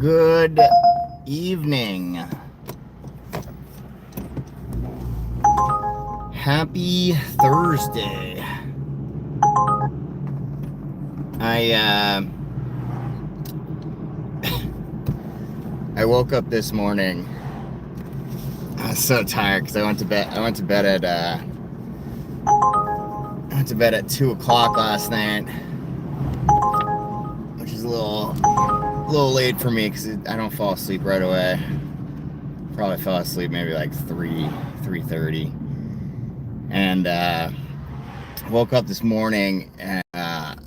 Good evening. Happy Thursday. I woke up this morning. I was so tired because I went to bed at 2 o'clock last night, which is a little late for me because I don't fall asleep right away. Probably fell asleep maybe like 3:30, and woke up this morning and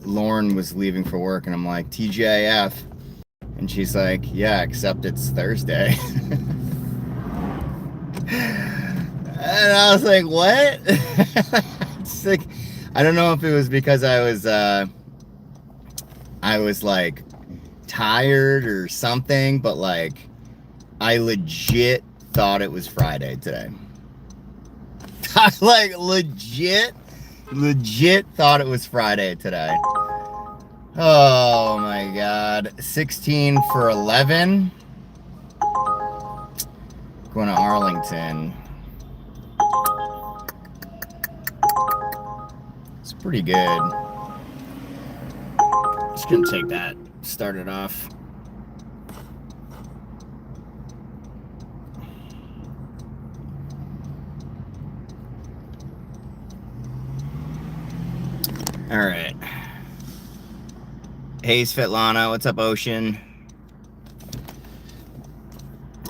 Lauren was leaving for work, and I'm like, TGIF, and she's like, yeah, except it's Thursday. And I was like, what? It's like, I don't know if it was because I was like tired or something, but like I legit thought it was Friday today. I like legit thought it was Friday today. Oh my God. 16 for 11. Going to Arlington. It's pretty good. Just gonna take that. Start it off. All right. Hey, Svetlana. What's up, Ocean?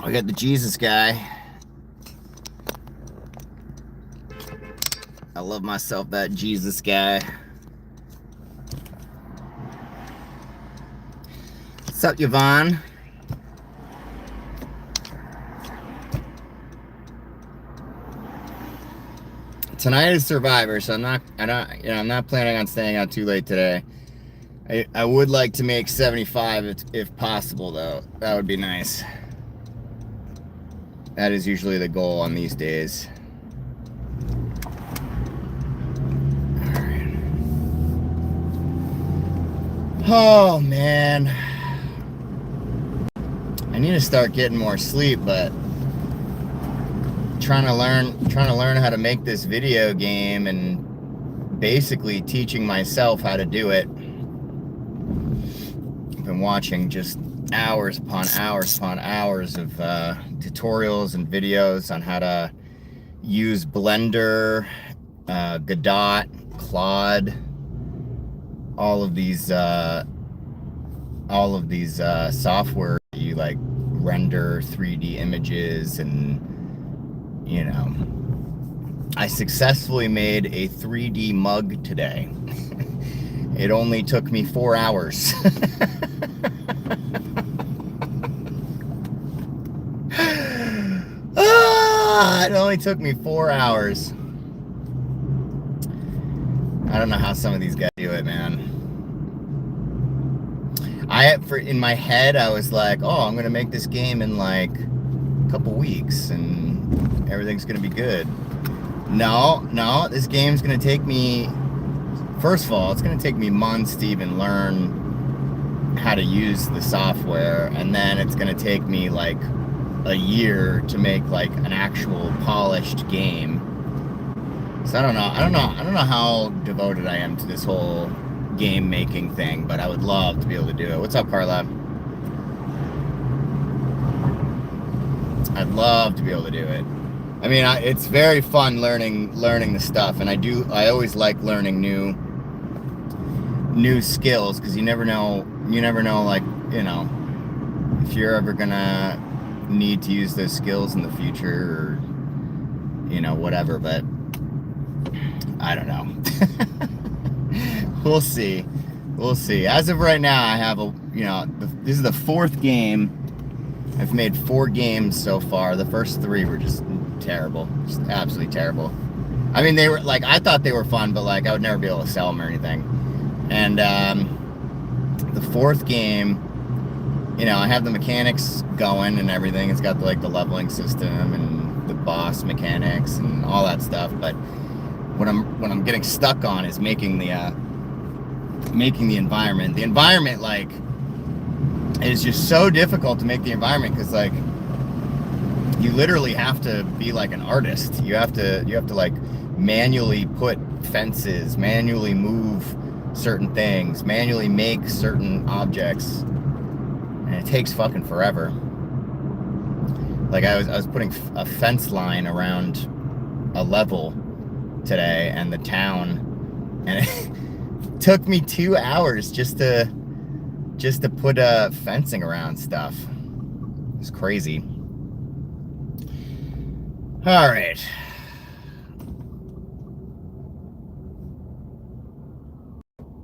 I got the Jesus guy. I love myself that Jesus guy. What's up, Yvonne? Tonight is Survivor, so I'm not planning on staying out too late today. I would like to make 75 if possible, though. That would be nice. That is usually the goal on these days. All right. Oh man, I need to start getting more sleep, but trying to learn how to make this video game and basically teaching myself how to do it. I've been watching just hours upon hours upon hours of tutorials and videos on how to use Blender, Godot, Claude, all of these software you like render 3D images, and you know, I successfully made a 3D mug today. It only took me 4 hours. It only took me 4 hours. I don't know how some of these guys do it, man. In my head, I was like, oh, I'm gonna make this game in like a couple weeks and everything's gonna be good. No, this game's gonna take me, first of all, it's gonna take me months to even learn how to use the software, and then it's gonna take me like a year to make like an actual polished game. So I don't know how devoted I am to this whole game making thing, but I would love to be able to do it. What's up, Carla? I'd love to be able to do it. I mean, it's very fun learning the stuff, and I always like learning new skills, because you never know, like, you know, if you're ever gonna need to use those skills in the future, or you know, whatever. But I don't know. We'll see. As of right now, I have this is the fourth game. I've made 4 games so far. The first 3 were just terrible, just absolutely terrible. I mean, they were like, I thought they were fun, but like I would never be able to sell them or anything. And the 4th game, you know, I have the mechanics going and everything. It's got the leveling system and the boss mechanics and all that stuff. But what I'm getting stuck on is making the environment. The environment, like, it's just so difficult to make the environment because like you literally have to be like an artist. You have to like manually put fences, manually move certain things, manually make certain objects, and it takes fucking forever. Like I was putting a fence line around a level today and the town, and it took me 2 hours just to put fencing around stuff. It's crazy. All right.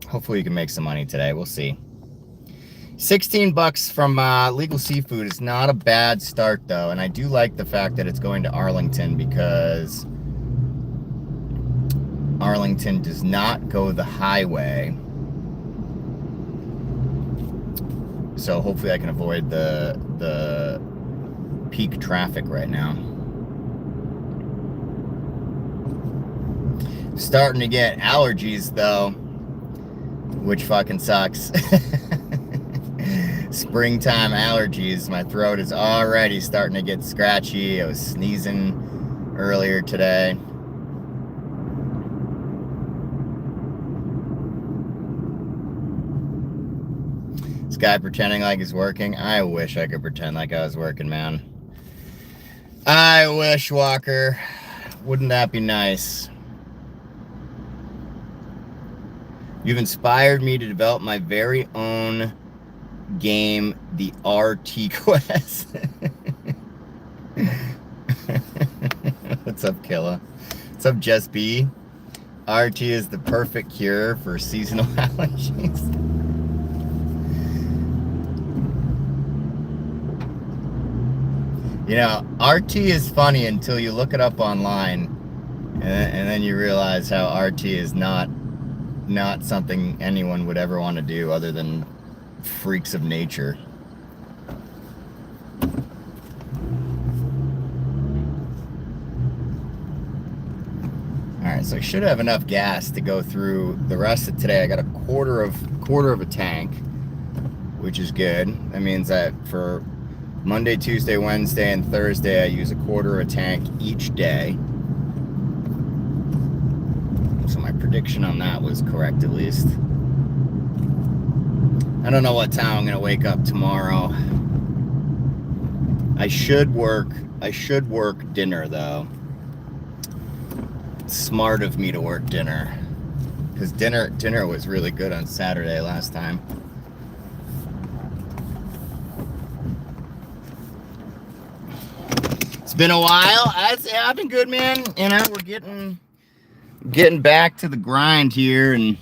Hopefully you can make some money today. We'll see. 16 bucks from Legal Seafood is not a bad start though, and I do like the fact that it's going to Arlington because Arlington does not go the highway. So hopefully I can avoid the peak traffic right now. Starting to get allergies though, which fucking sucks. Springtime allergies. My throat is already starting to get scratchy. I was sneezing earlier today. This guy pretending like he's working. I wish I could pretend like I was working, man. I wish, Walker. Wouldn't that be nice? You've inspired me to develop my very own game, the RT Quest. What's up, Killa? What's up, Just B? RT is the perfect cure for seasonal allergies. You know, RT is funny until you look it up online, and then you realize how RT is not something anyone would ever want to do other than freaks of nature. Alright, so I should have enough gas to go through the rest of today. I got a quarter of a tank, which is good. That means that for Monday, Tuesday, Wednesday, and Thursday I use a quarter of a tank each day. So my prediction on that was correct at least. I don't know what time I'm gonna wake up tomorrow. I should work dinner though. It's smart of me to work dinner, because dinner was really good on Saturday last time. It's been a while. I've been good, man. You know, we're getting back to the grind here, and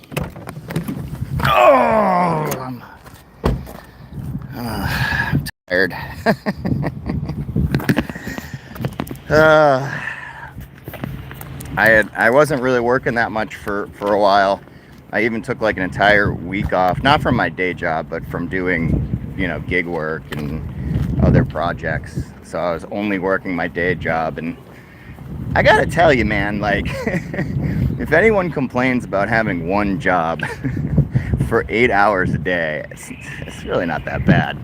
I'm tired. I wasn't really working that much for a while. I even took like an entire week off, not from my day job, but from doing, you know, gig work and other projects. So I was only working my day job, and I gotta tell you, man, like, if anyone complains about having one job for 8 hours a day, it's really not that bad,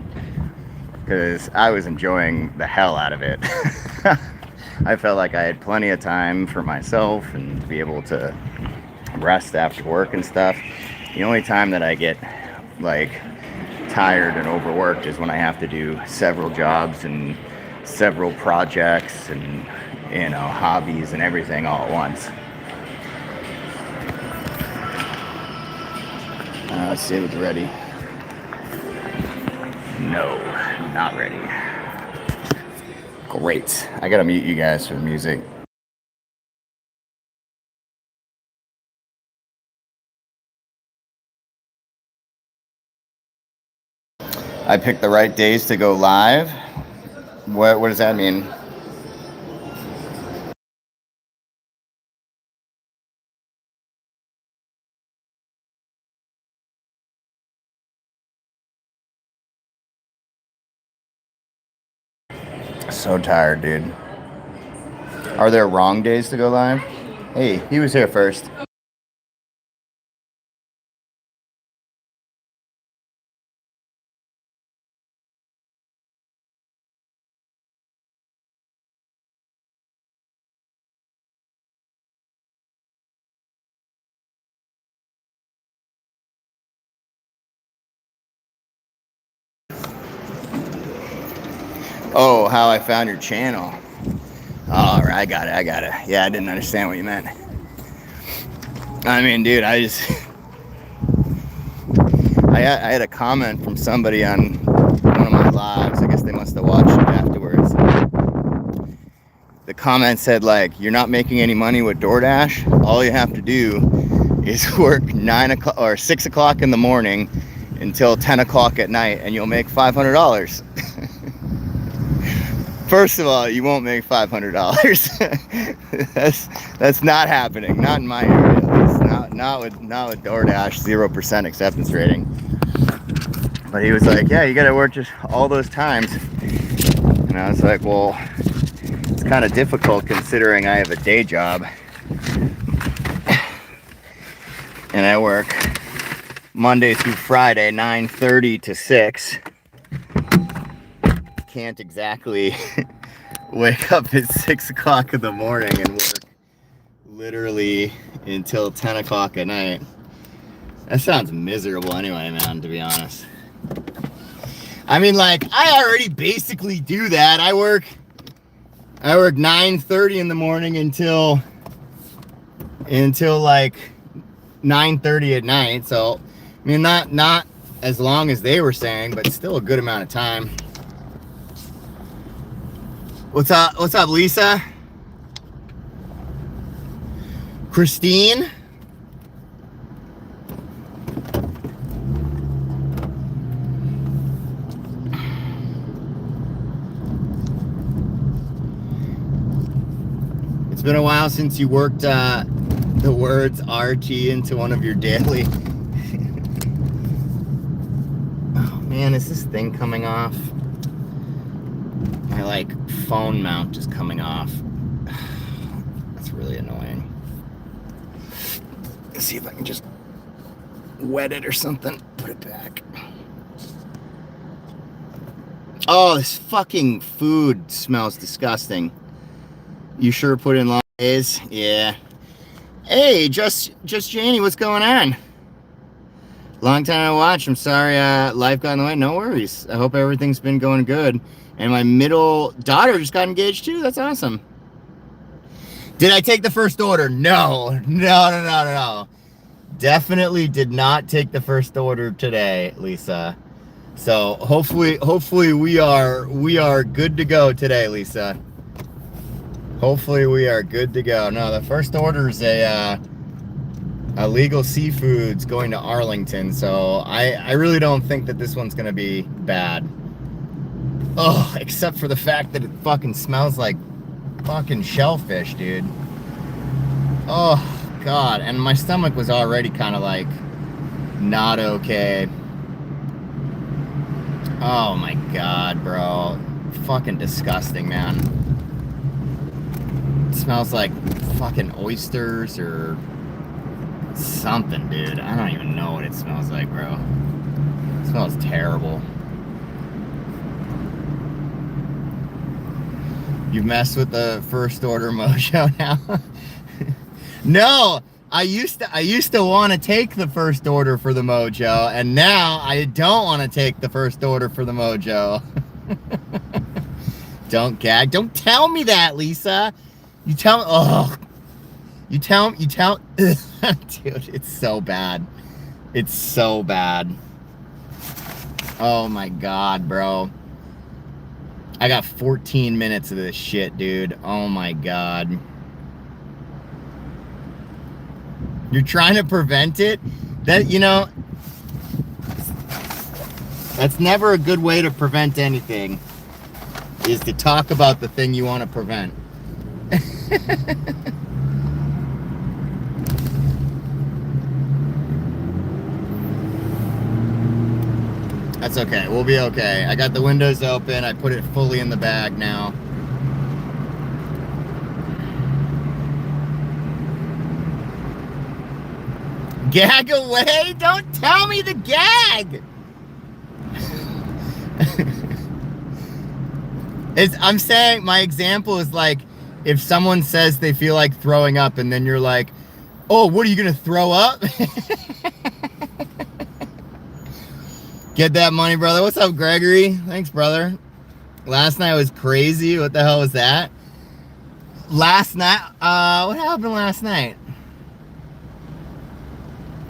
because I was enjoying the hell out of it. I felt like I had plenty of time for myself and to be able to rest after work and stuff. The only time that I get like tired and overworked is when I have to do several jobs and several projects and, you know, hobbies and everything all at once. Let's see if it's ready. No, not ready. Great. I gotta mute you guys for the music. I picked the right days to go live. What does that mean? So tired, dude. Are there wrong days to go live? Hey, he was here first. Oh, how I found your channel. All right, I got it. Yeah, I didn't understand what you meant. I mean, dude, I had a comment from somebody on one of my lives. I guess they must have watched it afterwards. The comment said, like, you're not making any money with DoorDash. All you have to do is work 9 o'clock or 6 o'clock in the morning until 10 o'clock at night, and you'll make $500. First of all, you won't make $500. that's not happening. Not in my area, at least. Not with DoorDash 0% acceptance rating. But he was like, yeah, you gotta work just all those times. And I was like, well, it's kind of difficult considering I have a day job. And I work Monday through Friday, 9:30 to 6. Can't exactly wake up at 6 o'clock in the morning and work literally until 10 o'clock at night. That sounds miserable anyway, man, to be honest. I mean, like, I already basically do that. I work 9:30 in the morning until like 9:30 at night. So, I mean, not as long as they were saying, but still a good amount of time. What's up, Lisa? Christine? It's been a while since you worked the words RT into one of your daily. Oh man, is this thing coming off? My like phone mount is coming off. That's really annoying. Let's see if I can just wet it or something. Put it back. Oh, this fucking food smells disgusting. You sure put in long days? Yeah. Hey, just Janie, what's going on? Long time I watched. I'm sorry life got in the way. No worries. I hope everything's been going good. And my middle daughter just got engaged too. That's awesome. Did I take the first order? No. Definitely did not take the first order today, Lisa. So hopefully we are good to go today, Lisa. Hopefully we are good to go. No, the first order is a legal seafoods going to Arlington. So I really don't think that this one's gonna be bad. Oh, except for the fact that it fucking smells like fucking shellfish, dude. Oh, God. And my stomach was already kind of like not okay. Oh, my God, bro. Fucking disgusting, man. It smells like fucking oysters or something, dude. I don't even know what it smells like, bro. It smells terrible. You've messed with the first order mojo now. No, I used to want to take the first order for the mojo, and now I don't want to take the first order for the mojo. Don't gag. Don't tell me that, Lisa. You tell me. Oh, you tell. Dude, it's so bad. It's so bad. Oh my God, bro. I got 14 minutes of this shit, dude. Oh my God. You're trying to prevent it? That, you know, that's never a good way to prevent anything, is to talk about the thing you want to prevent. That's okay. We'll be okay. I got the windows open. I put it fully in the bag now. Gag away? Don't tell me the gag! I'm saying, my example is like, if someone says they feel like throwing up and then you're like, oh, what are you gonna throw up? Get that money, brother. What's up, Gregory? Thanks, brother. Last night was crazy. What the hell was that? Last night, what happened last night?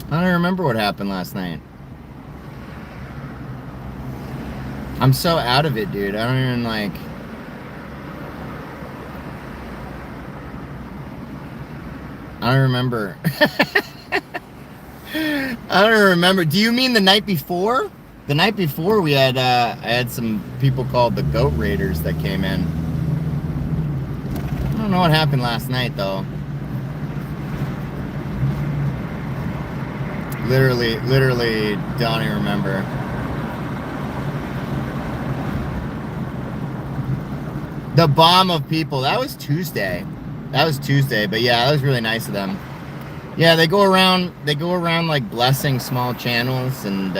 I don't remember what happened last night. I'm so out of it, dude. I don't even like. I don't remember. I don't remember. Do you mean the night before? The night before we had, I had some people called the Goat Raiders that came in. I don't know what happened last night though. Literally don't even remember. The bomb of people, that was Tuesday. But yeah, that was really nice of them. Yeah, they go around like blessing small channels and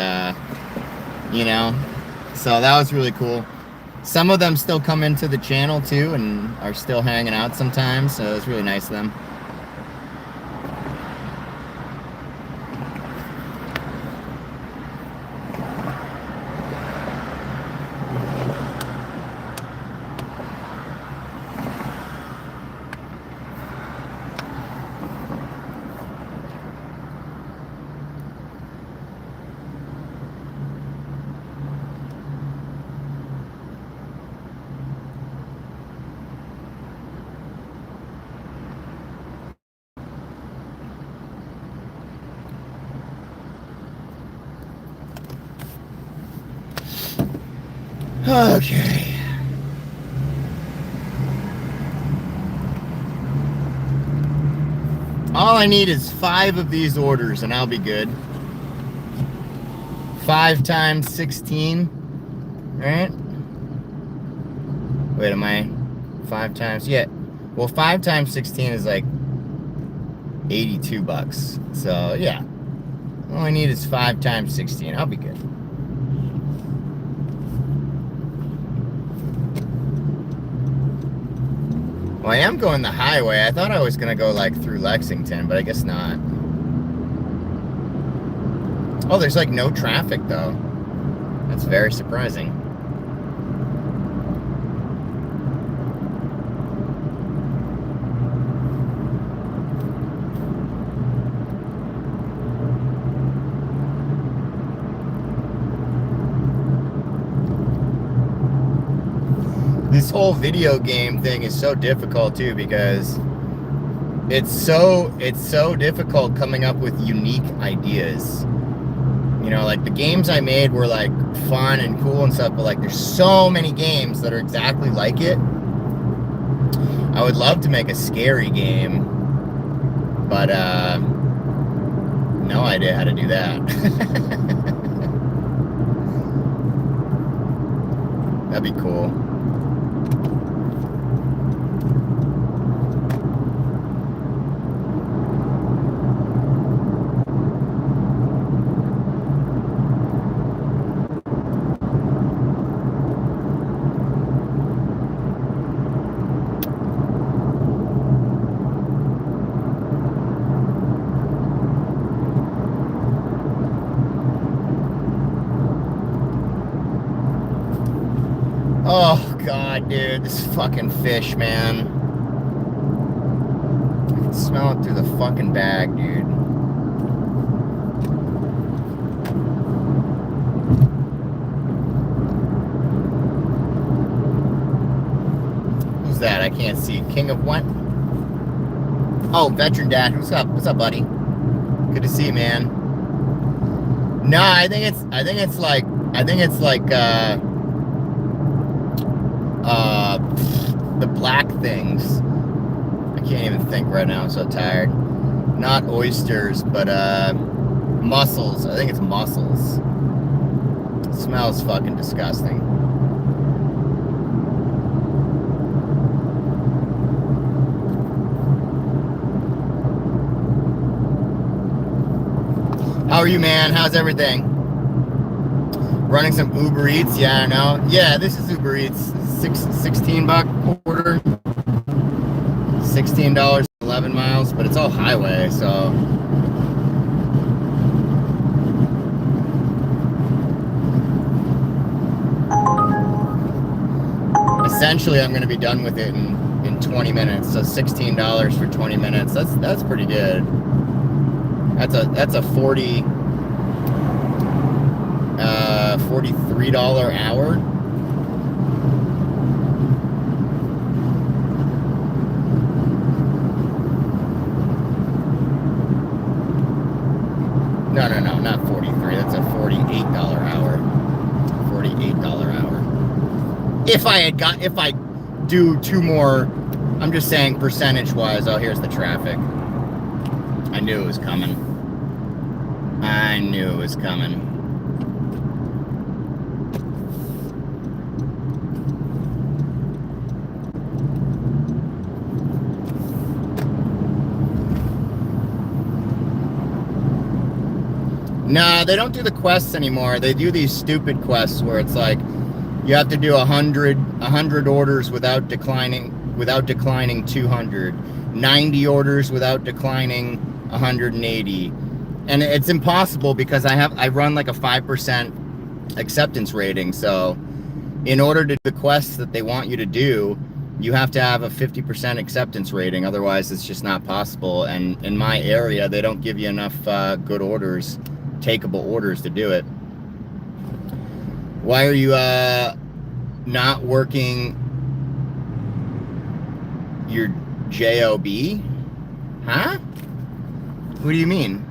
you know, so that was really cool. Some of them still come into the channel too and are still hanging out sometimes, so it was really nice of them. Okay. All I need is 5 of these orders and I'll be good. 5 times 16. Alright? Wait, am I 5 times? Yeah. Well, 5 times 16 is like 82 bucks. So, yeah. All I need is 5 times 16. I'll be good. Well, I am going the highway. I thought I was going to go like through Lexington, but I guess not. Oh, there's like no traffic though. That's very surprising. This whole video game thing is so difficult too because it's so difficult coming up with unique ideas. You know, like the games I made were like fun and cool and stuff, but like there's so many games that are exactly like it. I would love to make a scary game, but no idea how to do that. That'd be cool. Oh, God, dude. This fucking fish, man. I can smell it through the fucking bag, dude. Who's that? I can't see. King of what? Oh, Veteran Dad. What's up? What's up, buddy? Good to see you, man. No, I think it's like the black things. I can't even think right now. I'm so tired. Not oysters, but mussels. I think it's mussels. It smells fucking disgusting. How are you, man? How's everything? Running some Uber Eats? Yeah, I know. Yeah, this is Uber Eats. $16 order. $16, 11 miles, but it's all highway, so. essentially I'm going to be done with it in 20 minutes. So $16 for 20 minutes. That's pretty good. That's a $43 hour. No, not 43. That's a $48 hour. $48 hour. If I do two more, I'm just saying percentage-wise. Oh, here's the traffic. I knew it was coming. I knew it was coming. No, they don't do the quests anymore. They do these stupid quests where it's like you have to do 100 orders without declining 200, 90 orders without declining 180, and it's impossible because I run like a 5% acceptance rating. So in order to do the quests that they want you to do, you have to have a 50% acceptance rating. Otherwise, it's just not possible. And in my area, they don't give you enough good orders, takeable orders to do it. Why are you not working your job? Huh? What do you mean?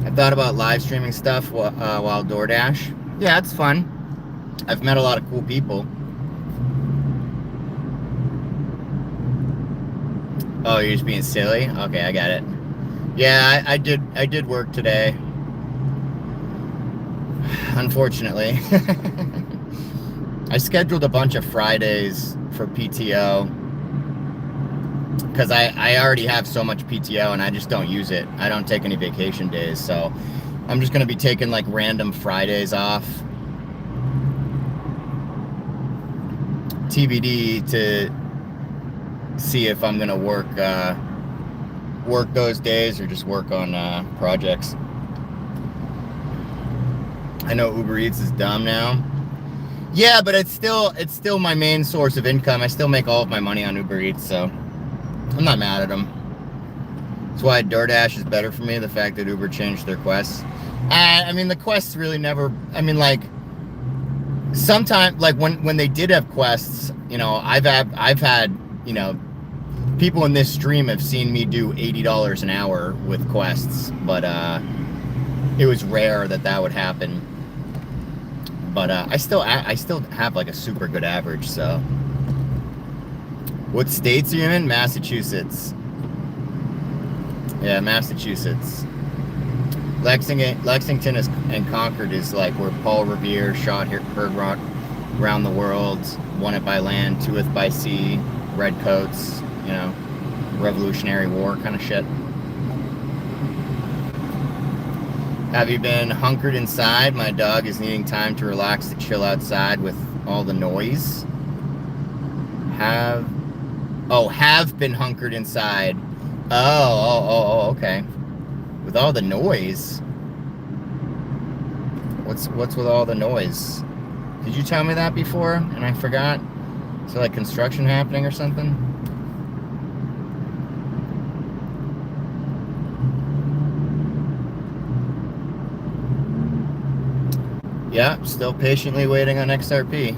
I thought about live streaming stuff while DoorDash. Yeah, it's fun. I've met a lot of cool people. Oh, you're just being silly? Okay, I got it. Yeah, I did work today. Unfortunately. I scheduled a bunch of Fridays for PTO because I already have so much PTO and I just don't use it. I don't take any vacation days, so I'm just going to be taking like random Fridays off. TBD to see if I'm going to work those days or just work on projects. I know Uber Eats is dumb now. Yeah, but it's still my main source of income. I still make all of my money on Uber Eats, so I'm not mad at them. That's why DoorDash is better for me, the fact that Uber changed their quests. I mean, the quests really never, I mean, like, sometimes, like, when they did have quests, you know, I've had, you know, people in this stream have seen me do $80 an hour with quests, but it was rare that would happen. But I still have like a super good average. So, what states are you in? Massachusetts. Yeah, Massachusetts. Lexington and Concord is like where Paul Revere shot heard rock around the world, won it by land, 2th by sea, redcoats, you know, Revolutionary War kind of shit. Have you been hunkered inside? My dog is needing time to relax to chill outside with all the noise. Have been hunkered inside. Oh, okay. With all the noise. What's with all the noise? Did you tell me that before and I forgot? Is there like construction happening or something? Yeah, still patiently waiting on XRP.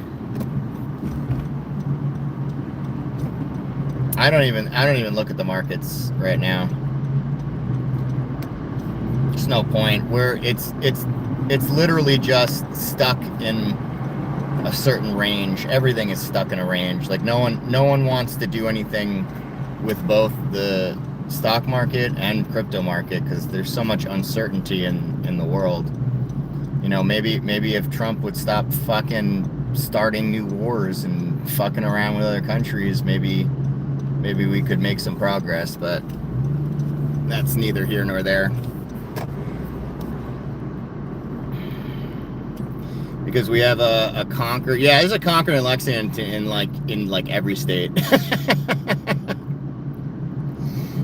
I don't even look at the markets right now. There's no point. It's literally just stuck in a certain range. Everything is stuck in a range. Like no one wants to do anything with both the stock market and crypto market because there's so much uncertainty in the world. You know, maybe if Trump would stop fucking starting new wars and fucking around with other countries, maybe we could make some progress, but that's neither here nor there. Because we have a Concord. Yeah, there's a Concord and Lexington in like every state.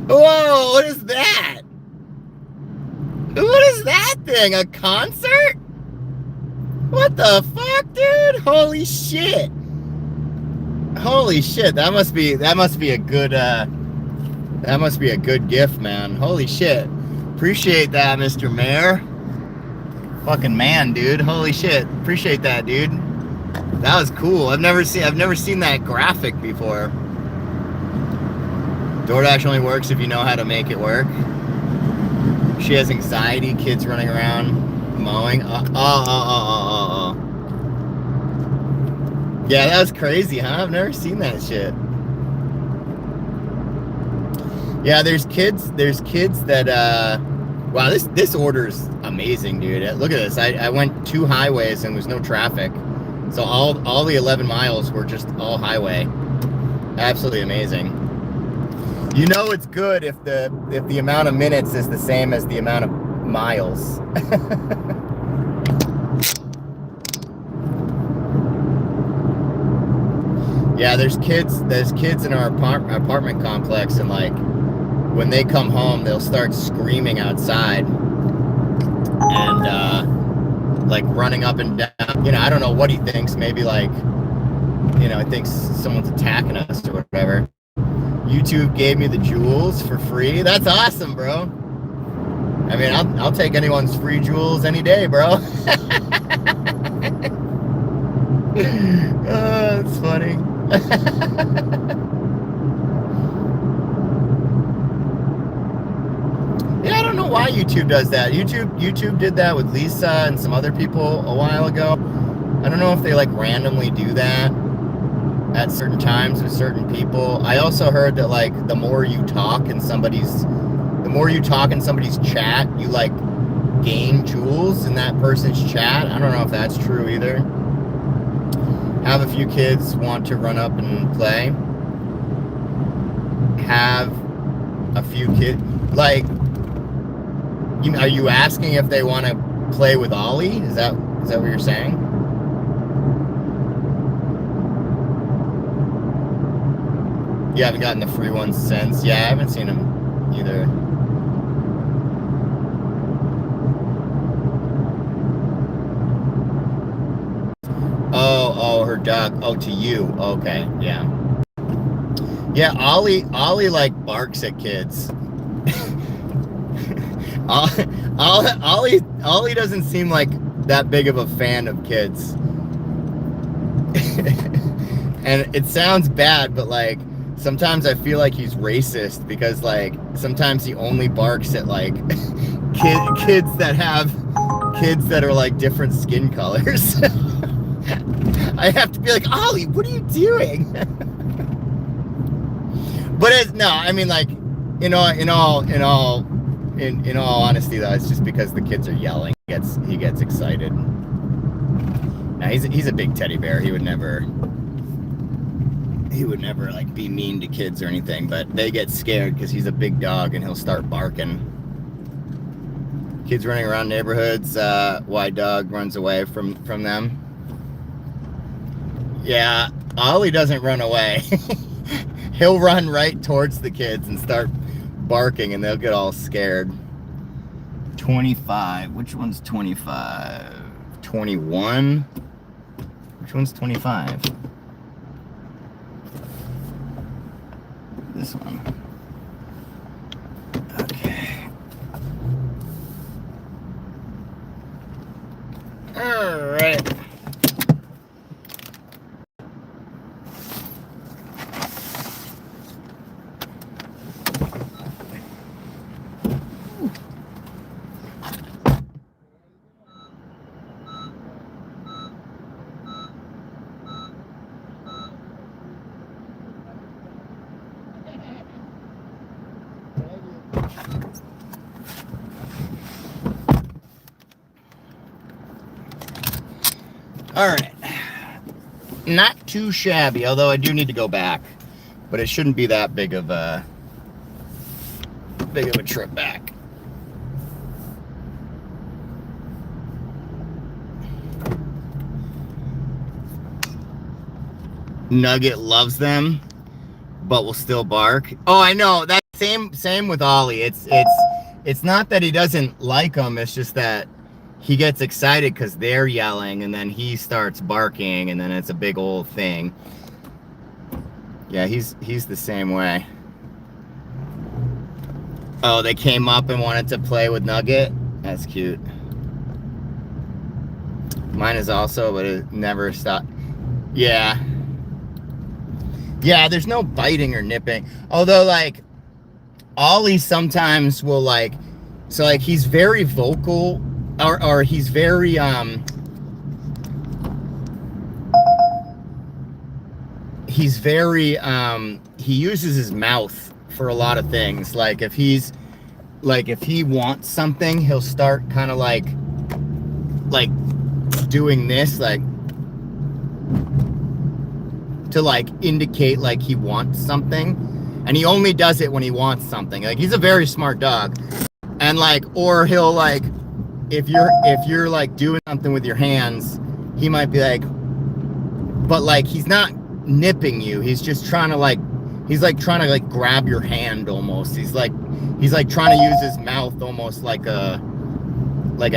Whoa, what is that? What is that thing? A concert? What the fuck, dude? Holy shit. Holy shit. That must be a good gift, man. Holy shit. Appreciate that, Mr. Mayor. Fucking man, dude. Holy shit. Appreciate that, dude. That was cool. I've never seen that graphic before. DoorDash only works if you know how to make it work. She has anxiety, kids running around mowing. Yeah, that was crazy, huh? I've never seen that shit. Yeah, there's kids that wow, this order's amazing, dude. Look at this. I went 2 highways and there's no traffic. So all the 11 miles were just all highway. Absolutely amazing. You know it's good if the amount of minutes is the same as the amount of miles. Yeah, there's kids in our apartment complex, and like when they come home, they'll start screaming outside and like running up and down. You know, I don't know what he thinks. Maybe like, you know, he thinks someone's attacking us or whatever. YouTube gave me the jewels for free. That's awesome, bro. I mean, I'll take anyone's free jewels any day, bro. Oh, that's funny. Yeah, I don't know why YouTube does that. YouTube did that with Lisa and some other people a while ago. I don't know if they like randomly do that at certain times with certain people. I also heard that like the more you talk in somebody's chat, you like gain jewels in that person's chat. I don't know if that's true either. Have a few kids want to run up and play. Have a few kids like, are you asking if they want to play with Ollie? Is that what you're saying? You haven't gotten the free ones since? Yeah, I haven't seen them either. Oh, her dog. Oh, to you. Okay, yeah. Yeah, Ollie like barks at kids. Ollie doesn't seem like that big of a fan of kids. And it sounds bad, but like sometimes I feel like he's racist because like sometimes he only barks at like kids that are like different skin colors. I have to be like, Ollie, what are you doing? But no, I mean like in all honesty though, it's just because the kids are yelling. He gets excited. Now he's a big teddy bear. He would never like be mean to kids or anything, but they get scared because he's a big dog and he'll start barking. Kids running around neighborhoods, white dog runs away from them. Yeah, Ollie doesn't run away. He'll run right towards the kids and start barking and they'll get all scared. 25. Which one's 25? 21? Which one's 25? This one. Okay. All right. All right, not too shabby, although I do need to go back, but it shouldn't be that big of a trip back. Nugget loves them, but will still bark. Oh, I know that same with Ollie. It's not that he doesn't like them. It's just that he gets excited because they're yelling, and then he starts barking, and then it's a big old thing. Yeah, he's the same way. Oh, they came up and wanted to play with Nugget? That's cute. Mine is also, but it never stopped. Yeah. Yeah, there's no biting or nipping. Although, like, Ollie sometimes will, like, so, like, he's very vocal, or he's very, he uses his mouth for a lot of things. Like, if he wants something, he'll start kind of like doing this, like, to, like, indicate, like, he wants something. And he only does it when he wants something. Like, he's a very smart dog. And, like, or he'll, like, if you're like doing something with your hands, he might be like, but, like, he's not nipping you. He's just trying to, like, he's like trying to, like, grab your hand almost. He's like trying to use his mouth almost like a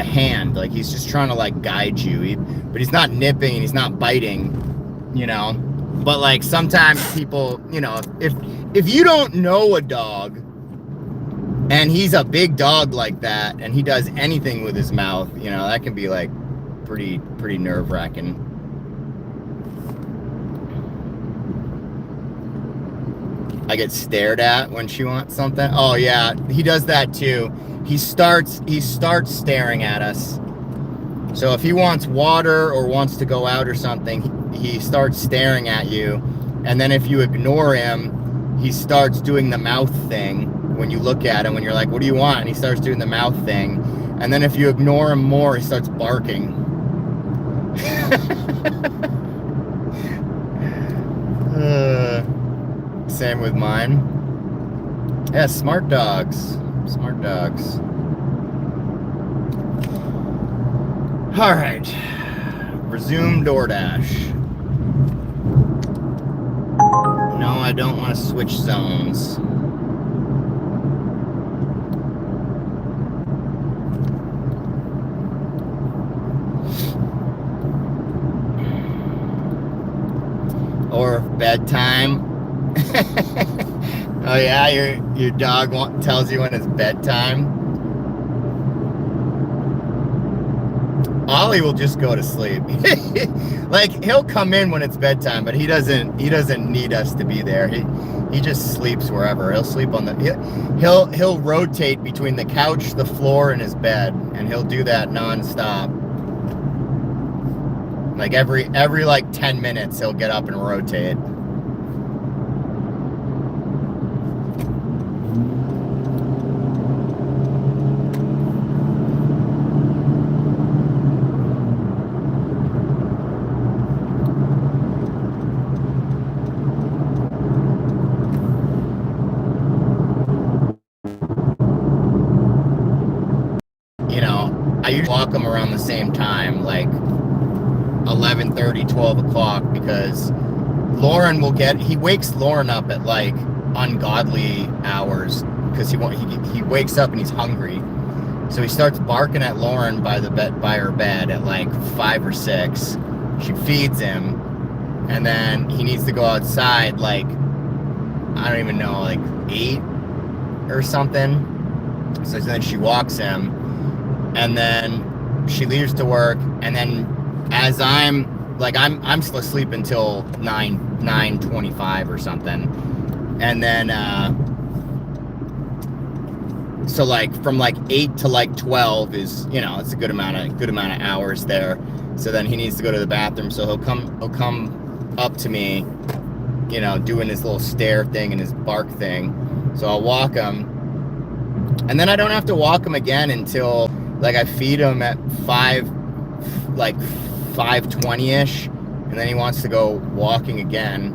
hand. Like, he's just trying to, like, guide you. But he's not nipping and he's not biting, you know. But, like, sometimes people, you know, if you don't know a dog and he's a big dog like that and he does anything with his mouth, you know, that can be, like, pretty nerve-wracking. I get stared at when she wants something. Oh yeah, he does that too. He starts staring at us. So if he wants water or wants to go out or something, he starts staring at you. And then if you ignore him, he starts doing the mouth thing when you look at him, when you're like, what do you want? And he starts doing the mouth thing. And then if you ignore him more, he starts barking. Same with mine. Yeah, smart dogs. Smart dogs. All right. Resume DoorDash. No, I don't want to switch zones. Or bedtime. Oh yeah, your dog tells you when it's bedtime. Ollie will just go to sleep. Like, he'll come in when it's bedtime, but he doesn't need us to be there. He just sleeps wherever. He'll sleep on the he'll rotate between the couch, the floor, and his bed, and he'll do that nonstop. Like every like 10 minutes he'll get up and rotate. I usually walk them around the same time, like 11:30, 12 o'clock, because Lauren he wakes Lauren up at, like, ungodly hours, because he wakes up and he's hungry. So he starts barking at Lauren by her bed at, like, 5 or 6. She feeds him, and then he needs to go outside, like, I don't even know, like 8 or something. So then she walks him. And then she leaves to work, and then as I'm still asleep until 9:25 or something, and then so, like, from, like, 8 to, like, 12 is, you know, it's a good amount of hours there. So then he needs to go to the bathroom, so he'll come up to me, you know, doing his little stare thing and his bark thing. So I'll walk him, and then I don't have to walk him again until, like, I feed him at 5:20ish, and then he wants to go walking again.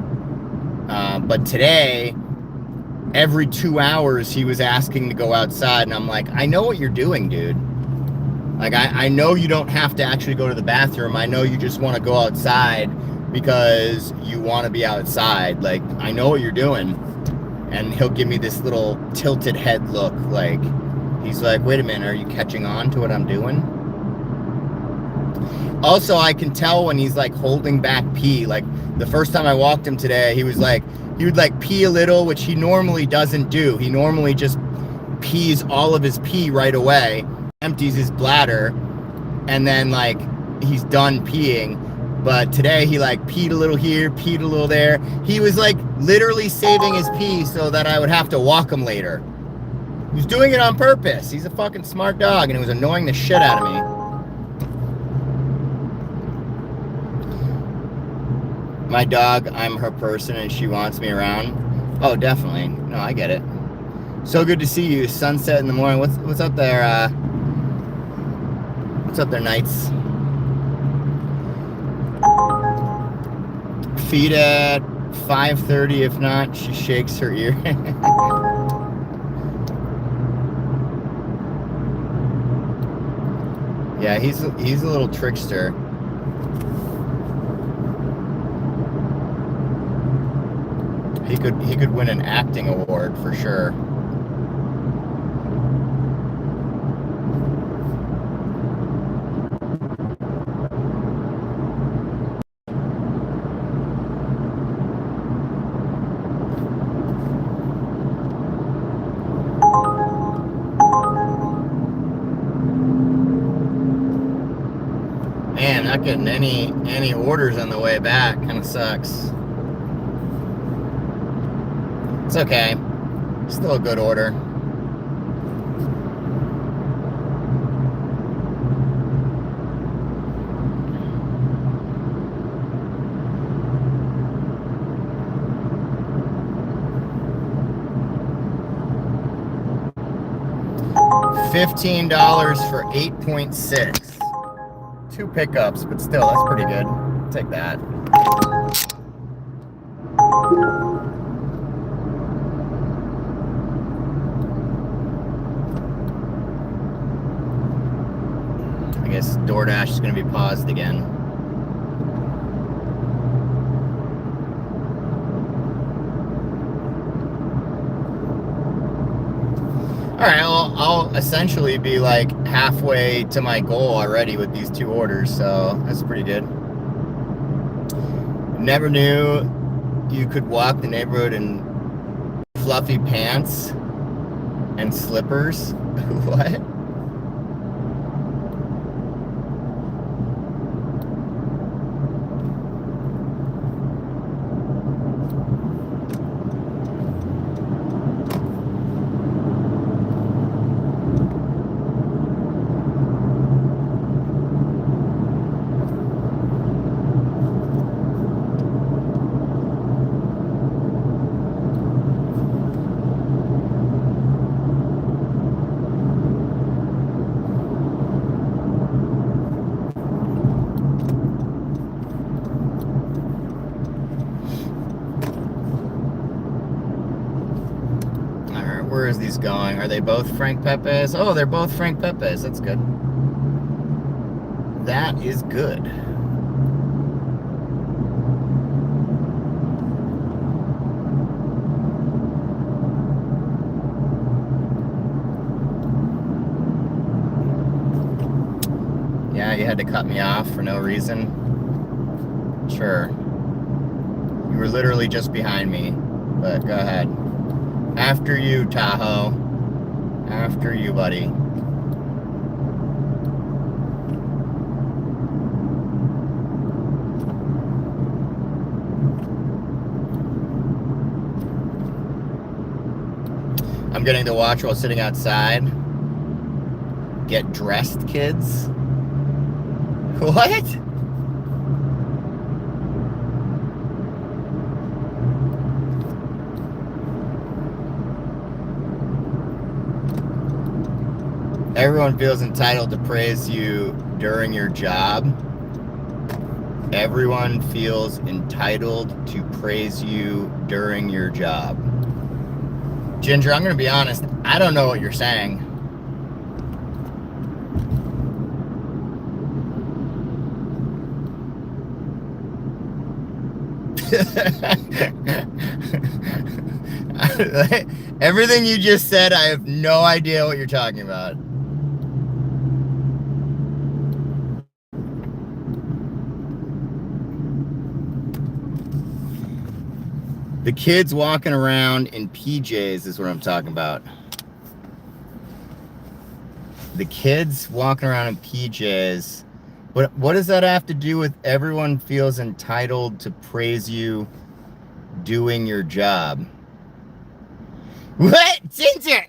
But today, every 2 hours, he was asking to go outside, and I'm like, I know what you're doing, dude. Like, I know you don't have to actually go to the bathroom. I know you just want to go outside because you want to be outside. Like, I know what you're doing. And he'll give me this little tilted head look, like, he's like, wait a minute, are you catching on to what I'm doing? Also, I can tell when he's like holding back pee. Like the first time I walked him today, he would like pee a little, which he normally doesn't do. He normally just pees all of his pee right away, empties his bladder, and then like he's done peeing. But today he like peed a little here, peed a little there. He was like literally saving his pee so that I would have to walk him later. He was doing it on purpose. He's a fucking smart dog, and it was annoying the shit out of me. My dog, I'm her person, and she wants me around. Oh, definitely. No, I get it. So good to see you. Sunset in the morning. What's up there? What's up there, Knights? Feed at 5:30. If not, she shakes her ear. Yeah, he's a little trickster. He could win an acting award for sure. Man, not getting any orders on the way back kind of sucks. It's okay. Still a good order. $15 for 8.6. 2 pickups, but still, that's pretty good. I'll take that. I guess DoorDash is going to be paused again. All right, I'll essentially be like halfway to my goal already with these 2 orders, so that's pretty good. Never knew you could walk the neighborhood in fluffy pants and slippers. What? Where is these going? Are they both Frank Pepe's? Oh, they're both Frank Pepe's. That's good. That is good. Yeah, you had to cut me off for no reason. Sure. You were literally just behind me, but go ahead. After you, Tahoe. After you, buddy. I'm getting to watch while sitting outside. Get dressed, kids. What? Everyone feels entitled to praise you during your job. Everyone feels entitled to praise you during your job. Ginger, I'm going to be honest. I don't know what you're saying. Everything you just said, I have no idea what you're talking about. The kids walking around in PJs is what I'm talking about. The kids walking around in PJs. What does that have to do with everyone feels entitled to praise you doing your job? What? Ginger!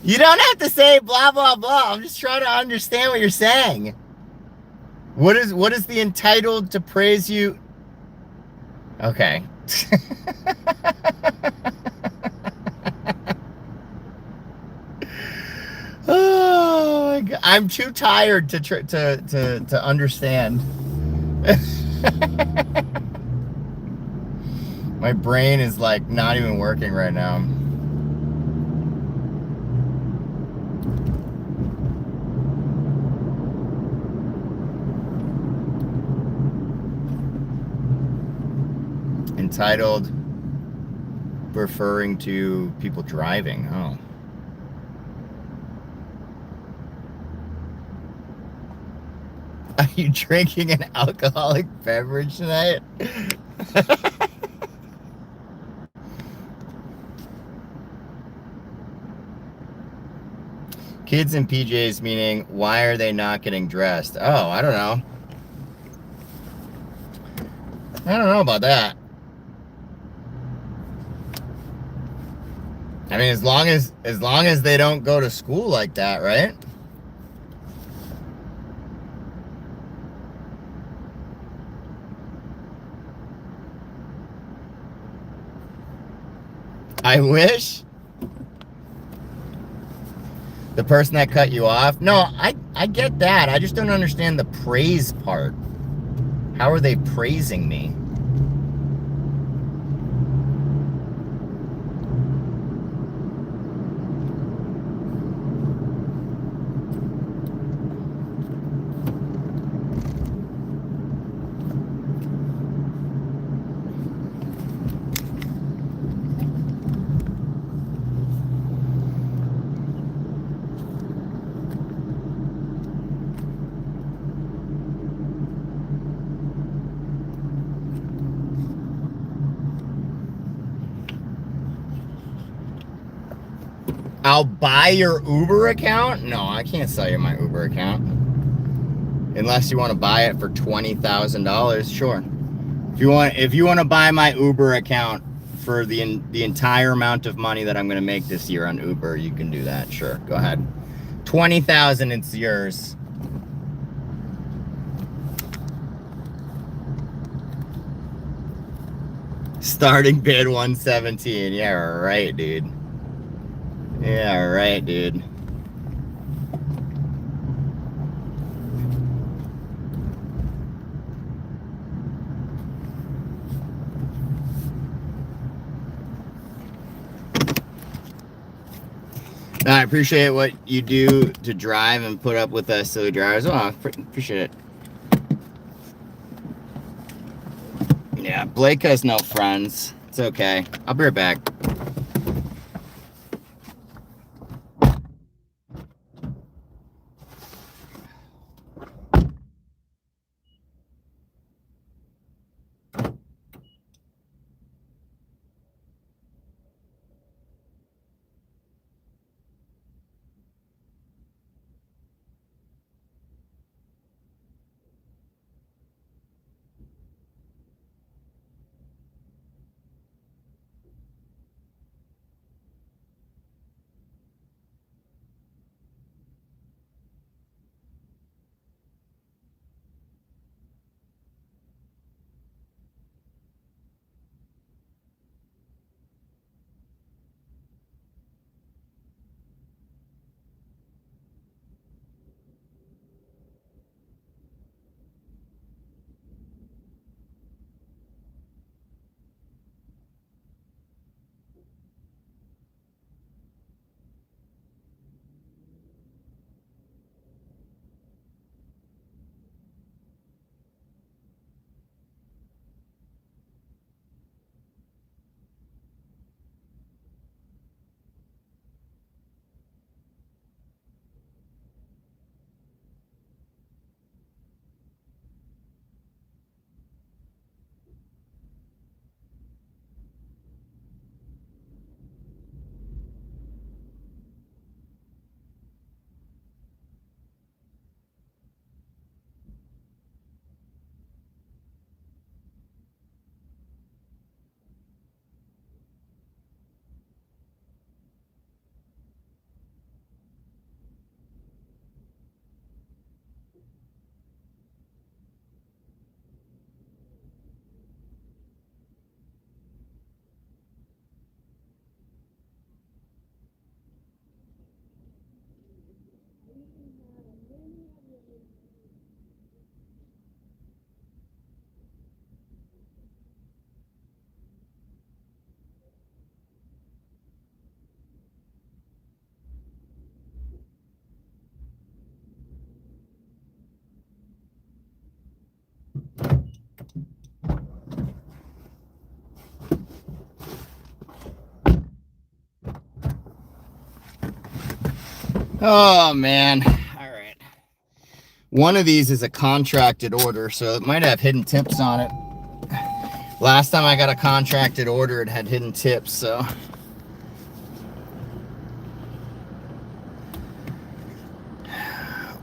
You don't have to say blah, blah, blah. I'm just trying to understand what you're saying. What is the entitled to praise you? Okay. Oh my God. I'm too tired to understand. My brain is like not even working right now. Entitled, referring to people driving. Oh. Are you drinking an alcoholic beverage tonight? Kids in PJs meaning, why are they not getting dressed? Oh, I don't know. I don't know about that. I mean, as long as they don't go to school like that, right? I wish. The person that cut you off? No, I get that. I just don't understand the praise part. How are they praising me? I'll buy your Uber account? No, I can't sell you my Uber account. Unless you want to buy it for $20,000, sure. If you want to buy my Uber account for the entire amount of money that I'm going to make this year on Uber, you can do that. Sure, go ahead. 20,000, it's yours. Starting bid 117. Yeah, right, dude. Yeah, right, dude. I appreciate what you do to drive and put up with us silly drivers. Oh, I appreciate it. Yeah, Blake has no friends. It's okay. I'll be right back. Oh, man. All right. One of these is a contracted order, so it might have hidden tips on it. Last time I got a contracted order, it had hidden tips, so.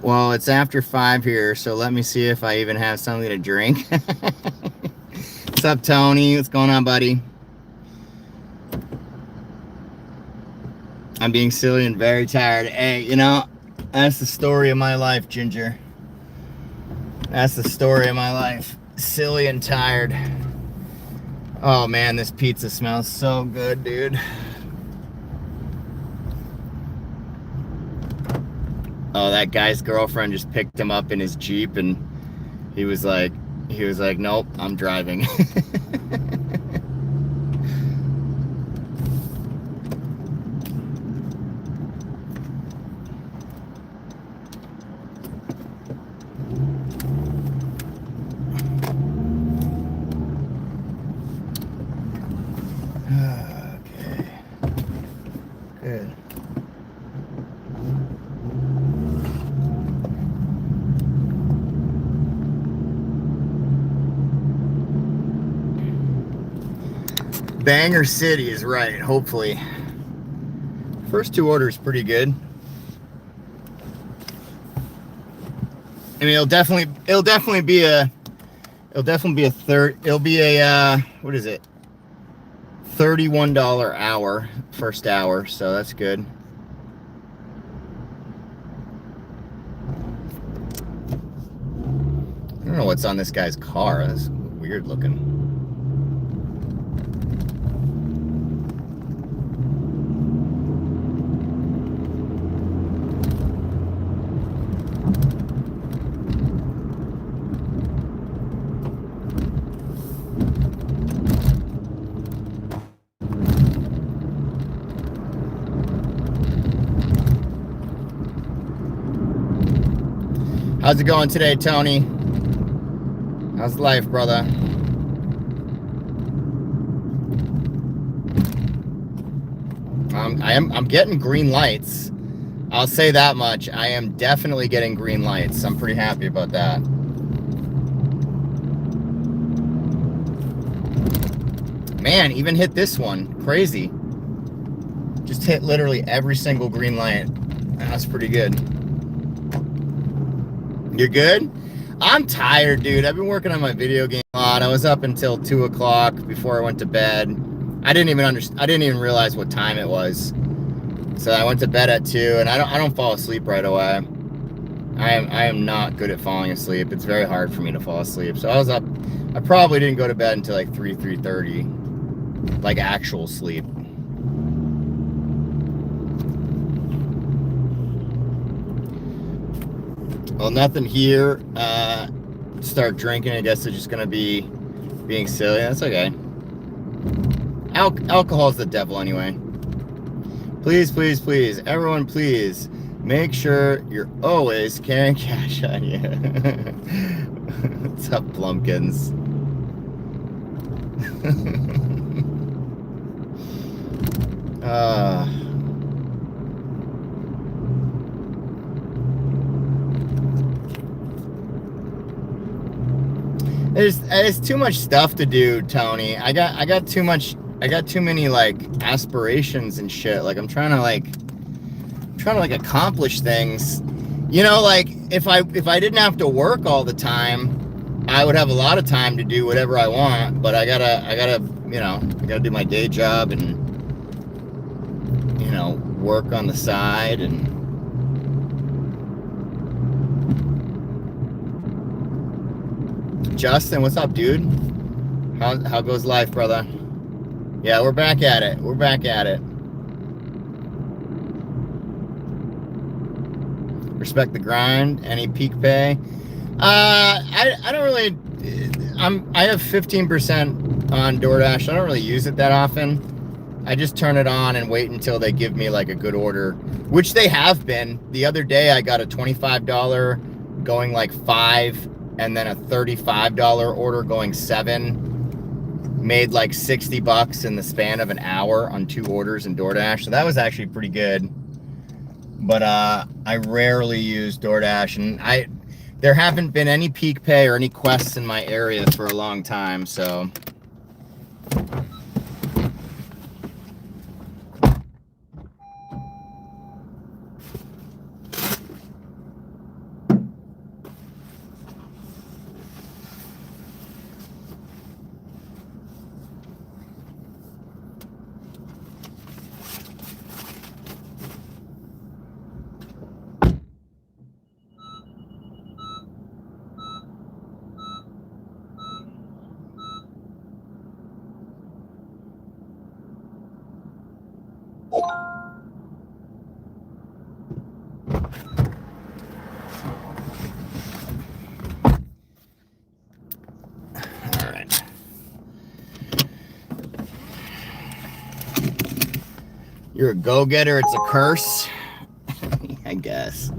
Well, it's after 5 here, so let me see if I even have something to drink. What's up, Tony? What's going on, buddy? I'm being silly and very tired. Hey, you know, that's the story of my life, Ginger. That's the story of my life. Silly and tired. Oh man, this pizza smells so good, dude. Oh, that guy's girlfriend just picked him up in his Jeep and he was like, nope, I'm driving. Okay. Good. Banger City is right, hopefully. First 2 orders pretty good. I mean, it'll definitely be a what is it? $31 hour, first hour, so that's good. I don't know what's on this guy's car. That's weird looking. How's it going today, Tony? How's life, brother? I'm getting green lights. I'll say that much. I am definitely getting green lights. I'm pretty happy about that. Man, even hit this one. Crazy. Just hit literally every single green light. That's pretty good. You're good? I'm tired, dude. I've been working on my video game a lot. I was up until 2 o'clock before I went to bed. I didn't even realize what time it was. So I went to bed at 2, and I don't fall asleep right away. I am not good at falling asleep. It's very hard for me to fall asleep. So I was up. I probably didn't go to bed until like 3:30, like actual sleep. Well, nothing here. Start drinking. I guess it's just gonna be being silly. That's okay. Alcohol's the devil anyway. Please, please, please, everyone, please make sure you're always carrying cash on you. What's up, Plumpkins? There's too much stuff to do, Tony. I got too many like aspirations and shit. Like I'm trying to accomplish things. You know, like if I didn't have to work all the time, I would have a lot of time to do whatever I want. But I gotta do my day job and work on the side and. Justin, what's up, dude? How goes life, brother? Yeah, we're back at it. We're back at it. Respect the grind. Any peak pay? I don't really. I have 15% on DoorDash. I don't really use it that often. I just turn it on and wait until they give me like a good order, which they have been. The other day I got a $25 going like 5. And then a $35 order going 7, made like $60 in the span of an hour on 2 orders in DoorDash. So that was actually pretty good. But I rarely use DoorDash, and there haven't been any peak pay or any quests in my area for a long time, so. All right. You're a go-getter, it's a curse. I guess.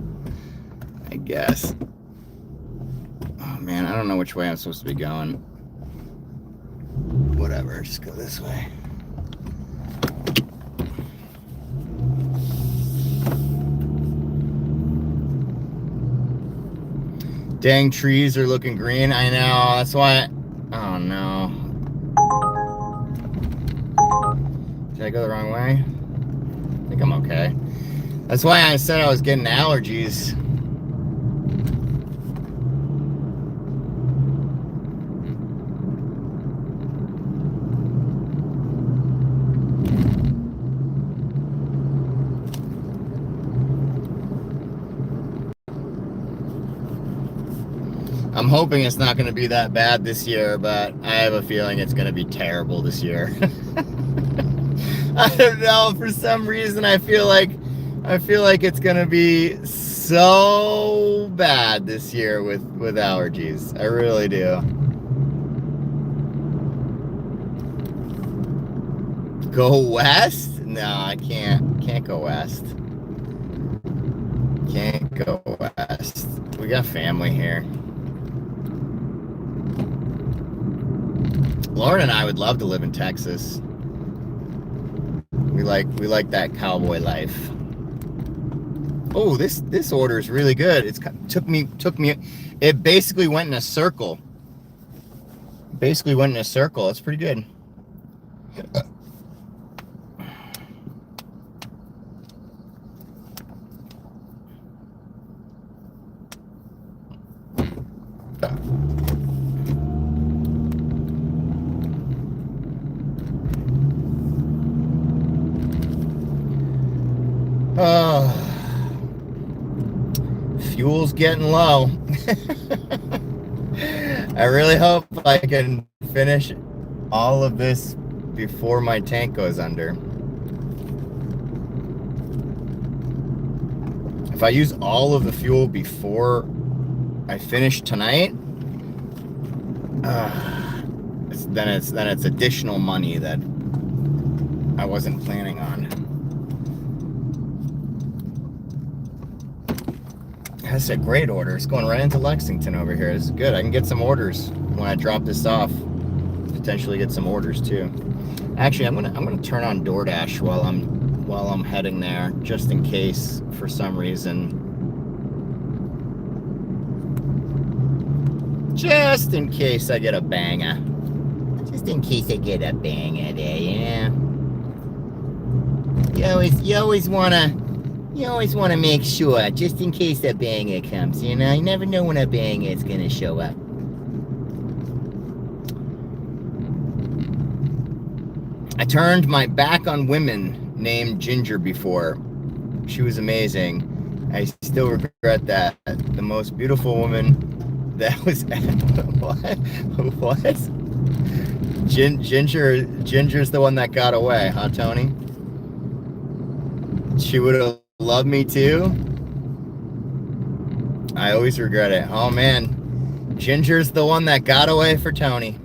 Oh man, I don't know which way I'm supposed to be going. Whatever, just go this way. Dang, trees are looking green. I know, that's why. Oh no. Did I go the wrong way? I think I'm okay. That's why I said I was getting allergies. I'm hoping it's not going to be that bad this year, but I have a feeling it's going to be terrible this year. I don't know, for some reason I feel like it's going to be so bad this year with allergies. I really do. Go west? No, I can't go west. Can't go west. We got family here. Lauren and I would love to live in Texas. We like that cowboy life. Oh, this order is really good. It took me. It basically went in a circle. It's pretty good. Oh, fuel's getting low. I really hope I can finish all of this before my tank goes under. If I use all of the fuel before I finish tonight, then it's additional money that I wasn't planning on. That's a great order. It's going right into Lexington over here. This is good. I can get some orders when I drop this off. Potentially get some orders too. Actually, I'm gonna turn on DoorDash while I'm heading there, just in case for some reason. Just in case I get a banger. Just in case I get a banger there, yeah. You always wanna make sure, just in case a banger comes, you know? You never know when a banger is gonna show up. I turned my back on women named Ginger before. She was amazing. I still regret that. The most beautiful woman that was what? Ginger's the one that got away, huh, Tony? She would have loved me too. I always regret it. Oh man, Ginger's the one that got away for Tony.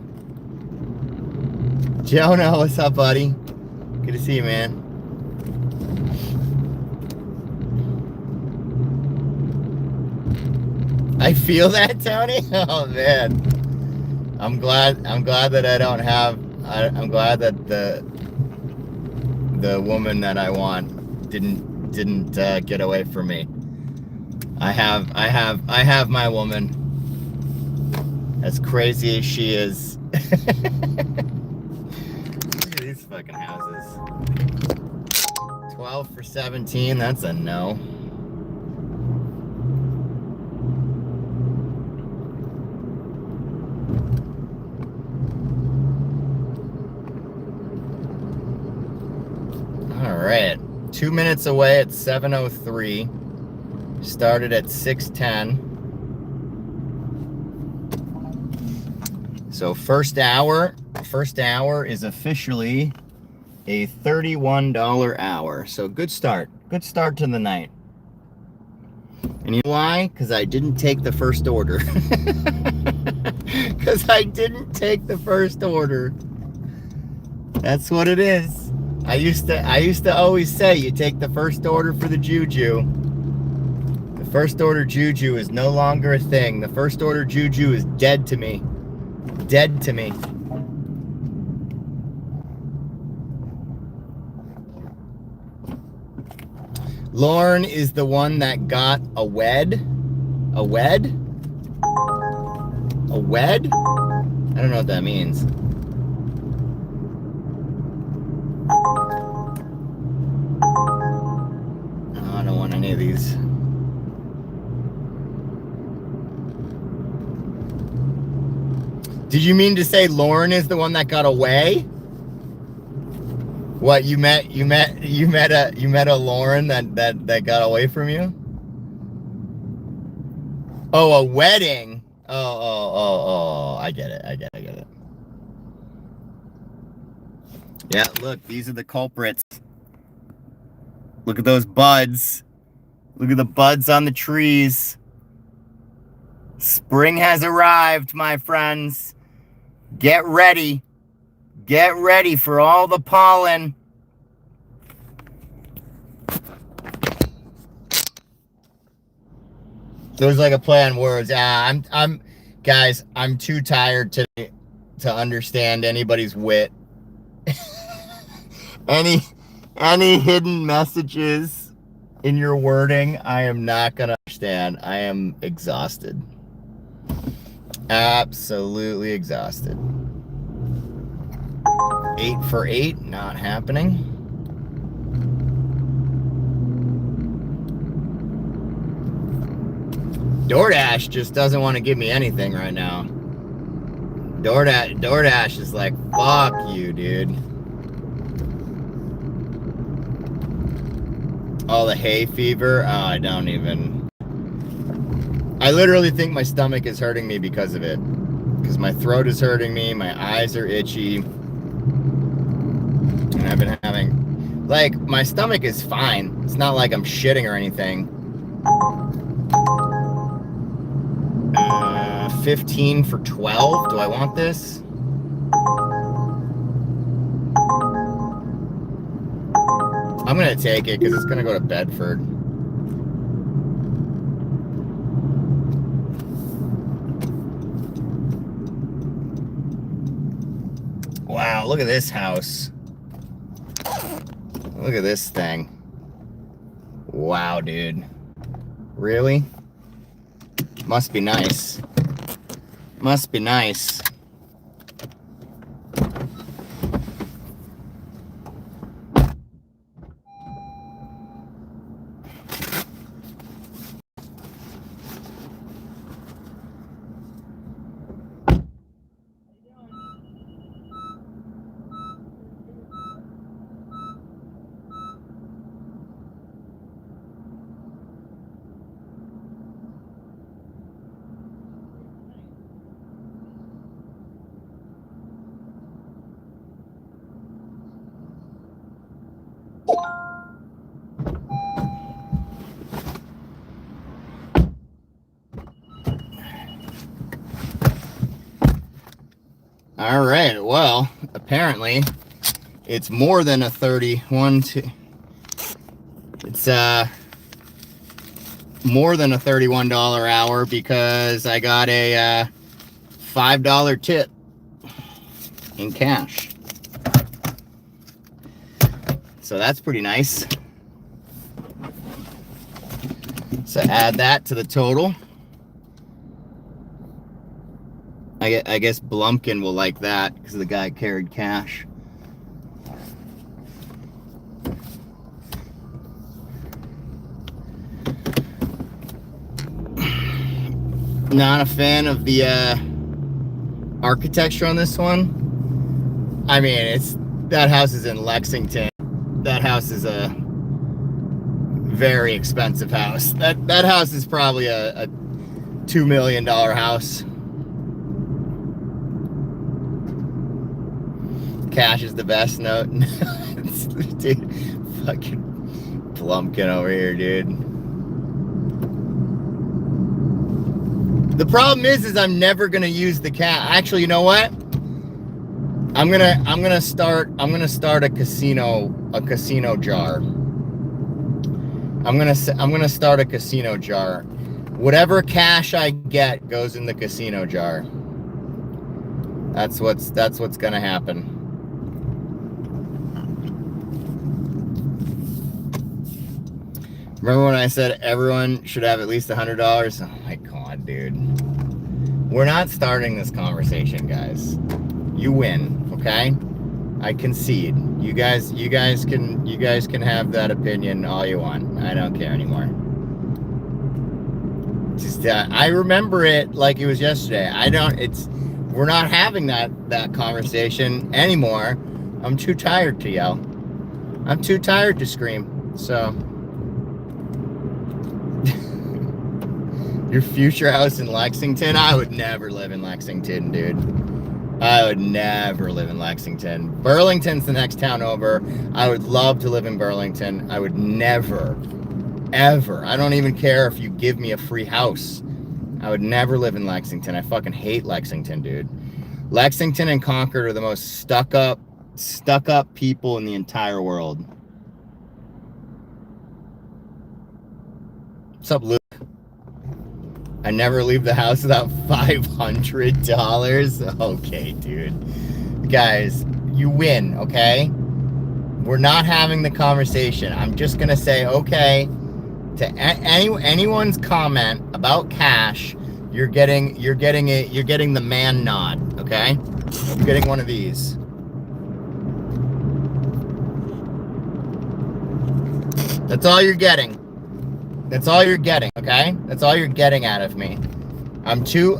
Jonah, what's up, buddy? Good to see you, man. I feel that, Tony. Oh man, I'm glad that I don't have. I'm glad that the woman that I want didn't didn't get away from me. I have my woman. As crazy as she is. Look at these fucking houses. 12 for 17, that's a no. All right, 2 minutes away at 7:03. Started at 6:10. So first hour is officially a $31 hour. So good start to the night. And you know why? Because I didn't take the first order. Because I didn't take the first order. That's what it is. I used to always say you take the first order for the juju. The first order juju is no longer a thing. The first order juju is dead to me. Dead to me. Lauren is the one that got a wed? A wed? A wed? I don't know what that means. Oh, I don't want any of these. Did you mean to say Lauren is the one that got away? What, you met a Lauren that got away from you? Oh, a wedding. Oh, I get it. Yeah, look, these are the culprits. Look at those buds. Look at the buds on the trees. Spring has arrived, my friends. Get ready. Get ready for all the pollen. It was like a play on words. Guys, I'm too tired to understand anybody's wit. Any hidden messages in your wording, I am not gonna understand. I am exhausted. Absolutely exhausted. 8 for 8, not happening. DoorDash just doesn't want to give me anything right now. DoorDash is like, fuck you, dude. Oh, the hay fever? Oh, I don't even. I literally think my stomach is hurting me because of it. Because my throat is hurting me, my eyes are itchy. And I've been having, like, my stomach is fine. It's not like I'm shitting or anything. 15 for 12. Do I want this? I'm gonna take it because it's gonna go to Bedford. Wow, look at this house. Look at this thing. Wow, dude. Really? Must be nice. Must be nice. All right, well, apparently it's more than a 31, it's more than a $31 hour because I got a $5 tip in cash. So that's pretty nice. So add that to the total. I guess Blumpkin will like that because the guy carried cash. Not a fan of the architecture on this one. I mean, that house is in Lexington. That house is a very expensive house. That house is probably a $2 million house. Cash is the best note. Dude, fucking Plumpkin over here, dude. The problem is I'm never gonna use the cash. Actually, you know what? I'm gonna start a casino jar. I'm gonna start a casino jar. Whatever cash I get goes in the casino jar. That's what's gonna happen. Remember when I said everyone should have at least $100? Oh my God, dude. We're not starting this conversation, guys. You win, okay? I concede. You guys can have that opinion all you want. I don't care anymore. Just I remember it like it was yesterday. We're not having that conversation anymore. I'm too tired to yell. I'm too tired to scream. So your future house in Lexington? I would never live in Lexington, dude. I would never live in Lexington. Burlington's the next town over. I would love to live in Burlington. I would never, ever. I don't even care if you give me a free house. I would never live in Lexington. I fucking hate Lexington, dude. Lexington and Concord are the most stuck up people in the entire world. What's up, Luke? I never leave the house without $500. Okay, dude. Guys, you win, okay? We're not having the conversation. I'm just gonna say, okay, to anyone's comment about cash, you're getting the man nod, okay? You're getting one of these. That's all you're getting. That's all you're getting, okay? That's all you're getting out of me. I'm too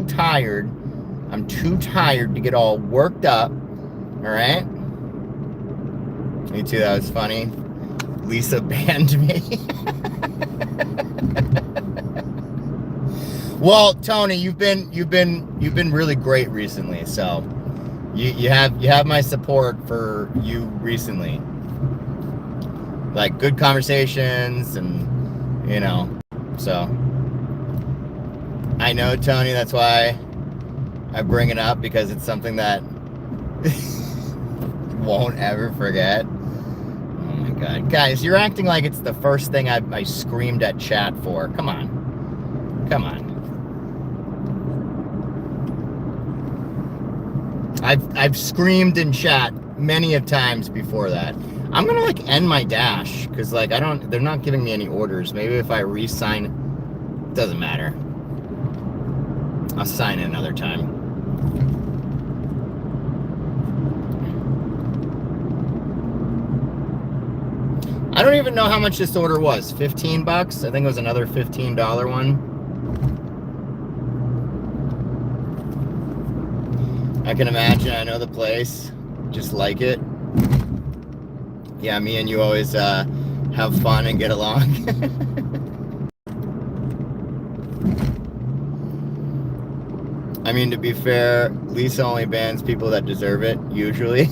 tired. I'm too tired to get all worked up. All right? Me too, that was funny. Lisa banned me. Well, Tony, you've been really great recently, so you have my support for you recently. Like good conversations and so I know, Tony, that's why I bring it up, because it's something that won't ever forget. Oh my God. Guys, you're acting like it's the first thing I screamed at chat for. Come on. Come on. I've screamed in chat many of times before that. I'm gonna end my dash because they're not giving me any orders. Maybe if I re-sign, it doesn't matter. I'll sign it another time. I don't even know how much this order was. 15 bucks? I think it was another $15 one. I can imagine. I know the place. Just like it. Yeah, me and you always have fun and get along. I mean, to be fair, Lisa only bans people that deserve it, usually.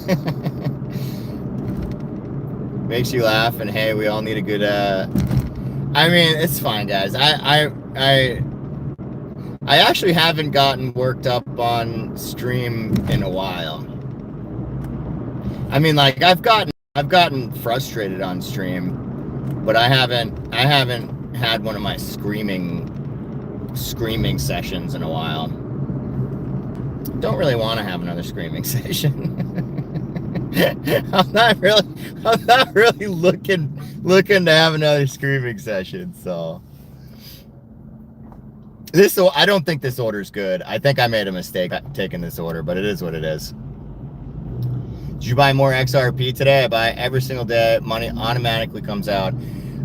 Makes you laugh, and hey, we all need a good... I mean, it's fine, guys. I actually haven't gotten worked up on stream in a while. I mean, I've gotten frustrated on stream, but I haven't had one of my screaming sessions in a while. Don't really want to have another screaming session. I'm not really looking to have another screaming session, so I don't think this order's good. I think I made a mistake taking this order, but it is what it is. Did you buy more XRP today? I buy every single day. Money automatically comes out.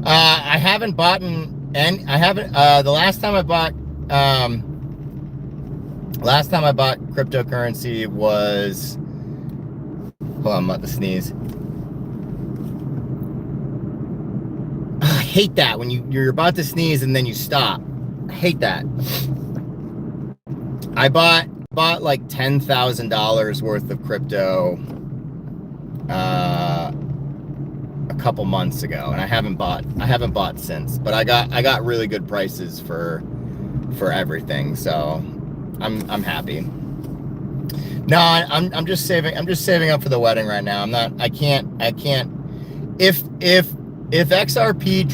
I haven't bought the last time I bought cryptocurrency was, hold on, I'm about to sneeze. I hate that when you're about to sneeze and then you stop. I hate that. I bought like $10,000 worth of crypto a couple months ago, and I haven't bought since, but I got really good prices for everything, so I'm happy. No, I'm just saving up for the wedding right now. I can't if XRP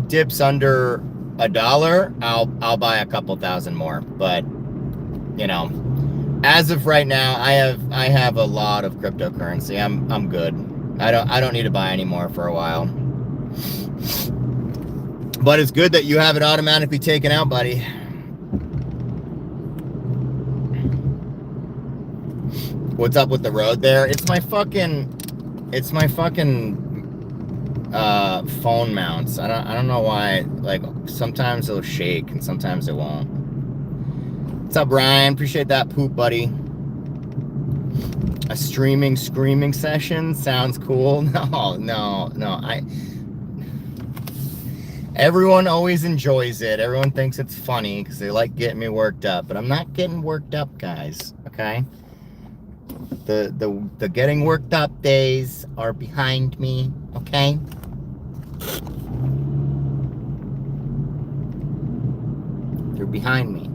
dips under $1, I'll buy a couple thousand more, but you know, as of right now, I have a lot of cryptocurrency. I'm good. I don't need to buy any more for a while. But it's good that you have it automatically taken out, buddy. What's up with the road there? It's my fucking phone mounts. I don't know why. Like sometimes it'll shake and sometimes it won't. What's up, Ryan? Appreciate that poop, buddy. A screaming session sounds cool. No. Everyone always enjoys it. Everyone thinks it's funny because they like getting me worked up, but I'm not getting worked up, guys. Okay. The getting worked up days are behind me. Okay. They're behind me.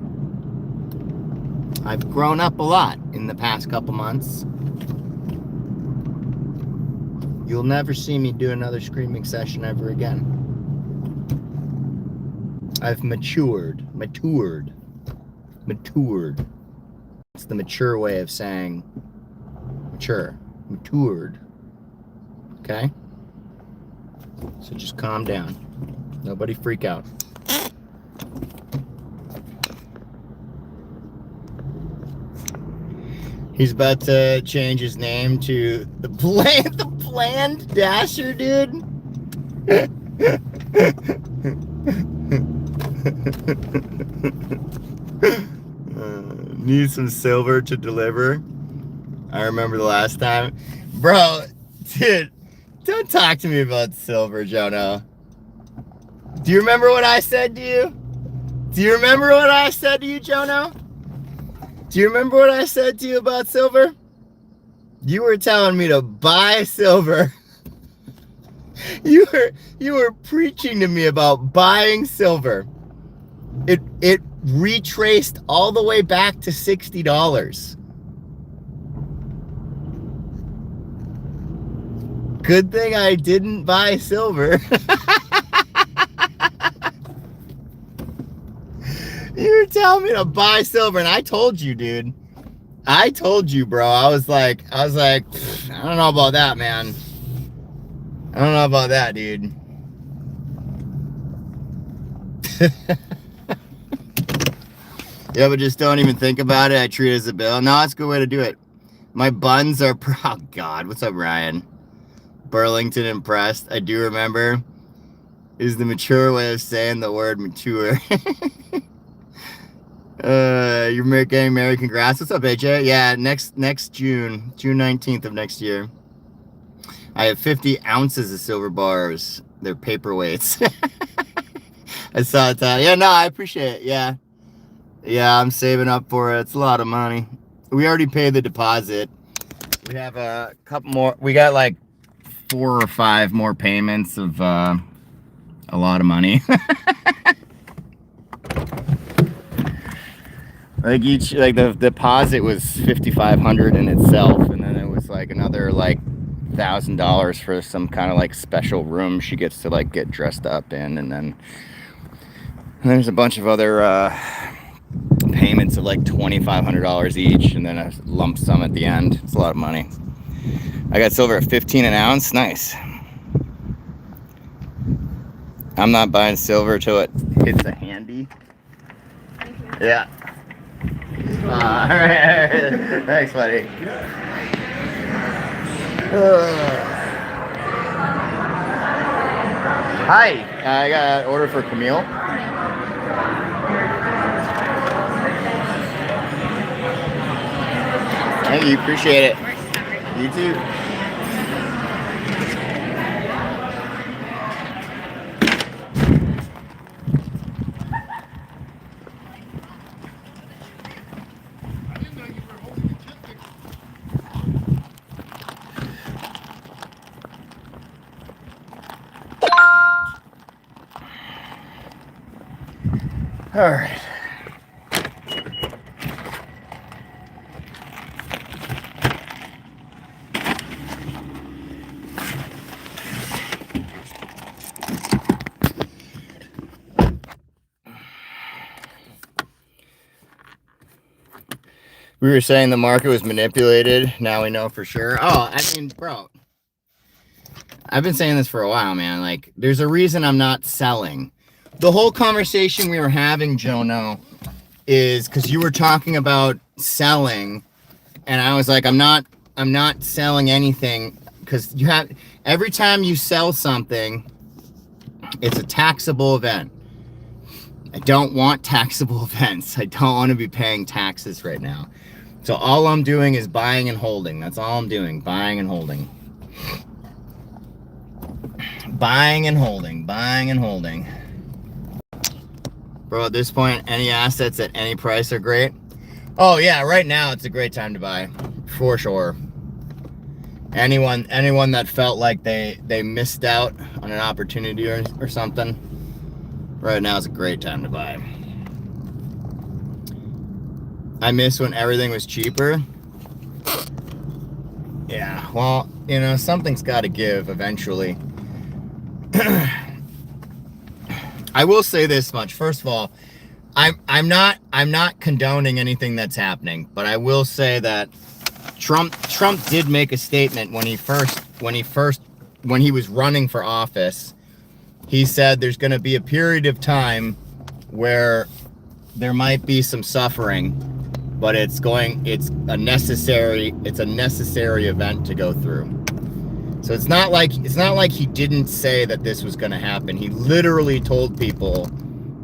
I've grown up a lot in the past couple months. You'll never see me do another screaming session ever again. I've matured. It's the mature way of saying matured. Okay? So just calm down. Nobody freak out. He's about to change his name to the Planned Dasher, dude. Need some silver to deliver. I remember the last time. Bro, dude, don't talk to me about silver, Jono. Do you remember what I said to you? Do you remember what I said to you, Jono? Do you remember what I said to you about silver? You were telling me to buy silver. You were preaching to me about buying silver. It retraced all the way back to $60. Good thing I didn't buy silver. You were telling me to buy silver, and I told you, dude. I told you, bro. I was like, I don't know about that, man. I don't know about that, dude. Yeah, but just don't even think about it. I treat it as a bill. No, that's a good way to do it. My buns are, oh God, what's up, Ryan? Burlington impressed. I do remember. Is the mature way of saying the word mature. You're getting married. Congrats. What's up, AJ? Yeah, next June 19th of next year. I have 50 ounces of silver bars. They're paperweights. I saw it. Yeah, no, I appreciate it. Yeah, I'm saving up for it. It's a lot of money. We already paid the deposit. We have a couple more. We got like 4 or 5 more payments of a lot of money. Like the deposit was $5,500 in itself, and then it was like another like $1,000 for some kind of like special room she gets to like get dressed up in, and then there's a bunch of other payments of like $2,500 each, and then a lump sum at the end. It's a lot of money. I got silver at 15 an ounce. Nice. I'm not buying silver till it hits a handy. Yeah. All right. Thanks, buddy. Hi. I got an order for Camille. Thank you. Appreciate it. You too. All right. We were saying the market was manipulated. Now we know for sure. Oh, I mean, bro, I've been saying this for a while, man. Like, there's a reason I'm not selling. The whole conversation we were having, Jono, is because you were talking about selling, and I was like, I'm not selling anything, because you have, every time you sell something, it's a taxable event. I don't want taxable events. I don't want to be paying taxes right now. So all I'm doing is buying and holding. That's all I'm doing. Buying and holding. Buying and holding. Buying and holding. Bro, at this point, any assets at any price are great. Oh yeah, right now it's a great time to buy. For sure. Anyone that felt like they missed out on an opportunity or something, right now is a great time to buy. I miss when everything was cheaper. Yeah, well, you know, something's got to give eventually. I will say this much. First of all, I'm not condoning anything that's happening, but I will say that Trump did make a statement when he was running for office. He said there's going to be a period of time where there might be some suffering, but it's a necessary event to go through. So it's not like he didn't say that this was going to happen. He literally told people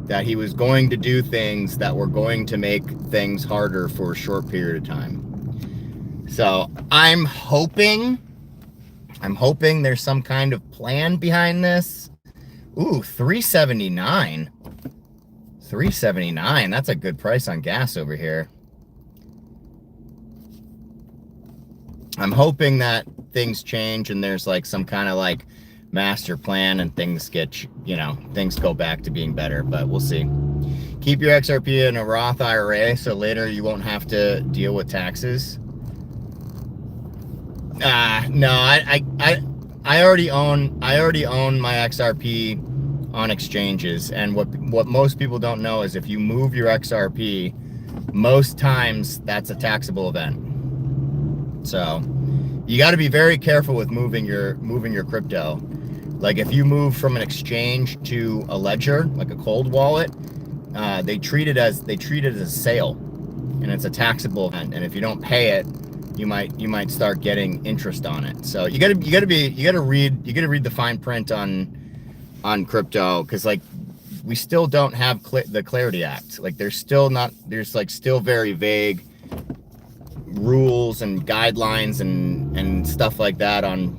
that he was going to do things that were going to make things harder for a short period of time. So I'm hoping there's some kind of plan behind this. Ooh, $3.79. $3.79. That's a good price on gas over here. I'm hoping that things change and there's like some kind of like master plan and things get, you know, things go back to being better, but we'll see. Keep your XRP in a Roth IRA so later you won't have to deal with taxes. No, I already own my XRP on exchanges, and what most people don't know is if you move your XRP, most times that's a taxable event. So you got to be very careful with moving your crypto. Like if you move from an exchange to a ledger, like a cold wallet, they treat it as a sale, and it's a taxable event. And if you don't pay it, you might start getting interest on it. So you gotta read the fine print on crypto, because like we still don't have the Clarity Act. Like there's still very vague rules and guidelines and stuff like that on,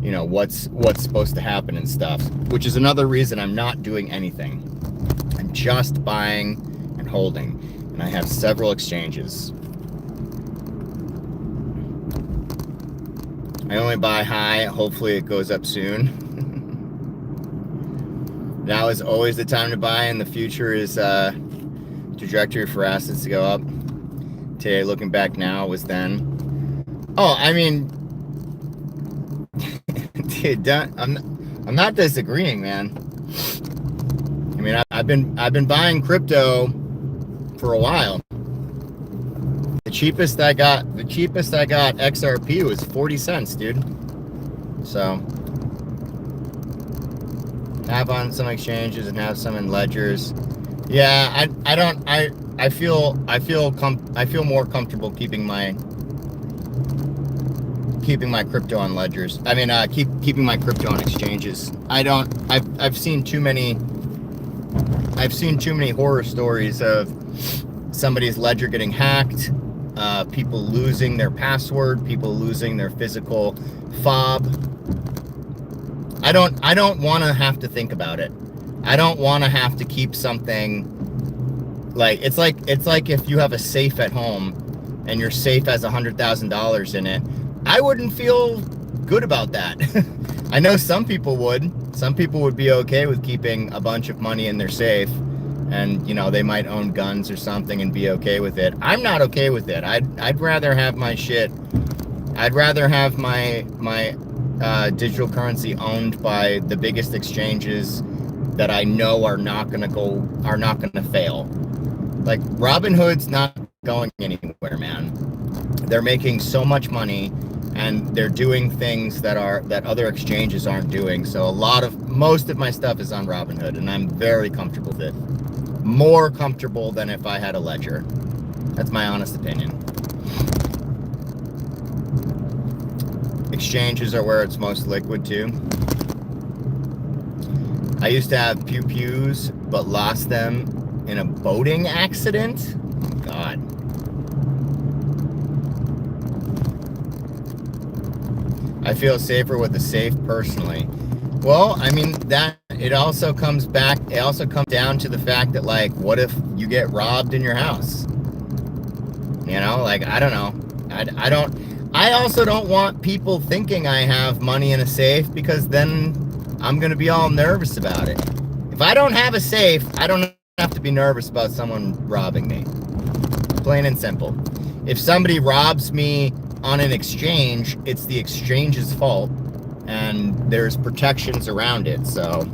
you know, what's supposed to happen and stuff, which is another reason I'm not doing anything. I'm just buying and holding, and I have several exchanges. I only buy high, hopefully it goes up soon. Now is always the time to buy, and the future is trajectory for assets to go up. Today, looking back now, was then. Oh, I mean, dude, I'm not disagreeing, man. I mean, I've been buying crypto for a while. The cheapest I got XRP was 40 cents, dude. So have on some exchanges and have some in ledgers. Yeah, I don't I feel more comfortable keeping my crypto on ledgers. I mean, keeping my crypto on exchanges. I've seen too many horror stories of somebody's ledger getting hacked, people losing their password, people losing their physical fob. I don't want to have to think about it. I don't want to have to keep something like it's like if you have a safe at home and your safe has $100,000 in it. I wouldn't feel good about that. I know some people would. Some people would be okay with keeping a bunch of money in their safe, and you know, they might own guns or something and be okay with it. I'm not okay with it. I'd rather have my shit. I'd rather have my digital currency owned by the biggest exchanges that I know are not gonna fail. Like Robinhood's not going anywhere, man. They're making so much money, and they're doing things that other exchanges aren't doing. So most of my stuff is on Robinhood, and I'm very comfortable with it. More comfortable than if I had a ledger. That's my honest opinion. Exchanges are where it's most liquid too. I used to have pew-pews, but lost them in a boating accident. Oh, God. I feel safer with a safe personally. Well, I mean, that it also comes down to the fact that, like, what if you get robbed in your house? You know, like, I don't know. I also don't want people thinking I have money in a safe, because then I'm going to be all nervous about it. If I don't have a safe, I don't have to be nervous about someone robbing me. Plain and simple. If somebody robs me on an exchange, it's the exchange's fault, and there's protections around it. So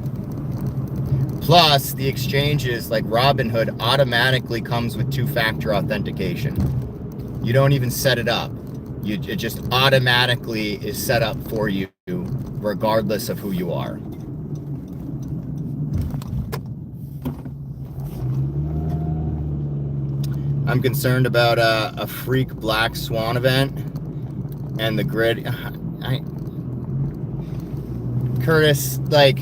plus the exchanges like Robinhood automatically comes with two-factor authentication. You don't even set it up. It just automatically is set up for you regardless of who you are. I'm concerned about a freak black swan event and the grid. Curtis, like,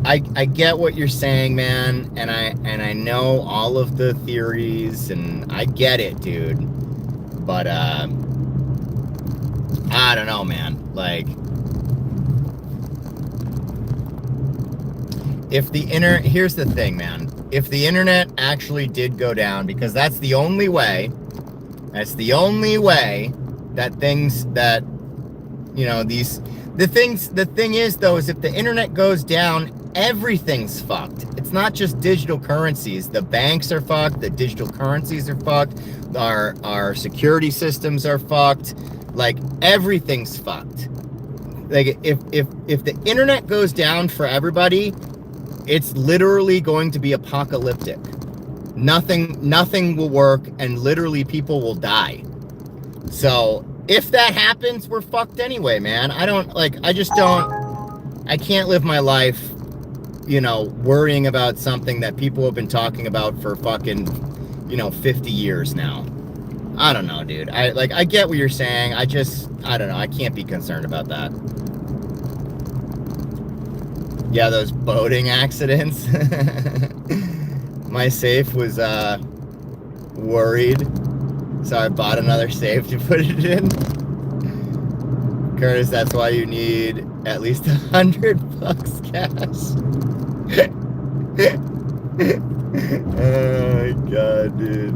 I get what you're saying, man, and I know all of the theories, and I get it, dude. But I don't know, man. Like, here's the thing, man. If the internet actually did go down, because that's the only way that things that, you know, the thing is, though, is if the internet goes down, everything's fucked. It's not just digital currencies. The banks are fucked. The digital currencies are fucked. Our security systems are fucked. Like, everything's fucked. Like, if the internet goes down for everybody, it's literally going to be apocalyptic. Nothing will work, and literally people will die. So if that happens, we're fucked anyway, man. I can't live my life, you know, worrying about something that people have been talking about for fucking, you know, 50 years now. I don't know, dude. I get what you're saying. I don't know. I can't be concerned about that. Yeah, those boating accidents. My safe was worried, so I bought another safe to put it in. Curtis, that's why you need at least $100 cash. Oh my God, dude.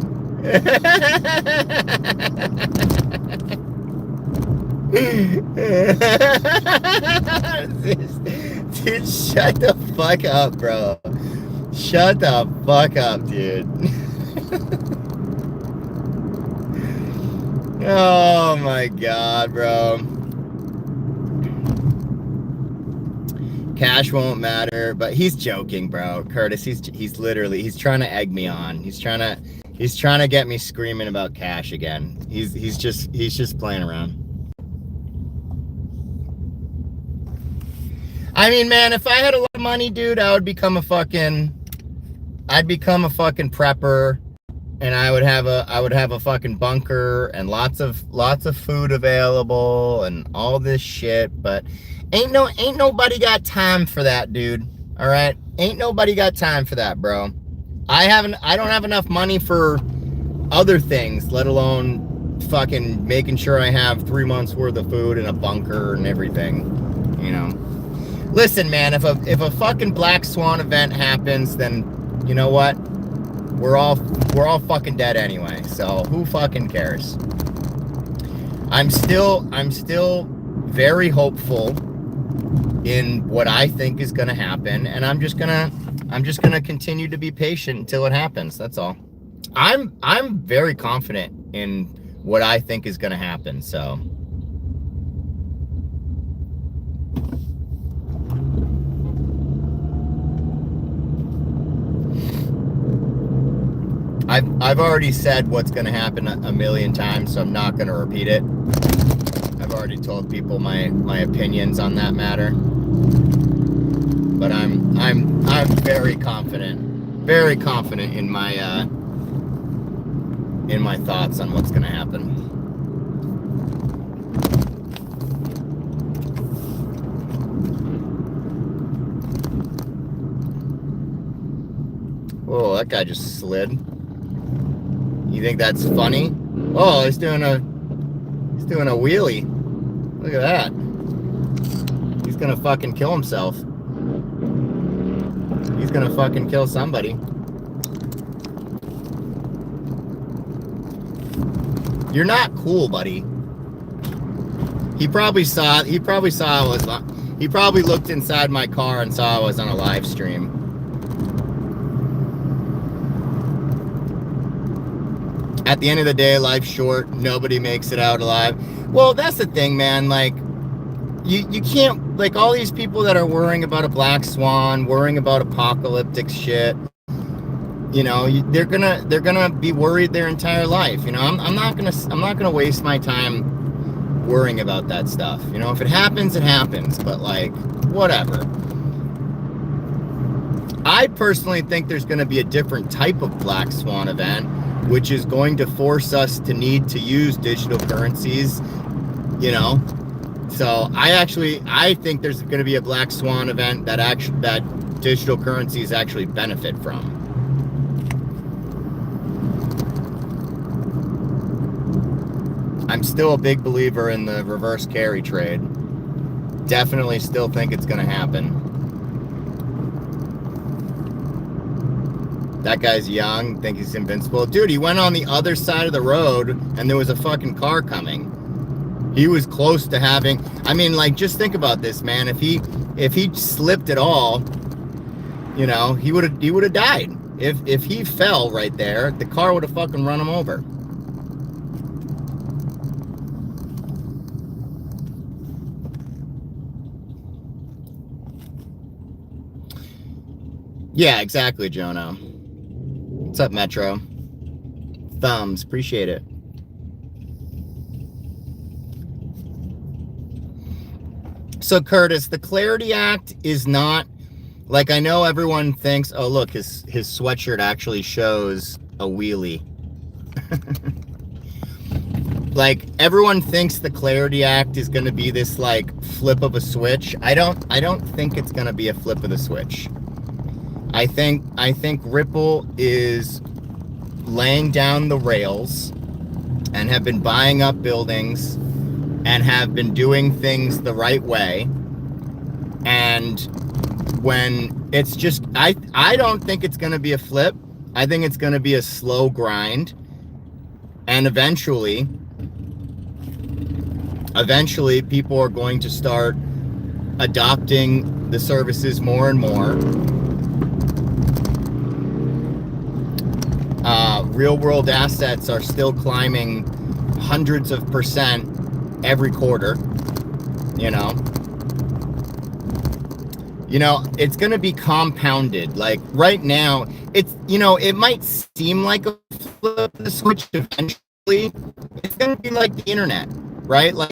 Dude, shut the fuck up, bro. Shut the fuck up, dude. Oh my God, bro. Cash won't matter, but he's joking, bro. Curtis, he's trying to egg me on. He's trying to get me screaming about cash again. He's just playing around. I mean, man, if I had a lot the money, dude, I'd become a fucking prepper, and I would have a fucking bunker and lots of food available and all this shit. But ain't nobody got time for that, dude. All right, ain't nobody got time for that, bro. I don't have enough money for other things, let alone fucking making sure I have 3 months worth of food and a bunker and everything, you know. Listen, man, if a fucking black swan event happens, then you know what? We're all fucking dead anyway. So who fucking cares? I'm still very hopeful in what I think is going to happen, and I'm just going to continue to be patient until it happens. That's all. I'm very confident in what I think is going to happen. So I've already said what's going to happen a million times, so I'm not going to repeat it. I've already told people my opinions on that matter. But I'm very confident in my thoughts on what's going to happen. Whoa, that guy just slid. You think that's funny? Oh, he's doing a wheelie. Look at that. He's gonna fucking kill himself. He's gonna fucking kill somebody. You're not cool, buddy. He probably looked inside my car and saw I was on a live stream. At the end of the day, life's short. Nobody makes it out alive. Well, that's the thing, man. Like, you can't, like, all these people that are worrying about a black swan, worrying about apocalyptic shit, you know, they're gonna be worried their entire life. You know, I'm not gonna waste my time worrying about that stuff. You know, if it happens, it happens. But like, whatever. I personally think there's going to be a different type of black swan event, which is going to force us to need to use digital currencies, you know. So I think there's going to be a black swan event that digital currencies actually benefit from. I'm still a big believer in the reverse carry trade. Definitely still think it's going to happen. That guy's young, think he's invincible. Dude, he went on the other side of the road and there was a fucking car coming. He was close to having, I mean, like, just think about this, man. If he slipped at all, you know, he would have died. If he fell right there, the car would have fucking run him over. Yeah, exactly, Jono. What's up, Metro? Thumbs, appreciate it. So, Curtis, the Clarity Act is not, like, I know everyone thinks, oh, look, his sweatshirt actually shows a wheelie. Like, everyone thinks the Clarity Act is going to be this, like, flip of a switch. I don't think it's going to be a flip of the switch. I think Ripple is laying down the rails and have been buying up buildings and have been doing things the right way. And when it's just, I don't think it's going to be a flip. I think it's going to be a slow grind. And eventually people are going to start adopting the services more and more. Real world assets are still climbing hundreds of percent every quarter, you know, it's going to be compounded. Like right now, it's, you know, it might seem like a flip of the switch. Eventually, it's going to be like the internet, right? Like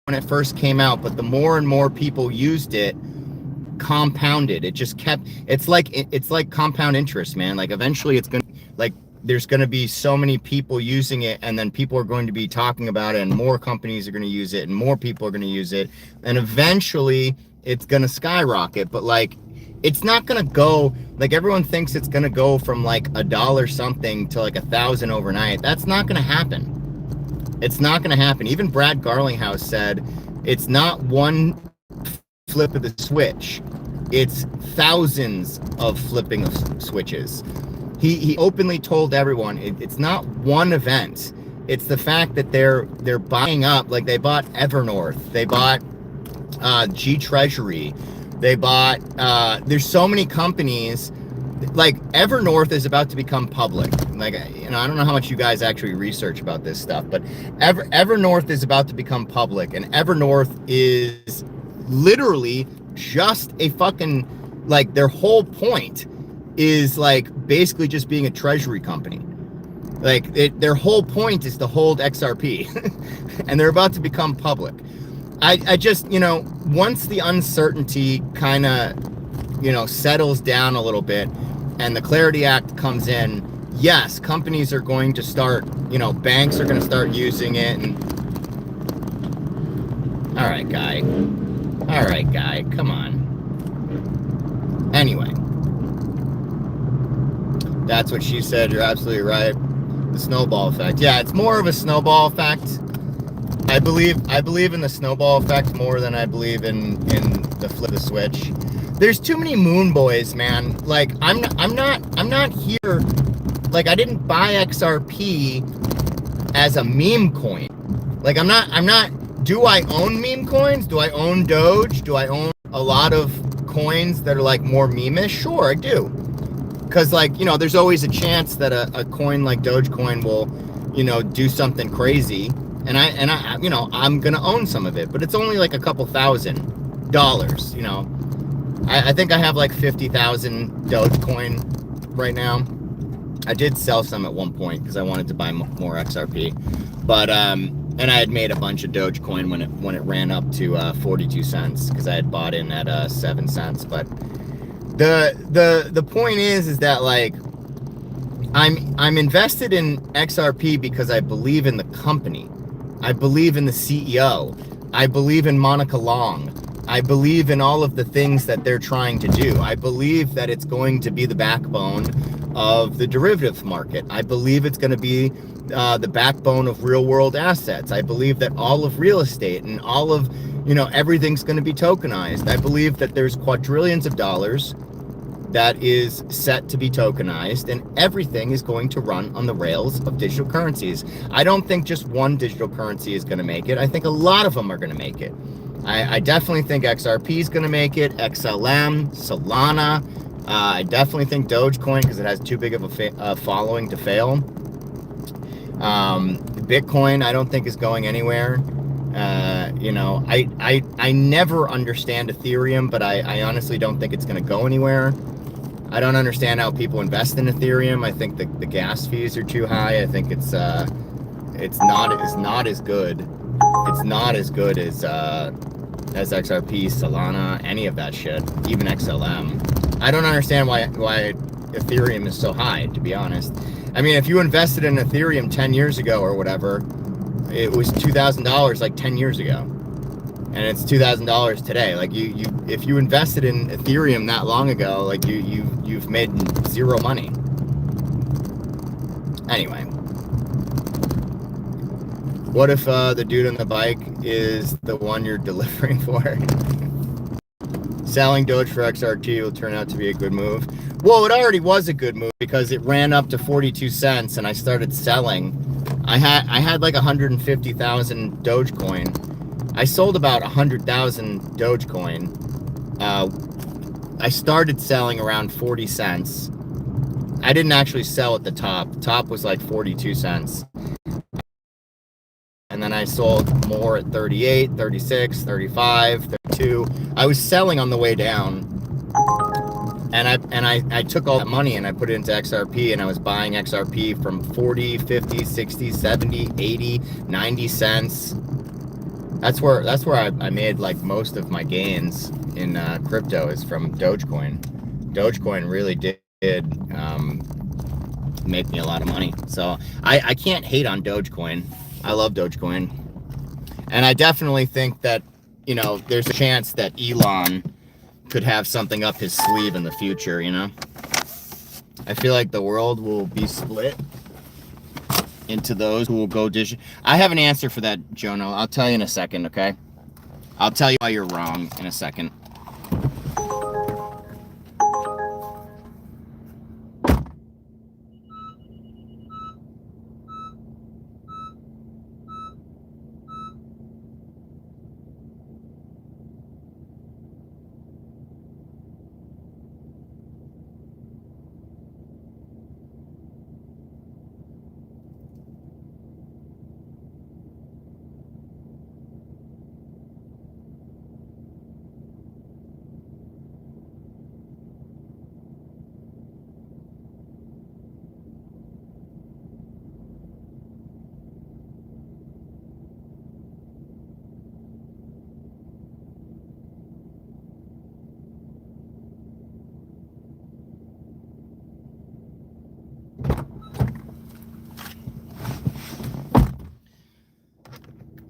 when it first came out, but the more and more people used it, compounded. It just kept, it's like compound interest, man. Like eventually it's gonna, like there's gonna be so many people using it, and then people are going to be talking about it, and more companies are gonna use it, and more people are gonna use it, and eventually it's gonna skyrocket. But like, it's not gonna go, like everyone thinks it's gonna go from like $1 something to like 1,000 overnight. That's not gonna happen. It's not gonna happen. Even Brad Garlinghouse said it's not one flip of the switch, it's thousands of flipping of switches. He openly told everyone it's not one event. It's the fact that they're buying up, like they bought Evernorth, they bought G Treasury, they bought there's so many companies. Like Evernorth is about to become public. Like, you know, I don't know how much you guys actually research about this stuff, but Evernorth is about to become public, and Evernorth is literally just a fucking, like, their whole point is like basically just being a treasury company. Like their whole point is to hold XRP and they're about to become public. I just, you know, once the uncertainty kind of, you know, settles down a little bit and the Clarity Act comes in, yes, companies are going to start, you know, banks are going to start using it. And all right, guy, come on. Anyway, that's what she said. You're absolutely right. The snowball effect. Yeah, it's more of a snowball effect. I believe in the snowball effect more than I believe in the flip the switch. There's too many moon boys, man. Like I'm not here. Like I didn't buy XRP as a meme coin. Like I'm not. Do I own meme coins? Do I own Doge? Do I own a lot of coins that are like more meme-ish? Sure, I do. Because like, you know, there's always a chance that a coin like Dogecoin will, you know, do something crazy. And I, you know, I'm gonna own some of it, but it's only like a couple $1,000, you know. I think I have like 50,000 Dogecoin right now. I did sell some at one point because I wanted to buy more XRP, but and I had made a bunch of Dogecoin when it ran up to 42 cents because I had bought in at 7 cents. But the point is that like I'm invested in XRP because I believe in the company. I believe in the CEO. I believe in Monica Long. I believe in all of the things that they're trying to do. I believe that it's going to be the backbone of the derivative market. I believe it's going to be the backbone of real world assets. I believe that all of real estate and all of, you know, everything's going to be tokenized. I believe that there's quadrillions of dollars that is set to be tokenized, and everything is going to run on the rails of digital currencies. I don't think just one digital currency is going to make it. I think a lot of them are going to make it. I definitely think XRP is going to make it, XLM, Solana. I definitely think Dogecoin, because it has too big of a following to fail. Bitcoin, I don't think is going anywhere. You know, I never understand Ethereum, but I honestly don't think it's going to go anywhere. I don't understand how people invest in Ethereum. I think the gas fees are too high. I think it's not as good. It's not as good as XRP, Solana, any of that shit, even XLM. I don't understand why Ethereum is so high, to be honest. I mean, if you invested in Ethereum 10 years ago or whatever, it was $2,000 like 10 years ago. And it's $2,000 today. Like if you invested in Ethereum that long ago, like you've made zero money. Anyway, what if the dude on the bike is the one you're delivering for? Selling Doge for XRP will turn out to be a good move. Well, it already was a good move because it ran up to 42 cents and I started selling. I had like 150,000 Dogecoin. I sold about 100,000 Dogecoin. I started selling around 40 cents. I didn't actually sell at the top. The top was like 42 cents. And then I sold more at 38, 36, 35, 32. I was selling on the way down. And I took all that money and I put it into XRP, and I was buying XRP from 40, 50, 60, 70, 80, 90 cents. That's where I made like most of my gains crypto is from Dogecoin. Dogecoin really did make me a lot of money. So I can't hate on Dogecoin. I love Dogecoin. And I definitely think that, you know, there's a chance that Elon could have something up his sleeve in the future, you know? I feel like the world will be split into those who will go digital. I have an answer for that, Jono. I'll tell you in a second, okay? I'll tell you why you're wrong in a second.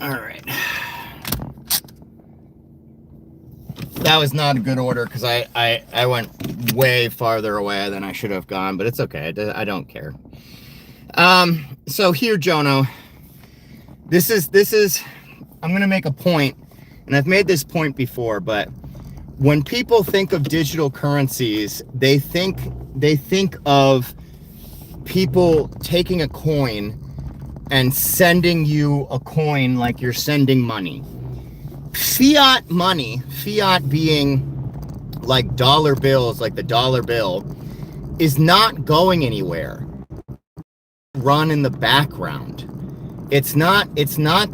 All right. That was not a good order because I went way farther away than I should have gone, but it's okay. I don't care. So here, Jono, this is, I'm going to make a point, and I've made this point before, but when people think of digital currencies, they think of people taking a coin and sending you a coin like you're sending money. Fiat money, fiat being like dollar bills, like the dollar bill, is not going anywhere. Run in the background. It's not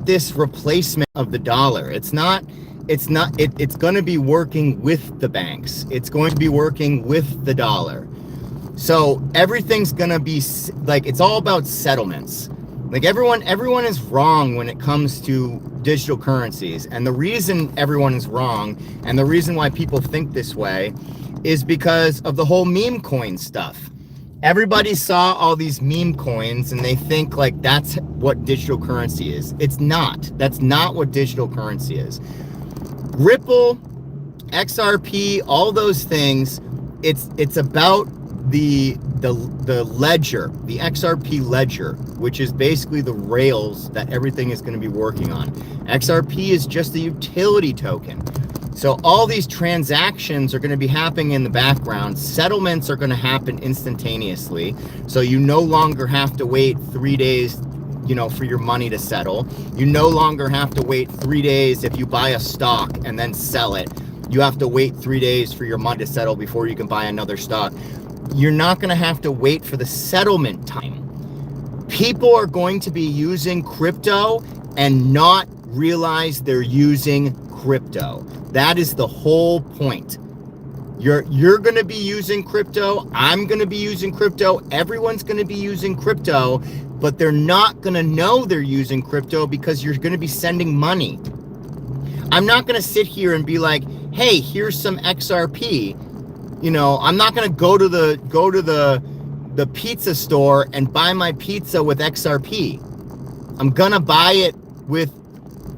this replacement of the dollar. It's going to be working with the banks. It's going to be working with the dollar. So everything's going to be like, it's all about settlements. Like everyone is wrong when it comes to digital currencies. And the reason everyone is wrong and the reason why people think this way is because of the whole meme coin stuff. Everybody saw all these meme coins and they think like that's what digital currency is. It's not. That's not what digital currency is. Ripple, XRP, all those things, it's about the ledger, the XRP ledger, which is basically the rails that everything is going to be working on. XRP is just a utility token. So all these transactions are going to be happening in the background. Settlements are going to happen instantaneously. So you no longer have to wait 3 days, you know, for your money to settle. You no longer have to wait 3 days if you buy a stock and then sell it. You have to wait 3 days for your money to settle before you can buy another stock. You're not going to have to wait for the settlement time. People are going to be using crypto and not realize they're using crypto. That is the whole point. You're going to be using crypto. I'm going to be using crypto. Everyone's going to be using crypto, but they're not going to know they're using crypto because you're going to be sending money. I'm not going to sit here and be like, hey, here's some XRP. You know, I'm not going to go to the pizza store and buy my pizza with XRP. I'm going to buy it with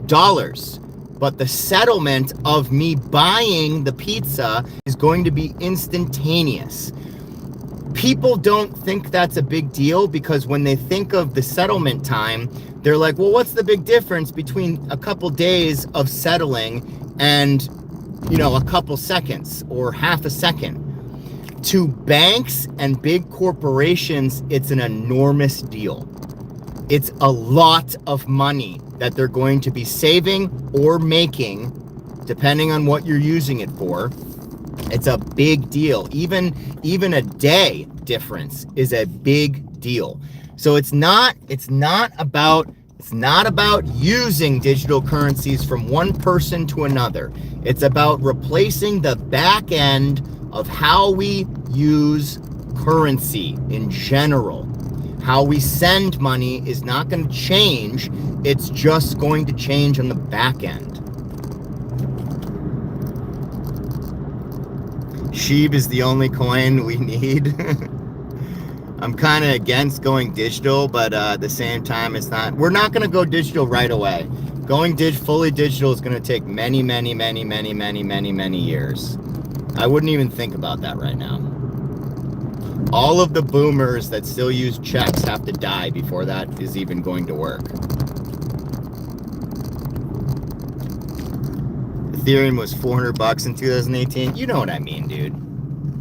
dollars. But the settlement of me buying the pizza is going to be instantaneous. People don't think that's a big deal because when they think of the settlement time, they're like, well, what's the big difference between a couple days of settling and, you know, a couple seconds or half a second? To banks and big corporations, it's an enormous deal. It's a lot of money that they're going to be saving or making, depending on what you're using it for. It's a big deal. Even a day difference is a big deal. So it's not about using digital currencies from one person to another. It's about replacing the back end of how we use currency in general. How we send money is not going to change. It's just going to change on the back end. Sheeb is the only coin we need. I'm kind of against going digital, but at the same time, we're not going to go digital right away. Going fully digital is going to take many, many, many, many, many, many, many years. I wouldn't even think about that right now. All of the boomers that still use checks have to die before that is even going to work. Ethereum was 400 bucks in 2018. You know what I mean, dude.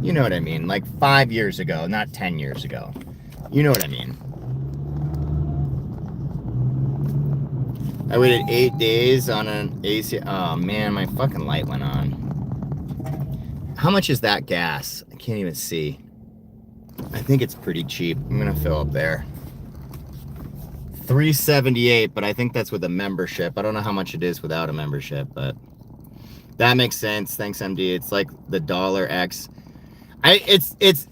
You know what I mean. Like 5 years ago, not 10 years ago. You know what I mean. I waited 8 days on an AC. Oh man, my fucking light went on. How much is that gas? I can't even see. I think it's pretty cheap. I'm gonna fill up there. $3.78, but I think that's with a membership. I don't know how much it is without a membership, but that makes sense. Thanks, MD. It's like the $X. It's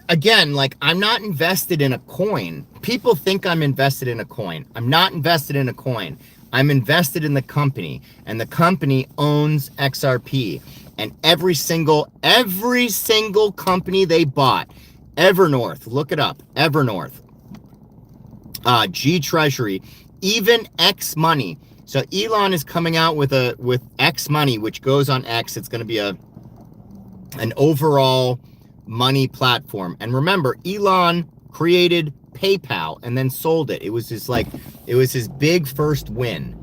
again, like, I'm not invested in a coin. People think I'm invested in a coin. I'm not invested in a coin. I'm invested in the company, and the company owns XRP. And every single company they bought, Evernorth, look it up, Evernorth, G Treasury, even X Money. So Elon is coming out with X Money, which goes on X. It's going to be an overall money platform. And remember, Elon created PayPal and then sold it. It was his big first win,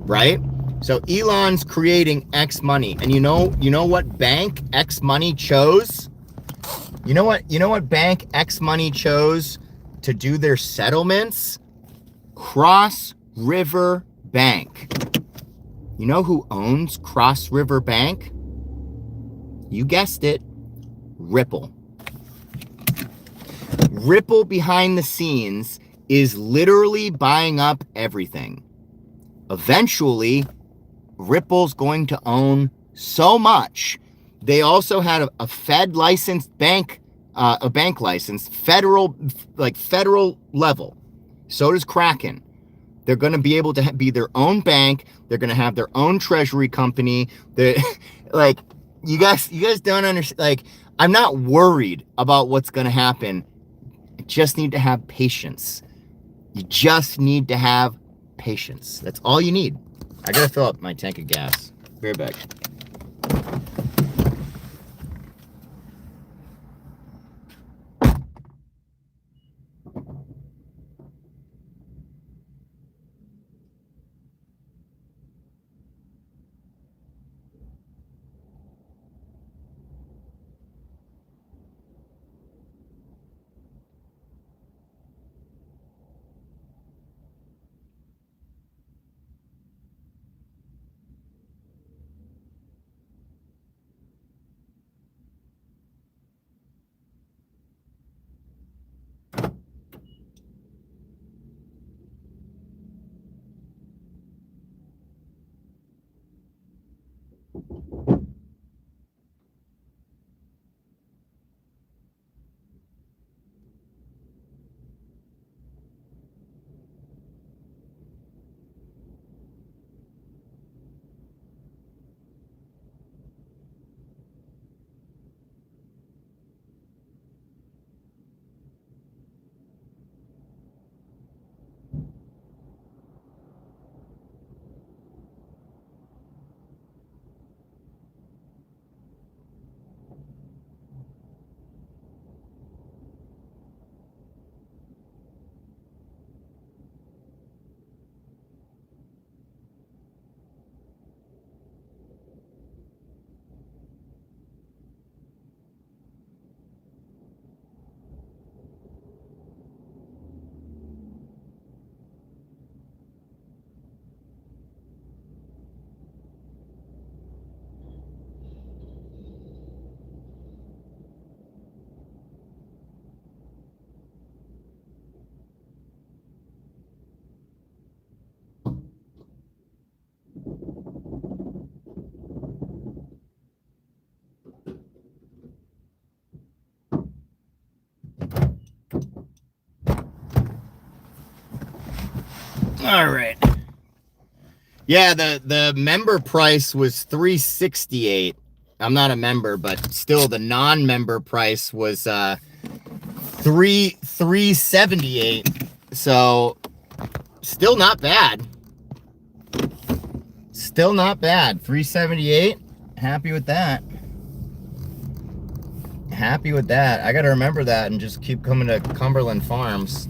right? So Elon's creating X Money, and you know what bank X Money chose? You know what bank X Money chose to do their settlements? Cross River Bank. You know who owns Cross River Bank? You guessed it, Ripple. Ripple behind the scenes is literally buying up everything. Eventually, Ripple's going to own so much. They also had a Fed licensed bank, a bank license, federal level. So does Kraken. They're going to be able to be their own bank. They're going to have their own treasury company. Like, you guys don't understand. Like, I'm not worried about what's going to happen. I just need to have patience. You just need to have patience. That's all you need. I gotta fill up my tank of gas. Be right back. All right. Yeah, the member price was $3.68. I'm not a member, but still the non-member price was $378. So still not bad. Still not bad. $378. Happy with that. Happy with that. I gotta remember that and just keep coming to Cumberland Farms.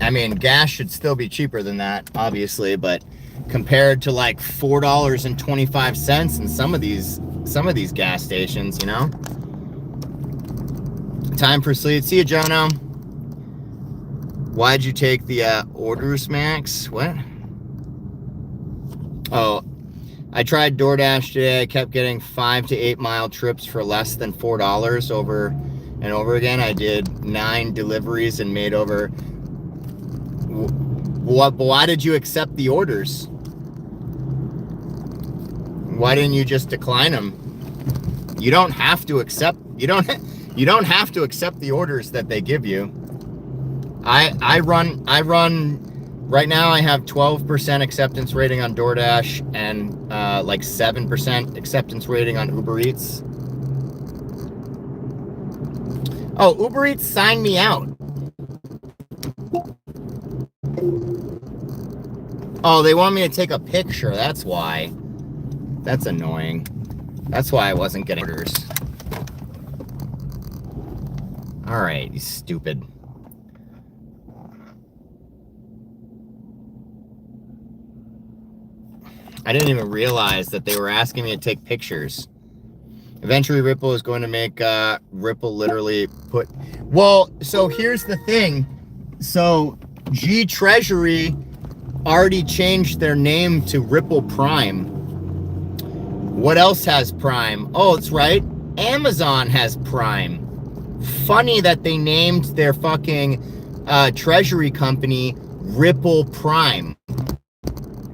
I mean, gas should still be cheaper than that, obviously, but compared to like $4.25 in some of these gas stations, you know. Time for sleep. See you, Jono. Why'd you take the orders max? What? Oh, I tried DoorDash today. I kept getting 5 to 8 mile trips for less than $4 over and over again. I did 9 deliveries and made over. Why did you accept the orders? Why didn't you just decline them? You don't have to accept. You don't have to accept the orders that they give you. I run right now. I have 12% acceptance rating on DoorDash and like 7% acceptance rating on Uber Eats. Oh, Uber Eats signed me out. Oh, they want me to take a picture. That's why. That's annoying. That's why I wasn't getting orders. All right, you stupid. I didn't even realize that they were asking me to take pictures. Eventually, Ripple is going to make Ripple literally put... Well, so here's the thing. So G Treasury already changed their name to Ripple Prime. What else has Prime? Oh, it's right. Amazon has Prime. Funny that they named their fucking treasury company Ripple Prime.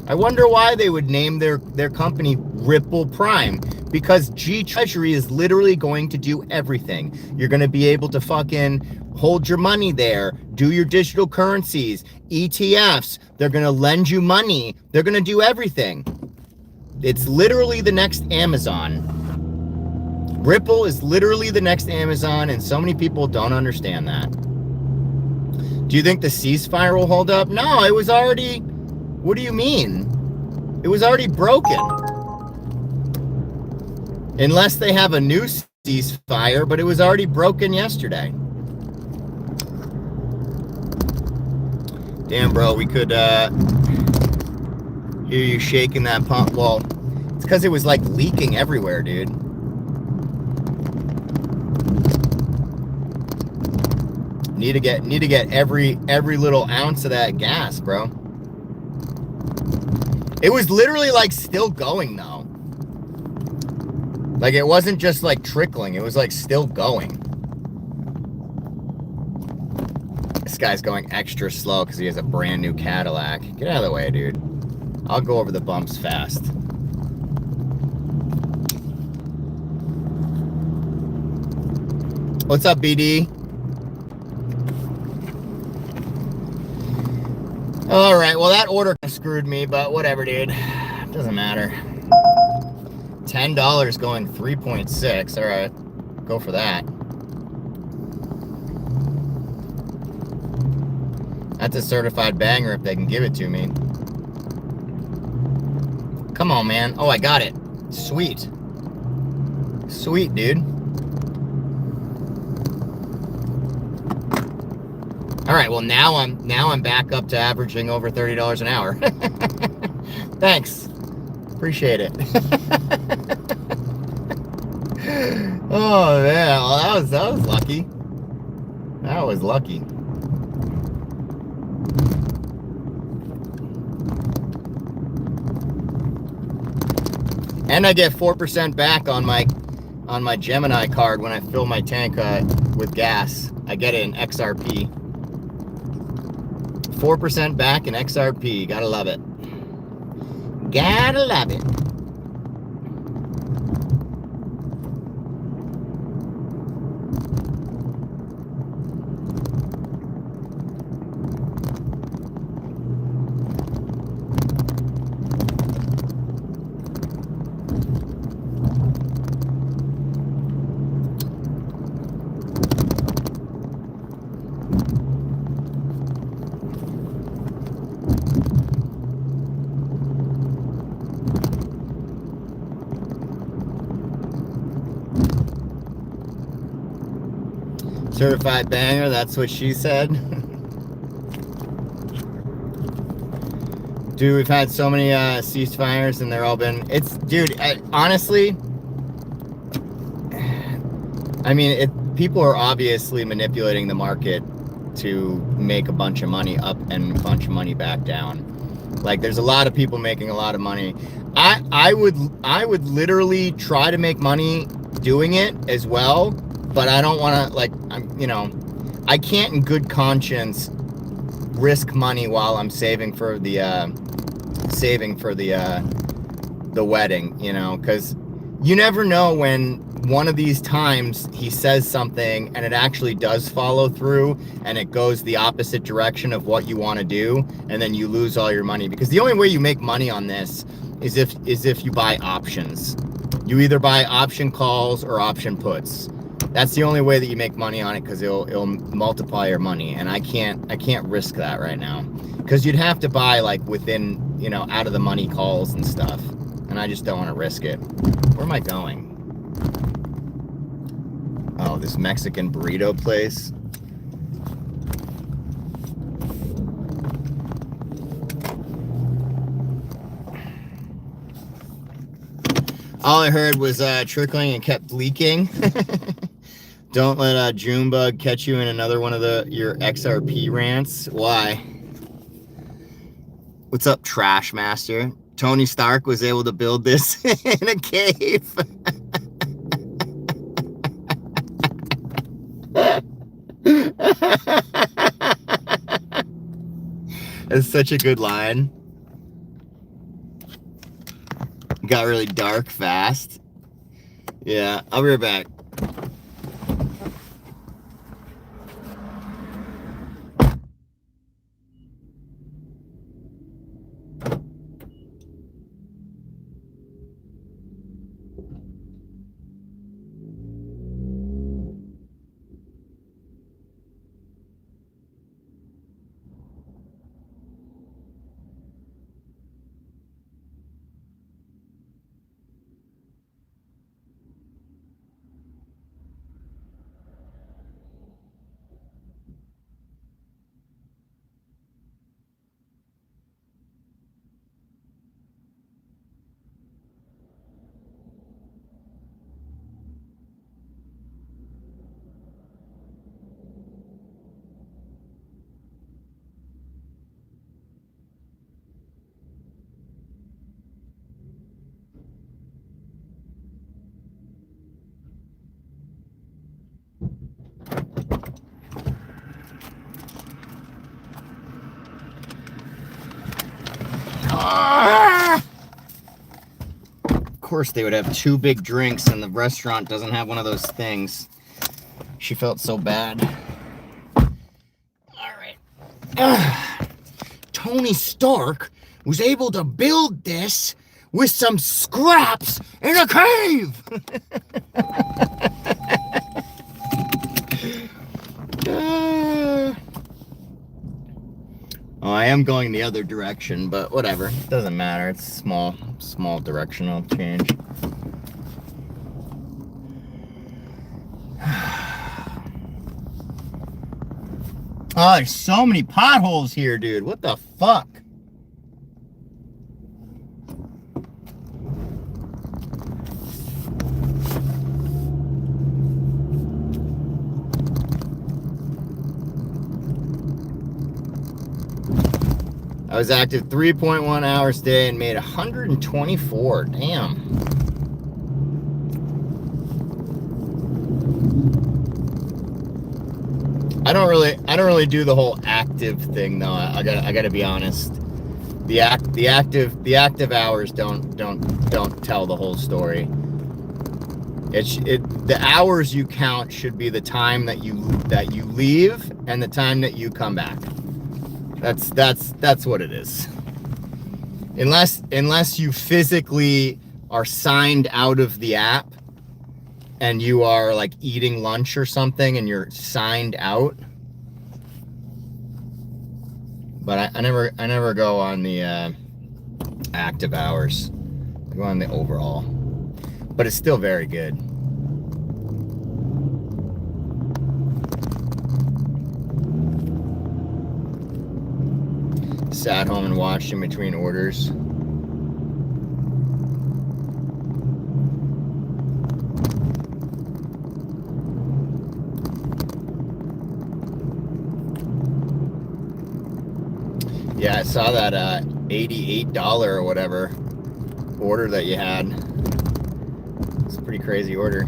I wonder why they would name their company Ripple Prime. Because G Treasury is literally going to do everything. You're going to be able to fucking hold your money there, do your digital currencies, ETFs. They're going to lend you money. They're going to do everything. It's literally the next Amazon. Ripple is literally the next Amazon, and so many people don't understand that. Do you think the ceasefire will hold up? No, it was already... What do you mean? It was already broken. Unless they have a new ceasefire, but it was already broken yesterday. Damn, bro, we could hear you shaking that pump. Well, it's because it was like leaking everywhere, dude. Need to get every little ounce of that gas, bro. It was literally like still going though. Like it wasn't just like trickling, it was like still going. This guy's going extra slow because he has a brand new Cadillac. Get out of the way, dude. I'll go over the bumps fast. What's up, BD? All right, well, that order screwed me, but whatever, dude. Doesn't matter. $10 going 3.6. All right, go for that. That's a certified banger if they can give it to me. Come on, man. Oh, I got it. Sweet. Sweet, dude. All right, well, now I'm back up to averaging over $30 an hour. Thanks. Appreciate it. Oh, man. Well, that was lucky. That was lucky. And I get 4% back on my Gemini card when I fill my tank with gas. I get it in XRP. 4% back in XRP. Gotta love it. Gotta love it. Certified banger, that's what she said. Dude, we've had so many ceasefires and they're all been, dude, honestly, I mean, people are obviously manipulating the market to make a bunch of money up and a bunch of money back down. Like, there's a lot of people making a lot of money. I would literally try to make money doing it as well, but I don't want to, like, I can't in good conscience risk money while I'm saving for the wedding, because you never know when one of these times he says something and it actually does follow through and it goes the opposite direction of what you want to do, and then you lose all your money. Because the only way you make money on this is if you buy options. You either buy option calls or option puts. That's the only way that you make money on it, because it'll multiply your money, and I can't risk that right now, because you'd have to buy like within, out of the money calls and stuff, and I just don't want to risk it. Where am I going? Oh, this Mexican burrito place. All I heard was trickling and kept leaking. Don't let a June bug catch you in another one of your XRP rants. Why? What's up, Trash Master? Tony Stark was able to build this in a cave. That's such a good line. Got really dark fast. Yeah, I'll be right back. Of course they would have two big drinks and the restaurant doesn't have one of those things. She felt so bad. Alright. Tony Stark was able to build this with some scraps in a cave! Oh, I am going the other direction, but whatever. It doesn't matter. It's small directional change. Oh, there's so many potholes here, dude. What the fuck? I was active 3.1 hours a day and made 124. Damn. I don't really do the whole active thing though. I gotta be honest. The active hours don't tell the whole story. The hours you count should be the time that you leave and the time that you come back. That's what it is. Unless you physically are signed out of the app and you are like eating lunch or something and you're signed out. But I never go on the active hours. I go on the overall. But it's still very good. sat home and watched in between orders. Yeah, I saw that $88 or whatever order that you had. It's a pretty crazy order.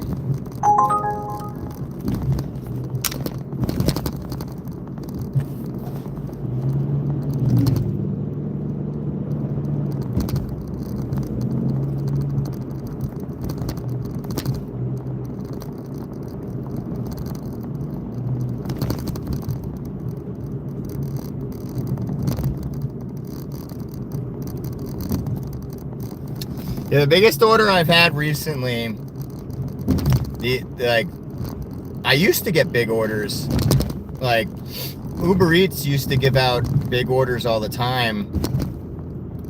Yeah, the biggest order I've had recently, I used to get big orders. Like Uber Eats used to give out big orders all the time.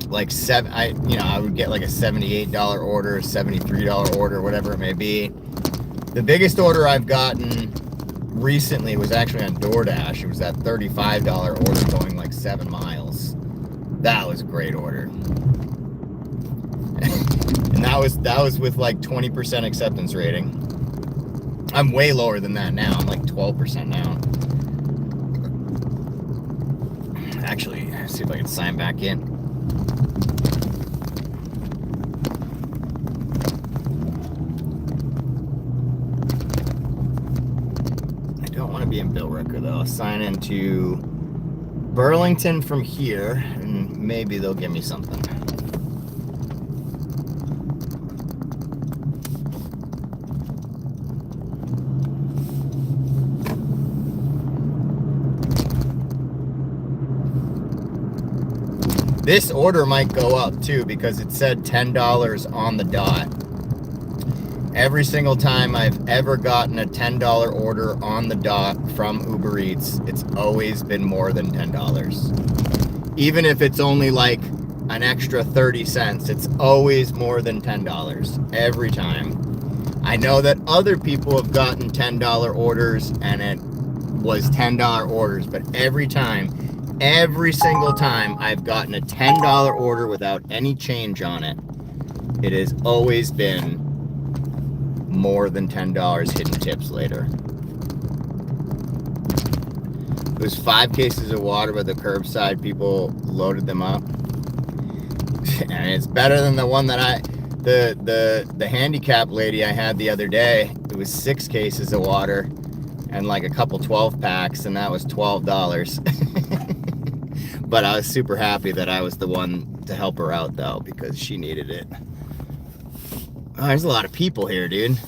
Like I would get like a $78 order, $73 order, whatever it may be. The biggest order I've gotten recently was actually on DoorDash. It was that $35 order going like 7 miles. That was a great order. And that was with like 20% acceptance rating. I'm way lower than that now. I'm like 12% now. Actually, let's see if I can sign back in. I don't want to be in Billerica though. I'll sign into Burlington from here and maybe they'll give me something. This order might go up too because it said $10 on the dot. Every single time I've ever gotten a $10 order on the dot from Uber Eats, it's always been more than $10. Even if it's only like an extra 30 cents, it's always more than $10 every time. I know that other people have gotten $10 orders and it was $10 orders, but every single time I've gotten a $10 order without any change on it, it has always been more than $10 hidden tips later. It was 5 cases of water, but the curbside people loaded them up. And it's better than the one that the handicap lady I had the other day. It was 6 cases of water and like a couple 12 packs, and that was $12. But I was super happy that I was the one to help her out though, because she needed it. Oh, there's a lot of people here, dude.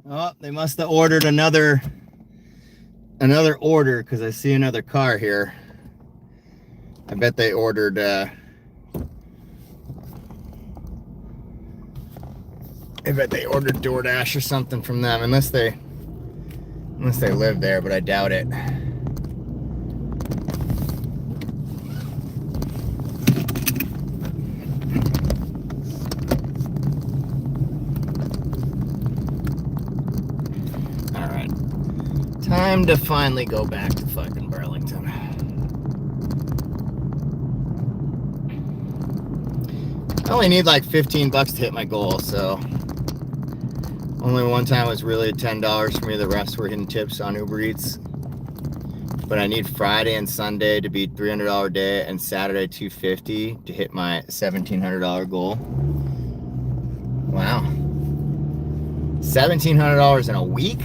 Oh, they must have ordered another order because I see another car here. I bet they ordered DoorDash or something from them, unless they live there, but I doubt it. All right. Time to finally go back to fucking Burlington. I only need like $15 to hit my goal, so only one time was really $10 for me. The rest were hidden tips on Uber Eats. But I need Friday and Sunday to be $300 day and Saturday $250 to hit my $1,700 goal. Wow. $1,700 in a week?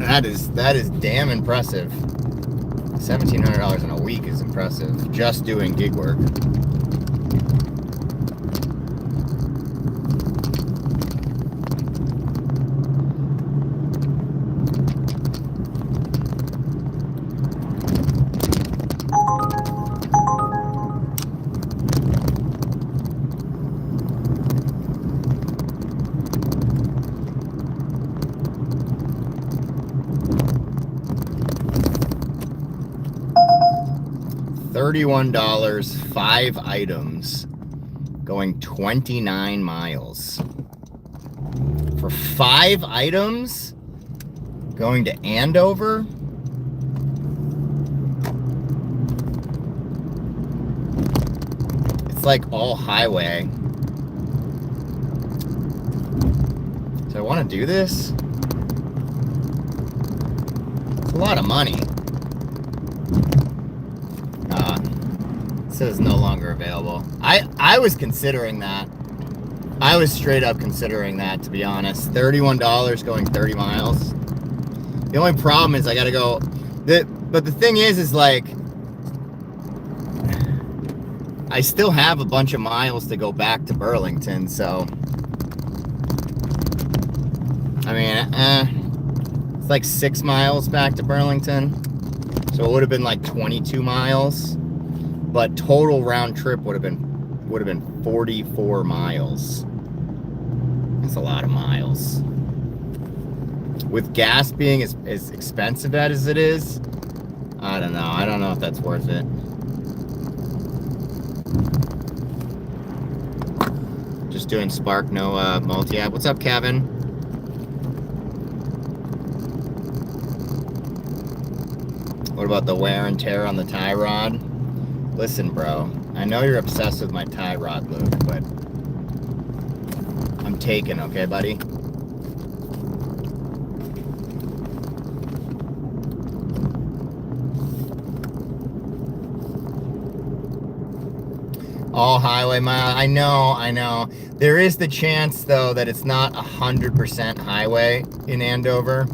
That is damn impressive. $1,700 in a week is impressive. Just doing gig work. $31, 5 items, going 29 miles. For 5 items, going to Andover? It's like all highway. Do I want to do this? It's a lot of money. It says no longer available. I was considering that. I was straight up considering that, to be honest. $31 going 30 miles. The only problem is I gotta go. But the thing is like, I still have a bunch of miles to go back to Burlington, so I mean, it's like 6 miles back to Burlington, so it would have been like 22 miles. But total round trip would have been 44 miles. That's a lot of miles. With gas being as expensive as it is, I don't know. I don't know if that's worth it. Just doing Spark, no multi-app. What's up, Kevin? What about the wear and tear on the tie rod? Listen, bro, I know you're obsessed with my tie rod, Luke, but I'm taken, okay, buddy? All highway mile. I know. There is the chance, though, that it's not 100% highway in Andover.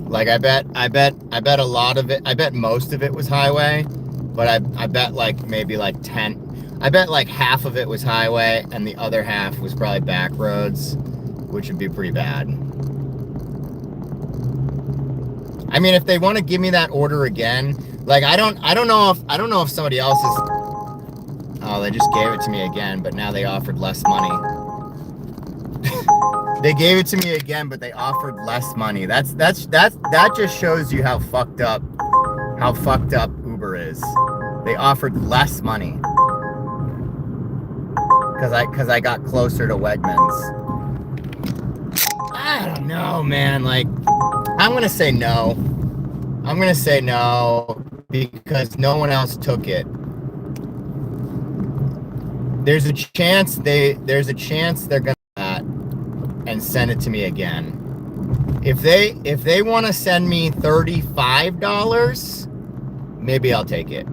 Like, I bet a lot of it, I bet most of it was highway. But I bet like maybe like 10. I bet like half of it was highway and the other half was probably back roads, which would be pretty bad. I mean, if they want to give me that order again, like I don't know if somebody else is. Oh, they just gave it to me again, but now they offered less money. They gave it to me again, but they offered less money. That just shows you how fucked up Uber is. They offered less money because I got closer to Wegmans. I don't know, man. Like, I'm gonna say no. I'm gonna say no because no one else took it. There's a chance they're gonna and send it to me again. If they want to send me $35, maybe I'll take it.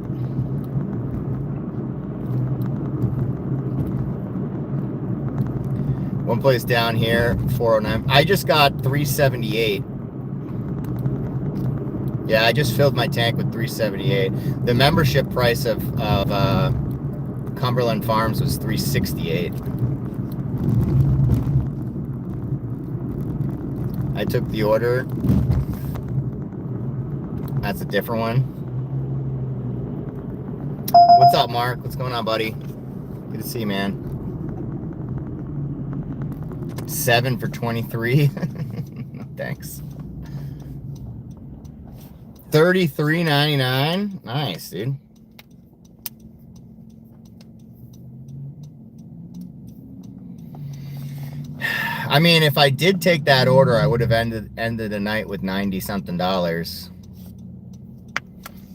One place down here, 409. I just got 378. Yeah, I just filled my tank with 378. The membership price of Cumberland Farms was 368. I took the order. That's a different one. What's up, Mark? What's going on, buddy? Good to see you, man. 7 for 23. Thanks. $33.99. Nice, dude. I mean, if I did take that order, I would have ended the night with $90-something.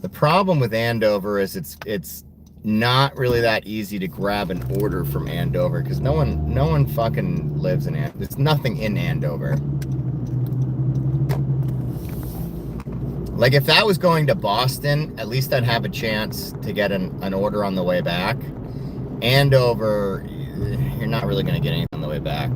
The problem with Andover is it's not really that easy to grab an order from Andover because no one fucking lives in Andover. There's nothing in Andover. Like if that was going to Boston, at least I'd have a chance to get an order on the way back. Andover, you're not really going to get anything on the way back.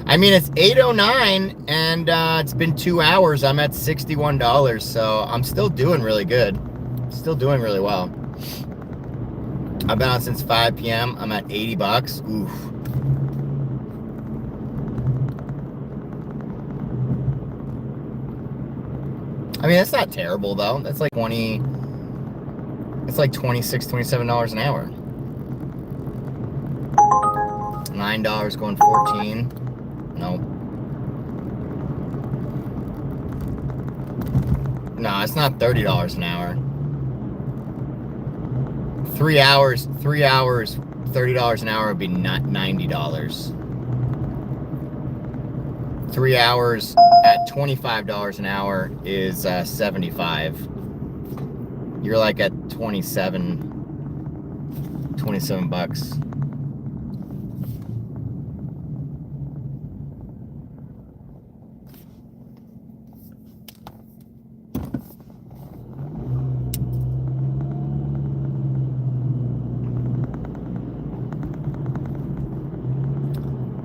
I mean, it's 8:09 and it's been 2 hours. I'm at $61, so I'm still doing really good. Still doing really well. I've been out since 5 p.m. I'm at $80. Oof. I mean, that's not terrible though. That's like it's like $26, $27 an hour. $9 going 14. Nope. No, it's not $30 an hour. 3 hours, $30 an hour would be not $90. 3 hours at $25 an hour is 75. You're like at 27 bucks.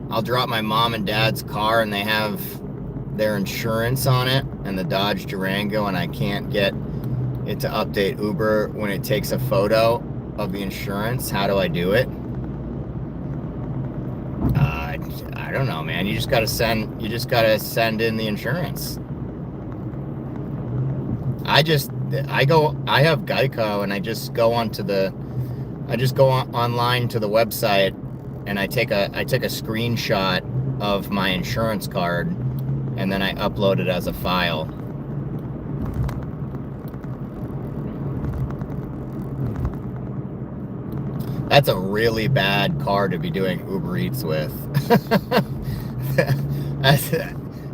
I'll drop my mom and dad's car and they have their insurance on it and the Dodge Durango, and I can't get it to update Uber when it takes a photo of the insurance. How do I do it? I don't know, man. You just gotta send in the insurance. I have Geico and I just go online to the website and I take a screenshot of my insurance card and then I upload it as a file. That's a really bad car to be doing Uber Eats with.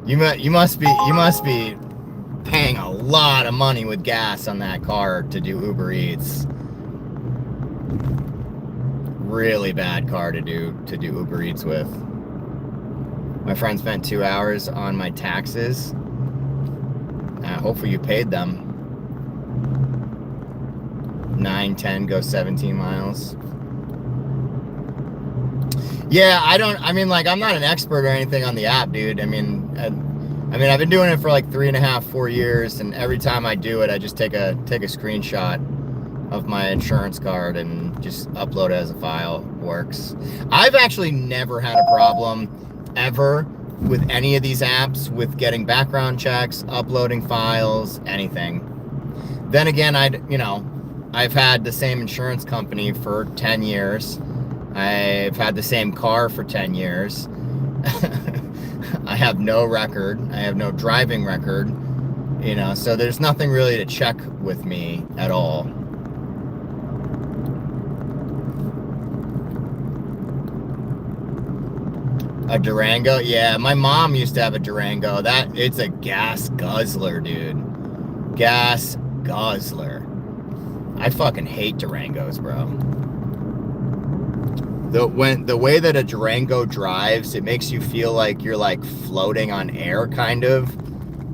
You must be paying a lot of money with gas on that car to do Uber Eats. Really bad car to do Uber Eats with. My friend spent 2 hours on my taxes. Hopefully you paid them. 9, 10, go 17 miles. Yeah, I'm not an expert or anything on the app, dude. I've been doing it for like 3.5, 4 years, and every time I do it, I just take a screenshot of my insurance card and just upload it as a file. Works. I've actually never had a problem ever with any of these apps with getting background checks, uploading files, anything. Then again, I've had the same insurance company for 10 years. I've had the same car for 10 years. I have no record. I have no driving record, so there's nothing really to check with me at all. A Durango? Yeah, my mom used to have a Durango. It's a gas guzzler, dude. Gas guzzler. I fucking hate Durangos, bro. The way that a Durango drives, it makes you feel like you're like floating on air, kind of,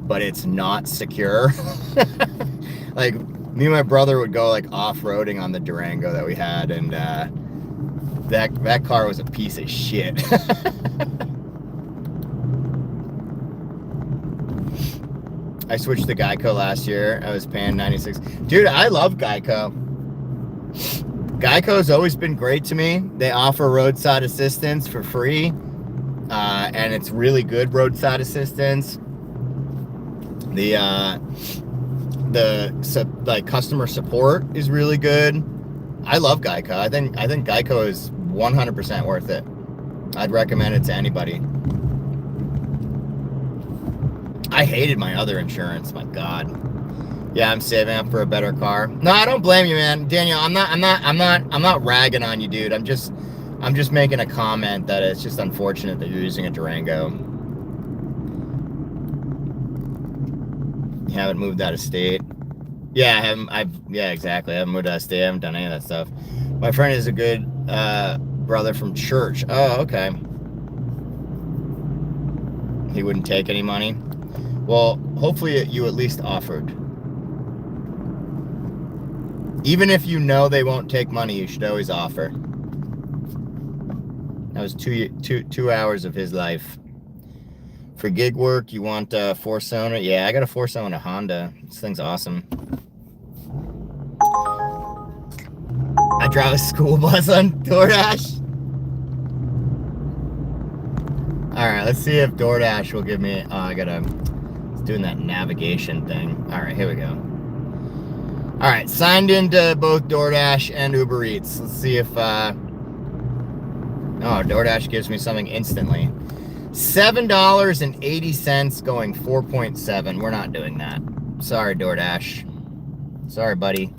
but it's not secure. Like me and my brother would go like off-roading on the Durango that we had, and that car was a piece of shit. I switched to Geico last year. I was paying $96. Dude, I love Geico. Geico's always been great to me. They offer roadside assistance for free, and it's really good roadside assistance. The customer support is really good. I love Geico. I think Geico is 100% worth it. I'd recommend it to anybody. I hated my other insurance. My God. Yeah, I'm saving up for a better car. No, I don't blame you, man. Daniel, I'm not ragging on you, dude. I'm I'm just making a comment that it's just unfortunate that you're using a Durango. You haven't moved out of state. Yeah, yeah, exactly. I haven't moved out of state. I haven't done any of that stuff. My friend is a good brother from church. Oh, okay. He wouldn't take any money. Well, hopefully you at least offered. Even if you know they won't take money, you should always offer. That was two hours of his life. For gig work, you want a 4-cylinder? Yeah, I got a 4-cylinder Honda. This thing's awesome. I drive a school bus on DoorDash. All right, let's see if DoorDash will give me. Oh, it's doing that navigation thing. All right, here we go. All right, signed into both DoorDash and Uber Eats. Let's see if. Oh, DoorDash gives me something instantly. $7.80 going 4.7. We're not doing that. Sorry, DoorDash. Sorry, buddy.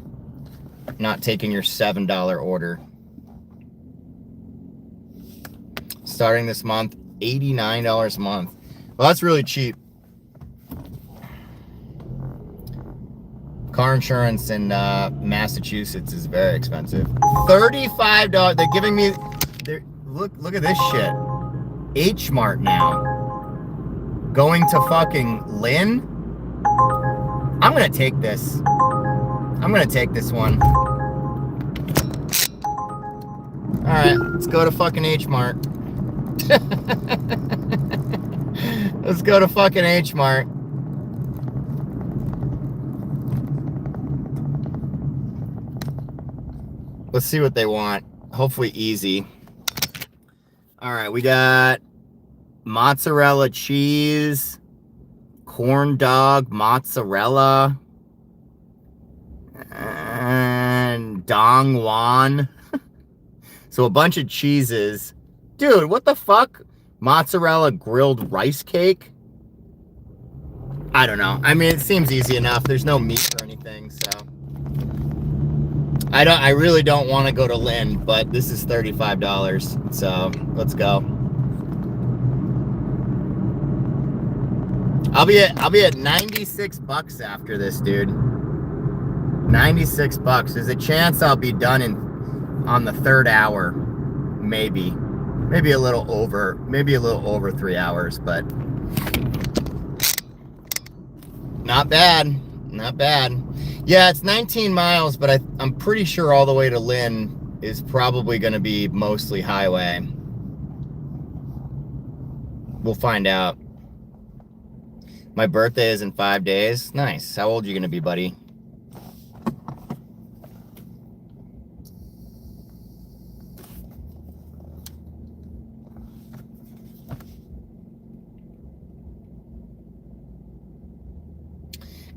Not taking your $7 order. Starting this month, $89 a month. Well, that's really cheap. Car insurance in Massachusetts is very expensive. $35. They're giving me. Look at this shit. H Mart now. Going to fucking Lynn. I'm gonna take this. I'm gonna take this one. All right, let's go to fucking H Mart. Let's go to fucking H Mart. Let's see what they want. Hopefully easy. All right, we got mozzarella cheese, corn dog mozzarella, and dongwan. So a bunch of cheeses. Dude, what the fuck? Mozzarella grilled rice cake? I don't know. I mean, it seems easy enough. There's no meat or anything, so. I really don't want to go to Lynn, but this is $35, so let's go. I'll be at 96 bucks after this, dude. 96 bucks. There's a chance I'll be done on the third hour, maybe a little over 3 hours, but not bad. Yeah, it's 19 miles, but I'm pretty sure all the way to Lynn is probably going to be mostly highway. We'll find out. My birthday is in 5 days. Nice. How old are you going to be, buddy?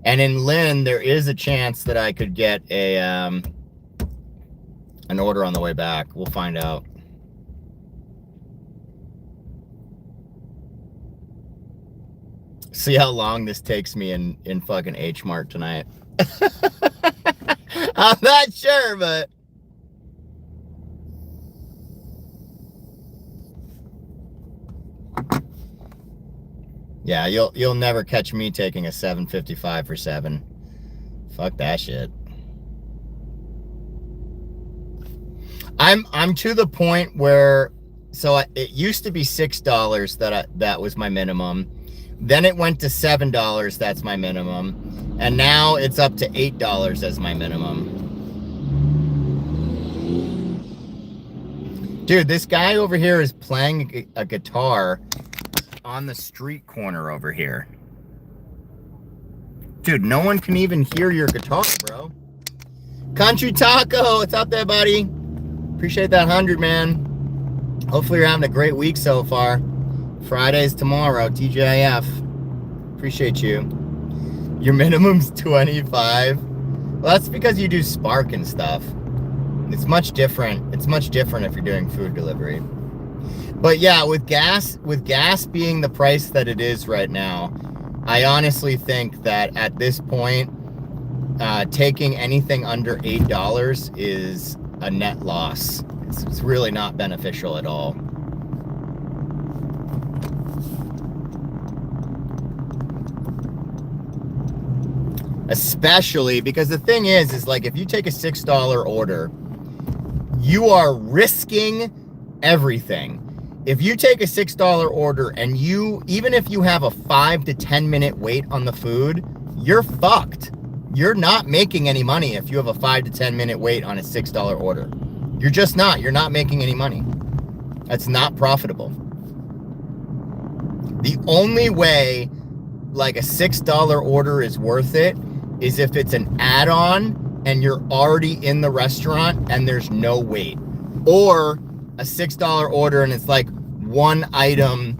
And in Lynn, there is a chance that I could get an order on the way back. We'll find out. See how long this takes me in fucking H Mart tonight. I'm not sure, but yeah, you'll never catch me taking a $7.55 for 7. Fuck that shit. I'm to the point where, so it used to be $6 that was my minimum. Then it went to $7, that's my minimum. And now it's up to $8 as my minimum. Dude, this guy over here is playing a guitar on the street corner over here. Dude, no one can even hear your guitar, bro. Country Taco, what's up there, buddy? Appreciate that 100, man. Hopefully you're having a great week so far. Friday's tomorrow, TJF. Appreciate you. Your minimum's 25. Well, that's because you do Spark and stuff. It's much different. It's much different if you're doing food delivery. But yeah, with gas being the price that it is right now, I honestly think that at this point, taking anything under $8 is a net loss. It's really not beneficial at all. Especially because the thing is like if you take a $6 order, you are risking everything. If you take a $6 order and even if you have a 5 to 10 minute wait on the food, you're fucked. You're not making any money if you have a 5 to 10 minute wait on a $6 order. You're just not. You're not making any money. That's not profitable. The only way like a $6 order is worth it is if it's an add-on and you're already in the restaurant and there's no wait. Or a $6 order and it's like one item,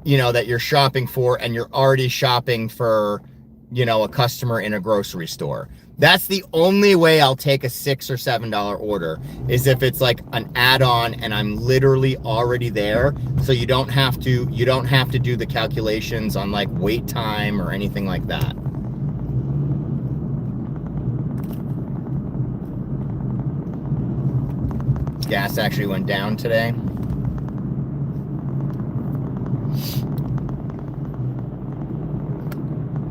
that you're shopping for and you're already shopping for, a customer in a grocery store. That's the only way I'll take a $6 or $7 order, is if it's like an add-on and I'm literally already there. So you don't have to do the calculations on like wait time or anything like that. Gas actually went down today.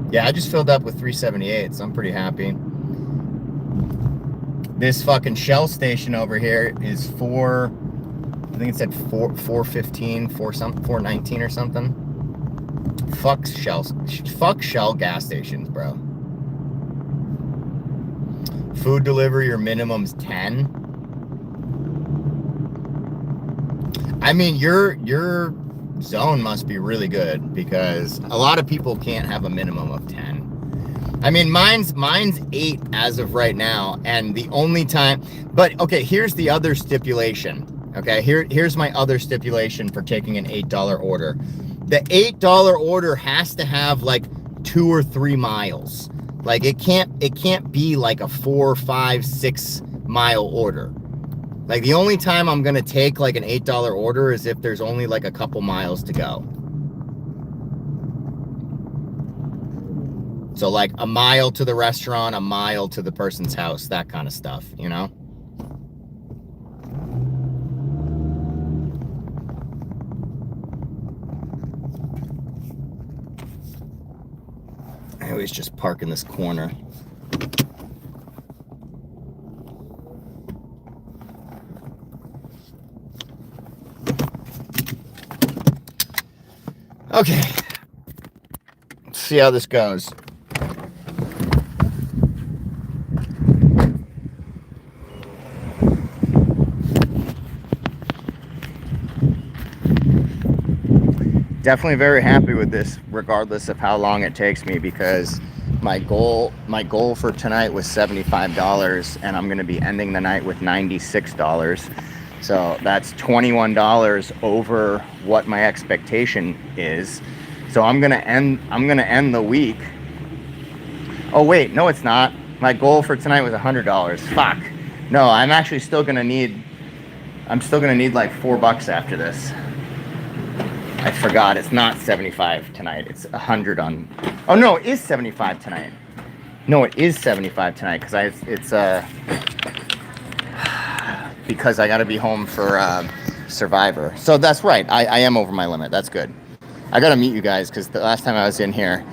Yeah, I just filled up with 378, so I'm pretty happy. This fucking Shell station over here is I think it said 415, 419 or something. Fuck Shell gas stations, bro. Food delivery, your minimum's 10. I mean, your zone must be really good because a lot of people can't have a minimum of 10. I mean, mine's 8 as of right now, and the only time, but okay, here's the other stipulation. Okay, here's my other stipulation for taking an $8 order. The $8 order has to have like 2 or 3 miles. Like it can't be like a 4, 5, 6 mile order. Like the only time I'm gonna take like an $8 order is if there's only like a couple miles to go. So like a mile to the restaurant, a mile to the person's house, that kind of stuff, I always just park in this corner. Okay. Let's see how this goes. Definitely very happy with this, regardless of how long it takes me, because my goal for tonight was $75, and I'm going to be ending the night with $96. So that's $21 over what my expectation is. So I'm going to end the week. Oh wait, no it's not. My goal for tonight was $100. Fuck. No, I'm still going to need like $4 after this. I forgot, it's not 75 tonight. It's 100 on. Oh no, it is 75 tonight. No, it is 75 tonight because I got to be home for Survivor. So that's right. I am over my limit. That's good. I got to meet you guys because the last time I was in here,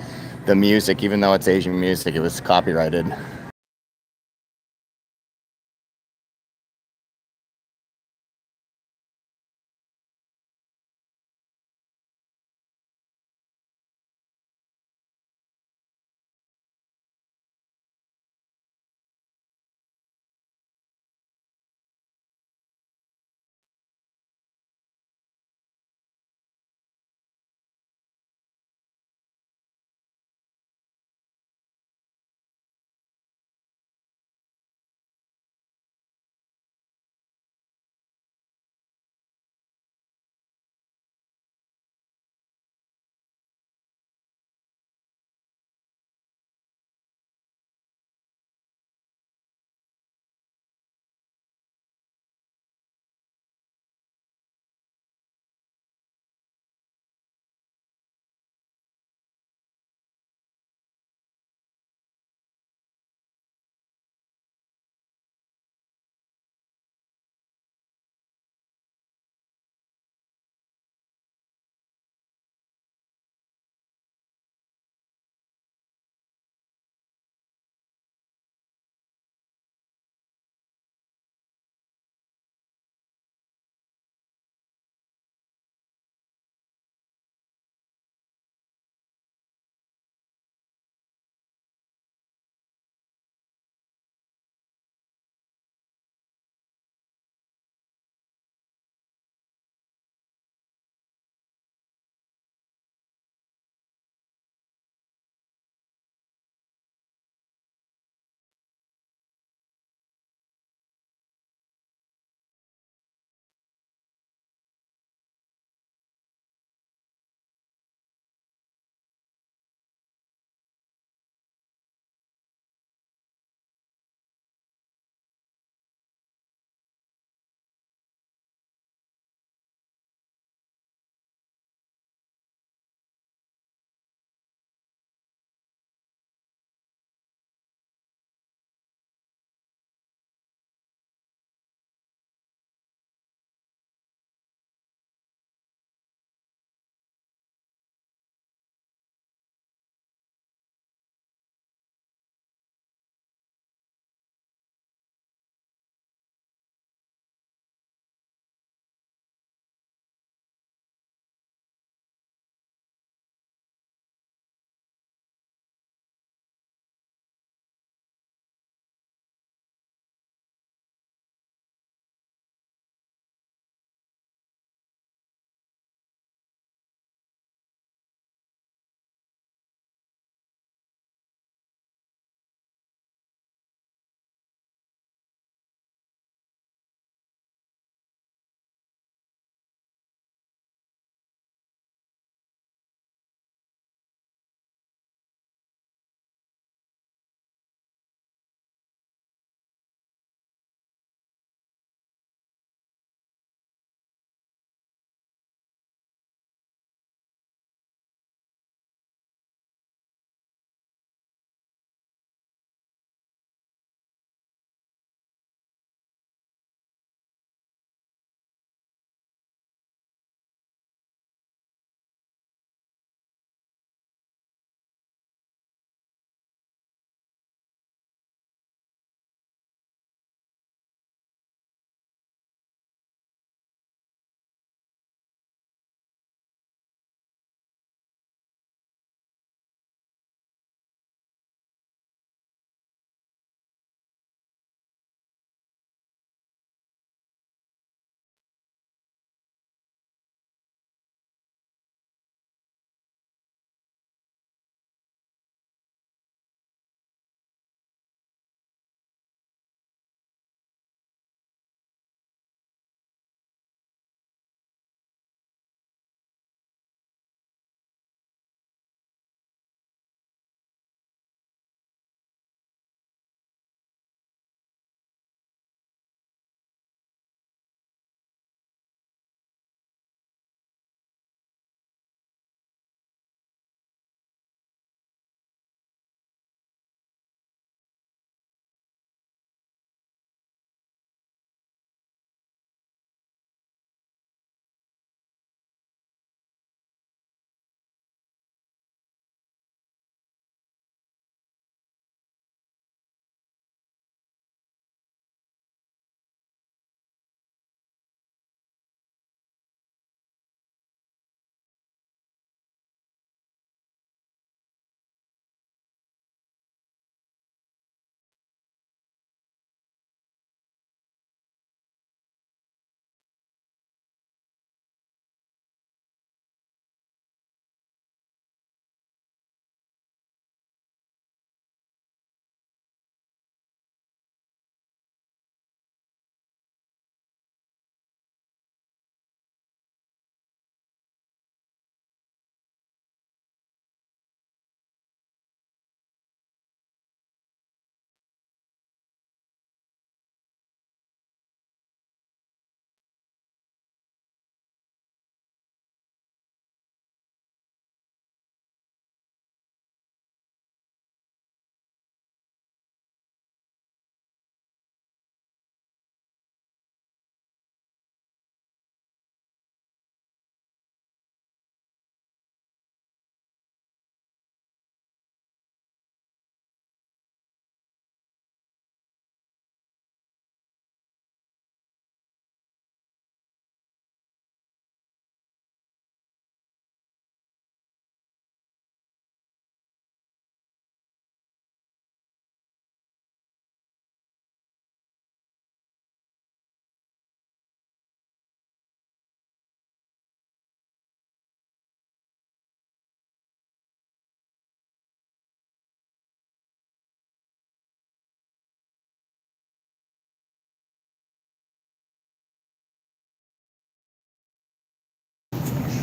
the music, even though it's Asian music, it was copyrighted.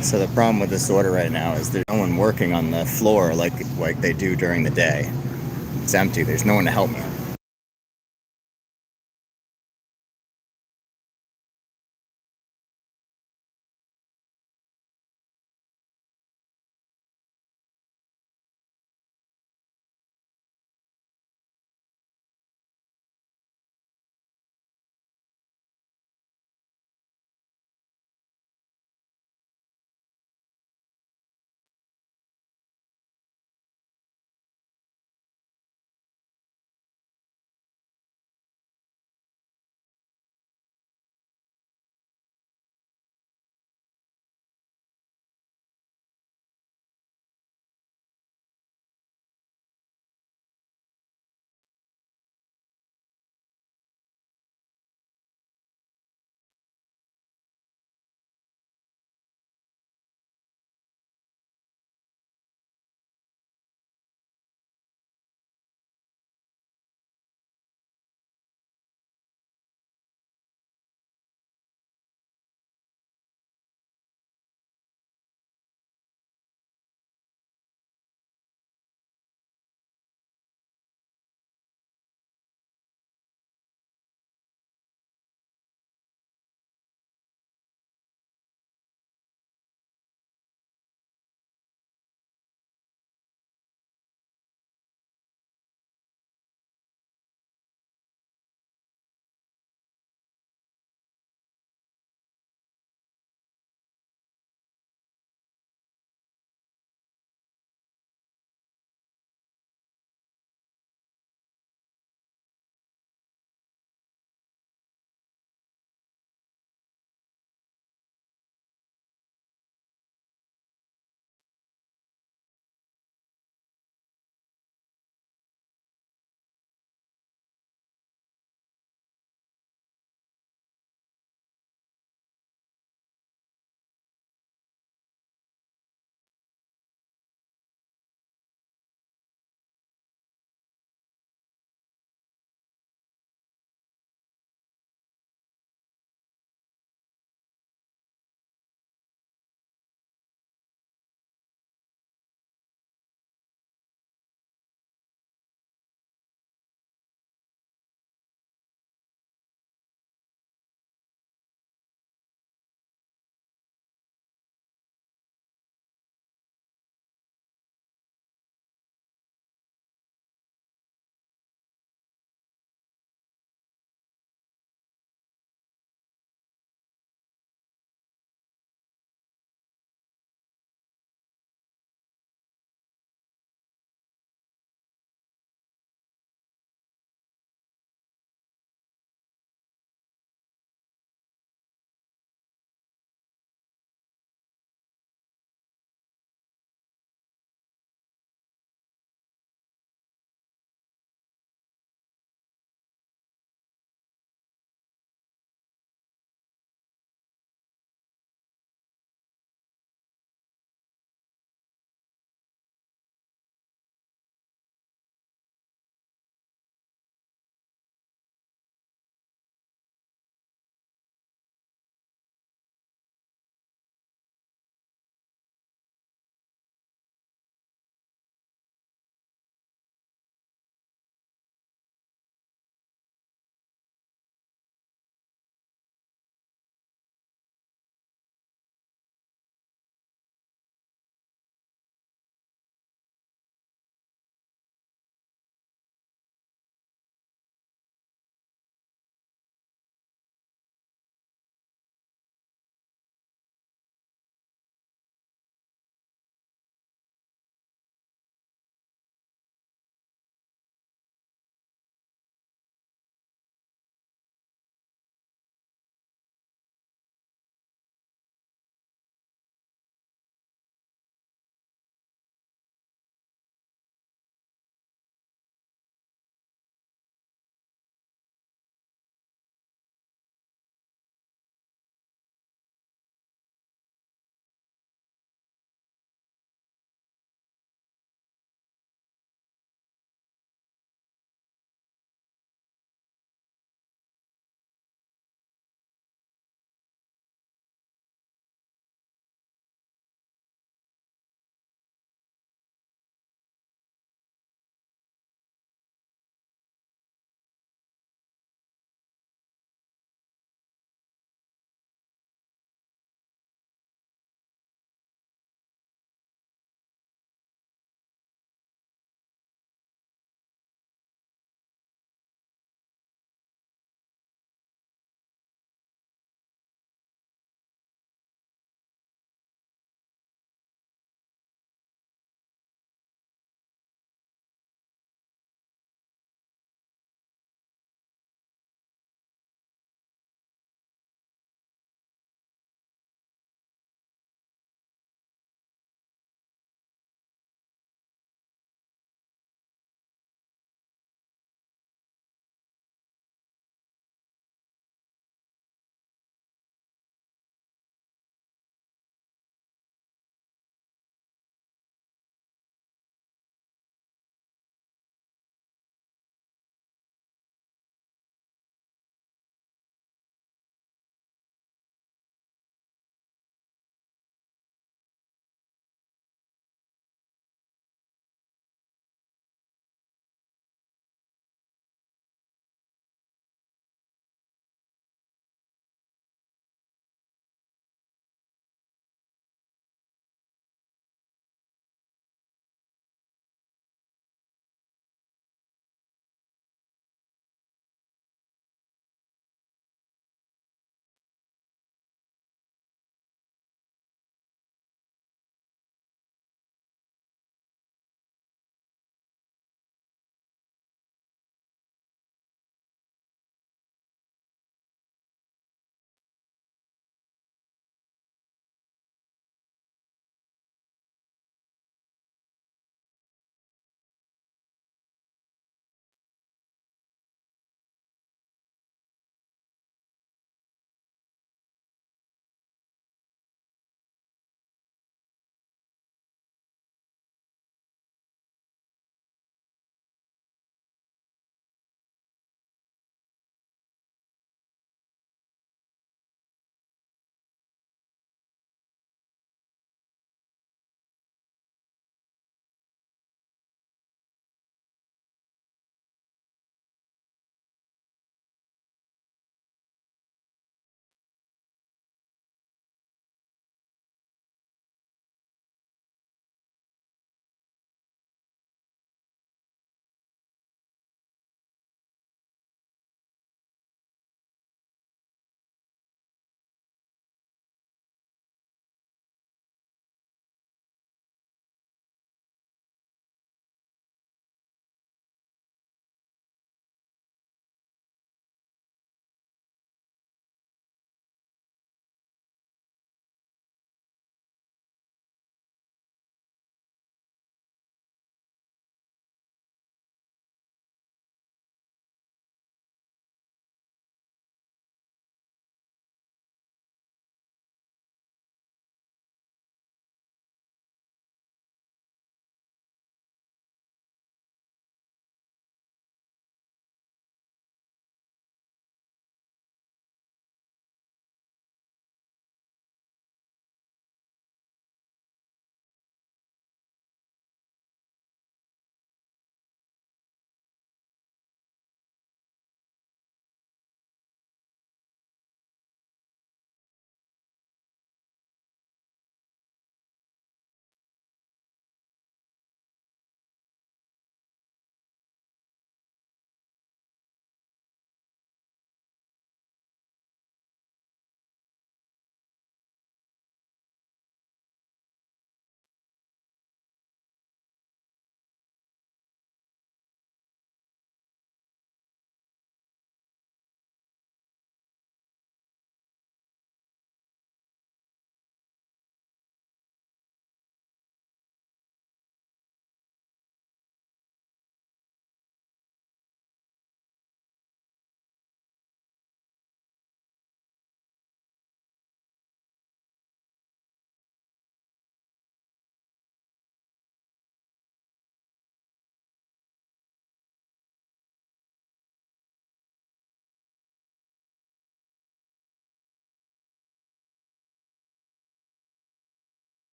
So the problem with the sorter right now is there's no one working on the floor like they do during the day. It's empty. There's no one to help me.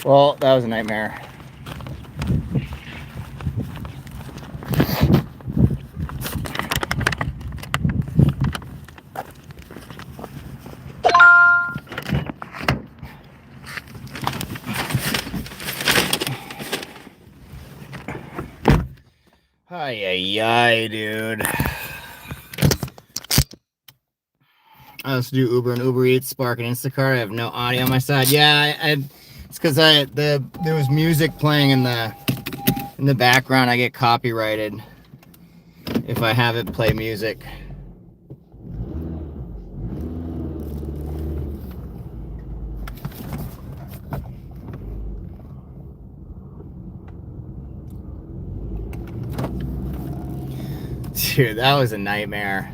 Well, that was a nightmare. Ay, dude. I also do Uber and Uber Eats, Spark and Instacart. I have no audio on my side. Yeah, it's because there was music playing in the background. I get copyrighted if I have it play music. Dude, that was a nightmare.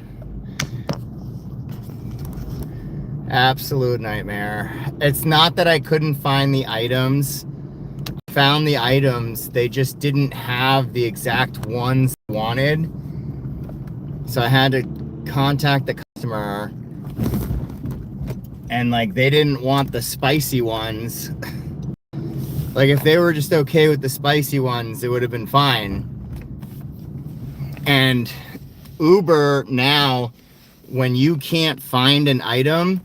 Absolute nightmare. It's not that I couldn't find the items. I found the items, they just didn't have the exact ones I wanted. So I had to contact the customer, and like they didn't want the spicy ones. Like if they were just okay with the spicy ones, it would have been fine. And Uber now, when you can't find an item,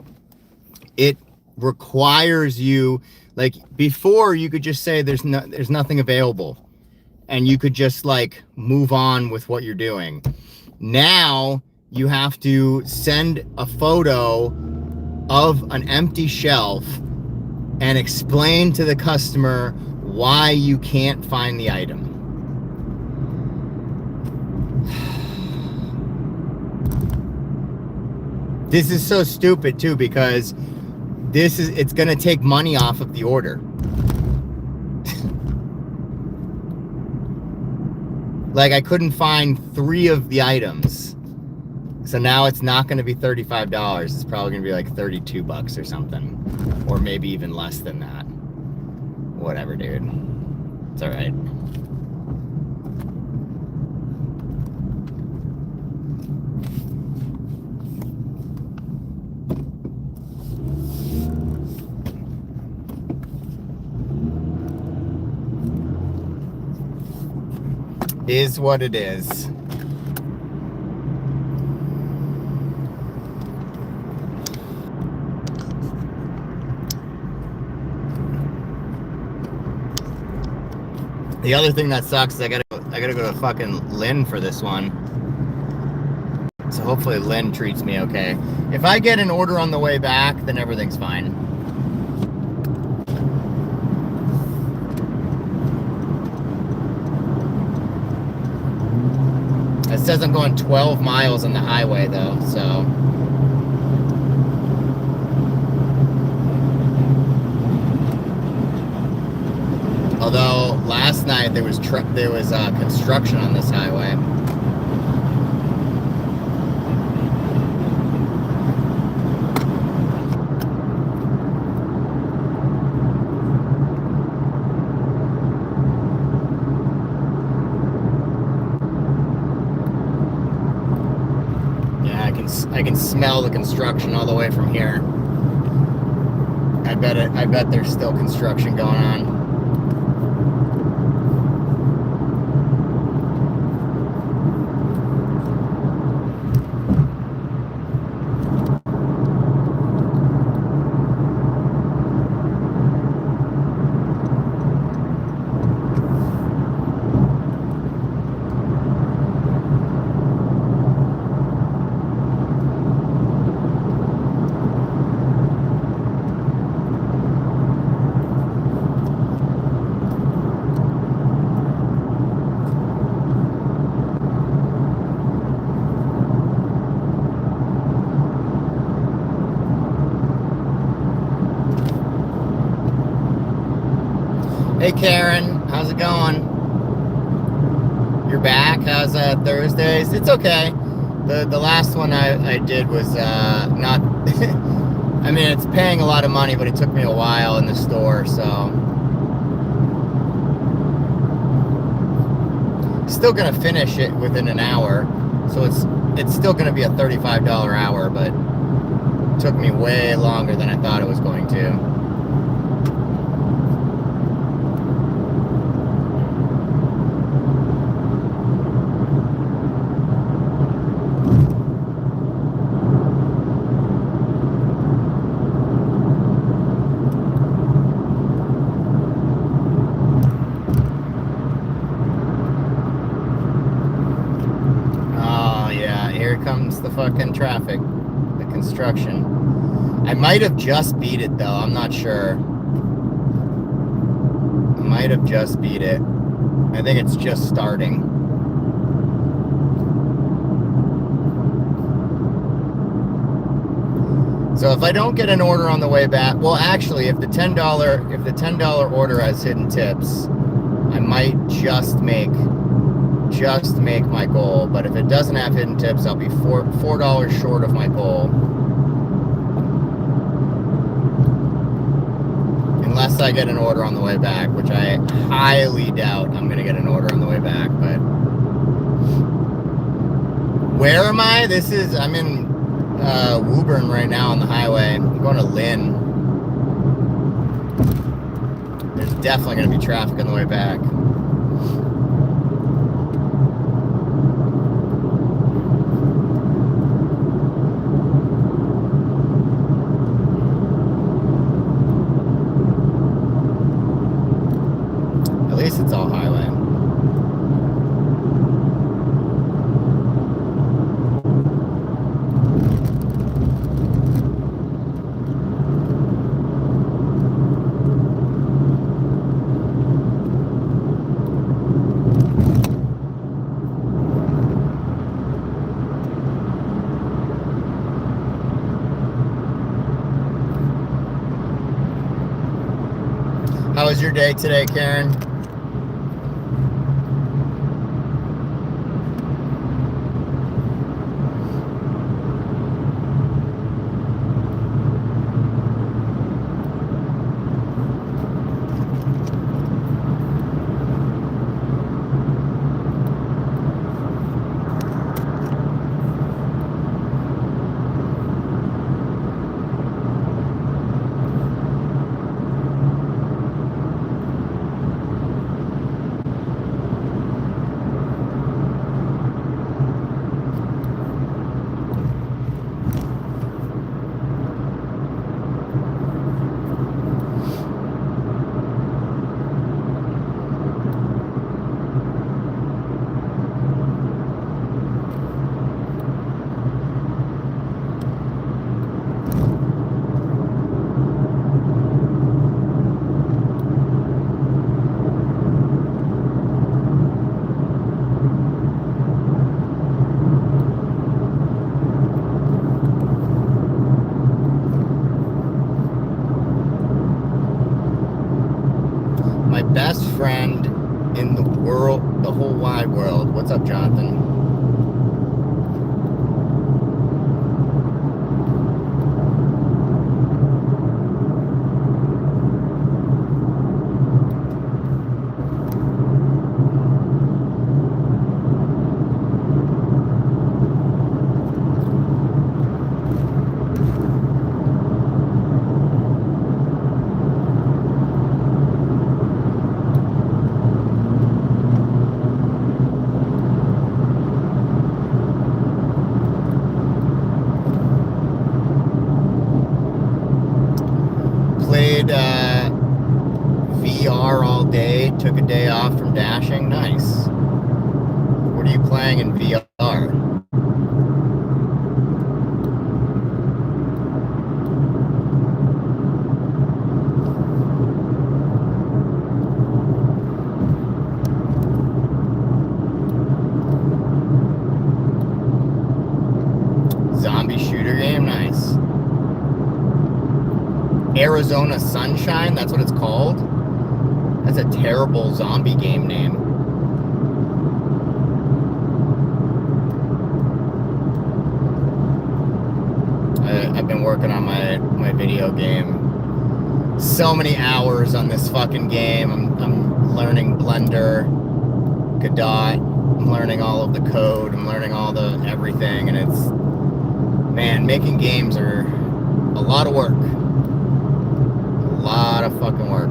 it requires you, like before you could just say there's nothing available and you could just like move on with what you're doing. Now you have to send a photo of an empty shelf and explain to the customer why you can't find the item. This is so stupid too, because it's gonna take money off of the order. Like I couldn't find 3 of the items. So now it's not gonna be $35. It's probably gonna be like $32 or something. Or maybe even less than that. Whatever, dude. It's all right. Is what it is. The other thing that sucks is I gotta go to fucking Lynn for this one. So hopefully Lynn treats me okay. If I get an order on the way back, then everything's fine. It says I'm going 12 miles on the highway though, so. Although last night there was construction on this highway. I can smell the construction all the way from here. I bet there's still construction going on. Hey Karen, how's it going? You're back? How's Thursdays? It's okay. The last one I did was not I mean, it's paying a lot of money, but it took me a while in the store, so still gonna finish it within an hour. So it's still gonna be a $35 hour, but it took me way longer than I thought it was going to. here comes the fucking traffic, the construction. I might have just beat it though. I'm not sure. I might have just beat it. I think it's just starting. So if I don't get an order on the way back, well, actually, if the $10 order has hidden tips, I might just make my goal. But if it doesn't have hidden tips, I'll be $4 short of my goal. Unless I get an order on the way back, which I highly doubt I'm going to get an order on the way back. But where am I? I'm in Woburn right now on the highway. I'm going to Lynn. There's definitely going to be traffic on the way back. At least it's all highway. How was your day today, Karen? Best friend in the world, the whole wide world. What's up, Jonathan? VR all day, took a day off from dashing. Nice. What are you playing in VR? Zombie shooter game, nice. Arizona Sunshine, that's what it's called? That's a terrible zombie game name. I've been working on my video game. So many hours on this fucking game. I'm learning Blender, Godot. I'm learning all of the code. I'm learning all the everything, and it's, man, making games are a lot of work. A lot of fucking work.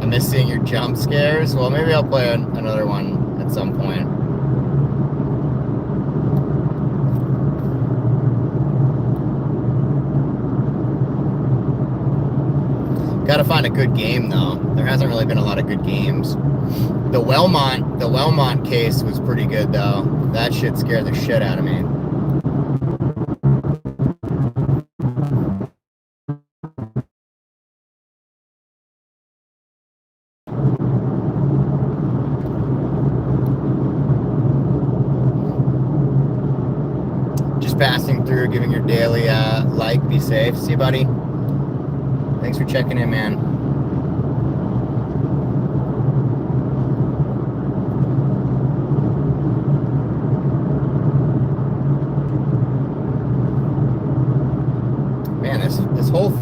I miss seeing your jump scares. Well, maybe I'll play another one at some point. Gotta find a good game though. There hasn't really been a lot of good games. The Wellmont case was pretty good though. That shit scared the shit out of me. Just passing through, giving your daily like. Be safe. See you, buddy. Thanks for checking in, man. Man, this whole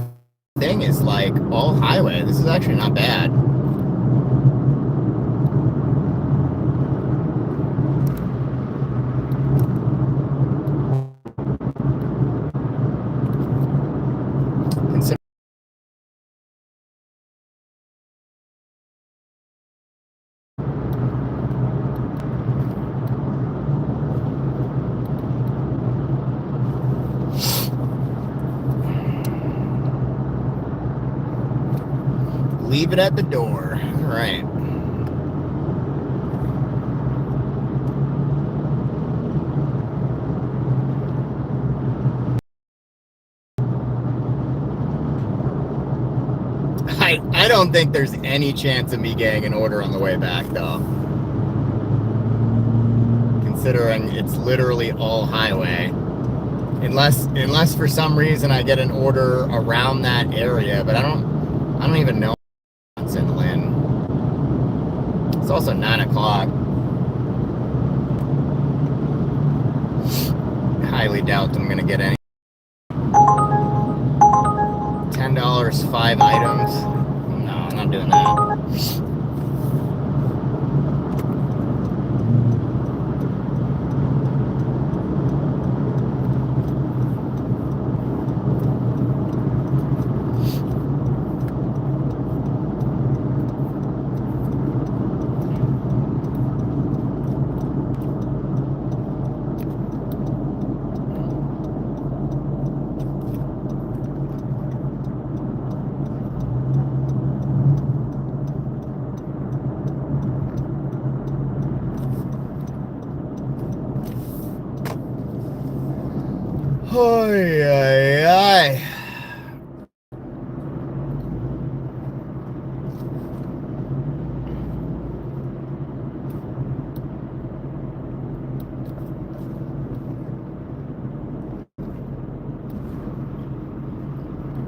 thing is like all highway. This is actually not bad. Leave it at the door. All right. I don't think there's any chance of me getting an order on the way back, though. Considering it's literally all highway. Unless for some reason I get an order around that area, but I don't even know what's in Lynn. It's also 9 o'clock. Highly doubt I'm gonna get any. $10, 5 items. No, I'm not doing that. Ay, ay, ay.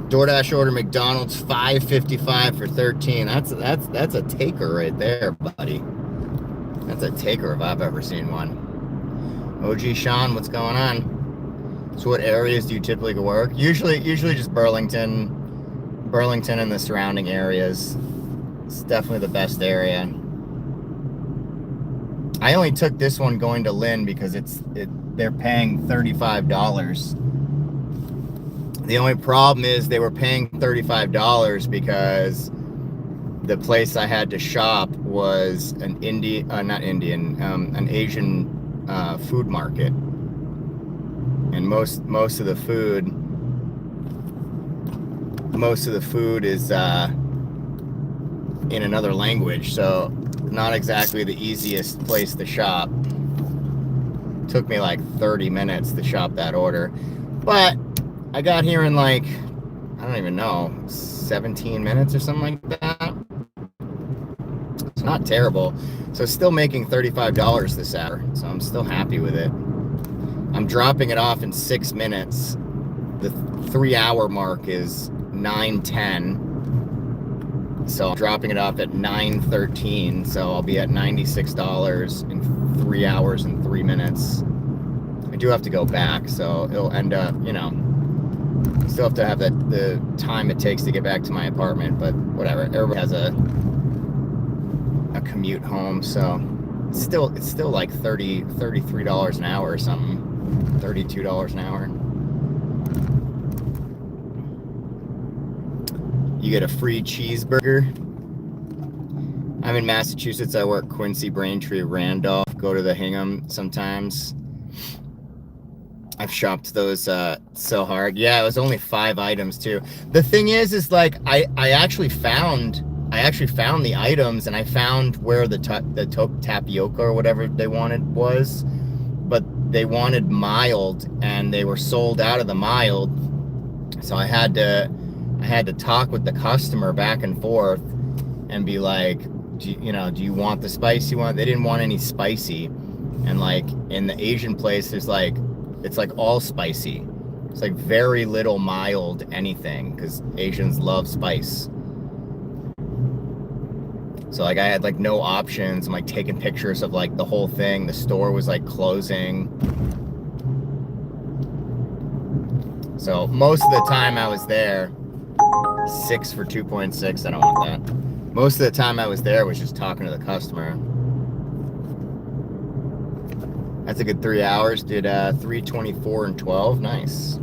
DoorDash order McDonald's $5.55 for 13. That's a taker right there, buddy. That's a taker if I've ever seen one. OG Sean, what's going on? So what areas do you typically work? Usually just Burlington and the surrounding areas. It's definitely the best area. I only took this one going to Lynn because they're paying $35. The only problem is they were paying $35 because the place I had to shop was an an Asian food market. And most of the food is in another language, so not exactly the easiest place to shop. Took me like 30 minutes to shop that order, but I got here in like, I don't even know, 17 minutes or something like that. It's not terrible. So still making $35 this hour, so I'm still happy with it. I'm dropping it off in 6 minutes. The 3-hour mark is 9:10. So I'm dropping it off at 9:13. So I'll be at $96 in 3 hours and 3 minutes. I do have to go back, so it'll end up, still have to have the time it takes to get back to my apartment, but whatever. Everybody has a commute home, so it's still like $33 an hour or something. $32 an hour. You get a free cheeseburger. I'm in Massachusetts. I work Quincy, Braintree, Randolph. Go to the Hingham sometimes. I've shopped those so hard. Yeah, it was only 5 items too. The thing is like I actually found the items, and I found where the tapioca or whatever they wanted was, but they wanted mild, and they were sold out of the mild. So I had to talk with the customer back and forth and be like, do you want the spicy one? They didn't want any spicy. And like in the Asian place, it's like all spicy. It's like very little mild anything, because Asians love spice. So like I had like no options. I'm like taking pictures of like the whole thing. The store was like closing. So most of the time I was there, 6 for 2.6, I don't want that. Most of the time I was there was just talking to the customer. That's a good 3 hours. Did 3:24 and 12. Nice.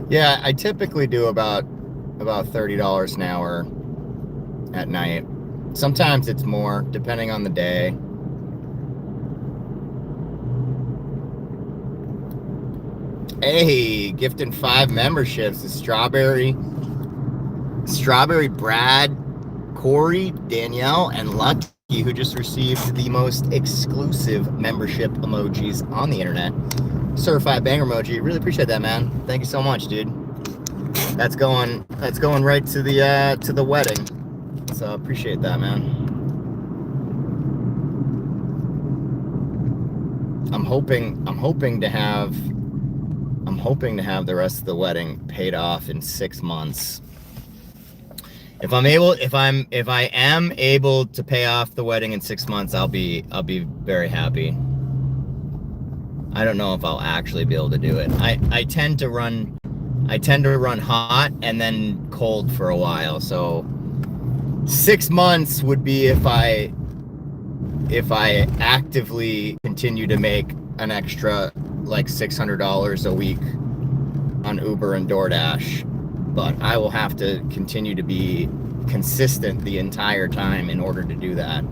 Yeah, I typically do about $30 an hour at night. Sometimes it's more, depending on the day. Hey, gifting 5 memberships is Strawberry, Brad, Corey, Danielle, and Lucky, who just received the most exclusive membership emojis on the internet. Certified banger emoji. Really appreciate that, man. Thank you so much, dude. That's going right to the wedding. So appreciate that, man. I'm hoping to have the rest of the wedding paid off in 6 months. If I am able to pay off the wedding in 6 months, I'll be very happy. I don't know if I'll actually be able to do it. I tend to run hot and then cold for a while. So 6 months would be if I actively continue to make an extra like $600 a week on Uber and DoorDash. But I will have to continue to be consistent the entire time in order to do that.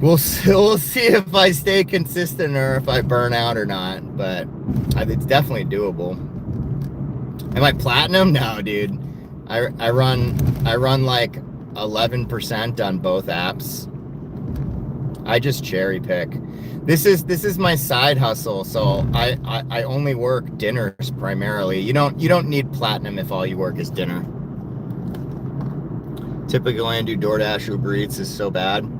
We'll see if I stay consistent or if I burn out or not, but it's definitely doable. Am I platinum? No, dude. I run like 11% on both apps. I just cherry pick. This is my side hustle, so I only work dinners primarily. You don't need platinum if all you work is dinner. Typically I do DoorDash. Uber Eats is so bad.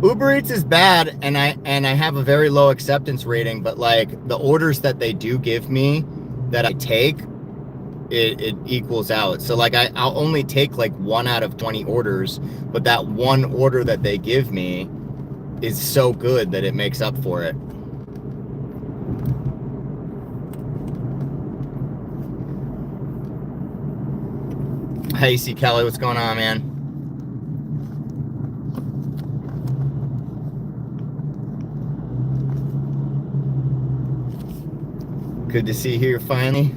Uber Eats is bad, and I have a very low acceptance rating, but like the orders that they do give me that I take, it equals out. So like I'll only take like 1 out of 20 orders, but that one order that they give me is so good that it makes up for it. Hey, C. Kelly, what's going on, man? Good to see you here finally.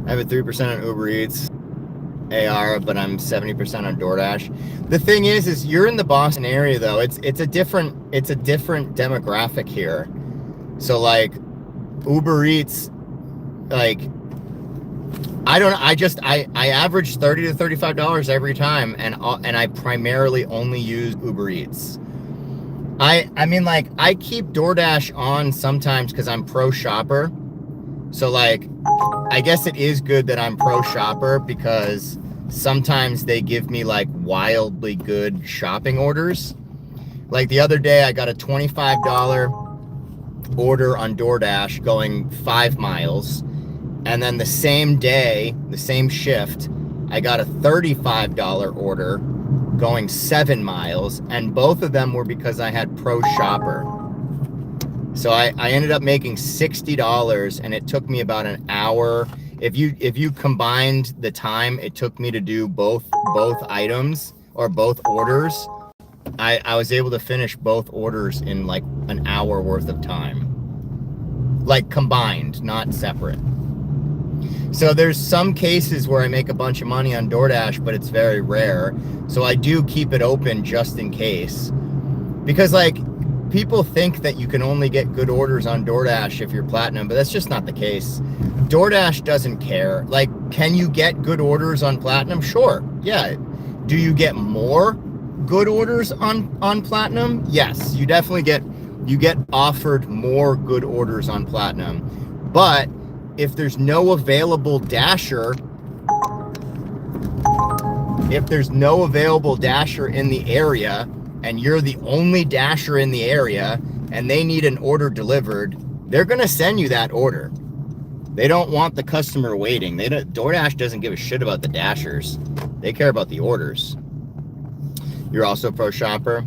I have a 3% on Uber Eats AR, but I'm 70% on DoorDash. The thing is you're in the Boston area though. It's a different demographic here. So like Uber Eats, like I average $30 to $35 every time, and I primarily only use Uber Eats. I mean, like, I keep DoorDash on sometimes because I'm pro shopper. So like, I guess it is good that I'm pro shopper, because sometimes they give me like wildly good shopping orders. Like the other day, I got a $25 order on DoorDash going 5 miles. And then the same day, the same shift, I got a $35 order going 7 miles, and both of them were because I had pro shopper. So I ended up making $60, and it took me about an hour. If you combined the time it took me to do both items or both orders, I was able to finish both orders in like an hour worth of time. Like combined, not separate. So there's some cases where I make a bunch of money on DoorDash, but it's very rare. So I do keep it open just in case. Because like people think that you can only get good orders on DoorDash if you're platinum, but that's just not the case. DoorDash doesn't care. Like, can you get good orders on platinum? Sure. Yeah. Do you get more good orders on platinum? Yes, you definitely get offered more good orders on platinum. But if there's no available dasher, in the area, and you're the only dasher in the area, and they need an order delivered, they're gonna send you that order. They don't want the customer waiting. DoorDash doesn't give a shit about the dashers. They care about the orders. You're also Pro Shopper.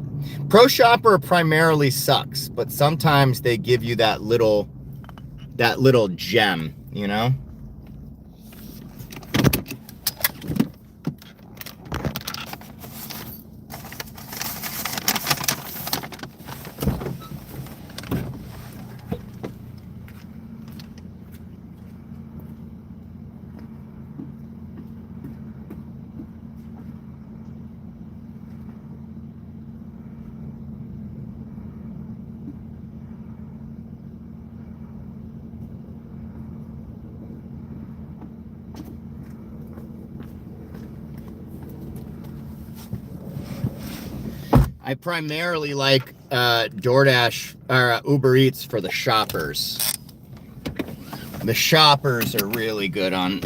Pro Shopper primarily sucks, but sometimes they give you that little gem, you know? I primarily like DoorDash or Uber Eats for the shoppers. The shoppers are really good on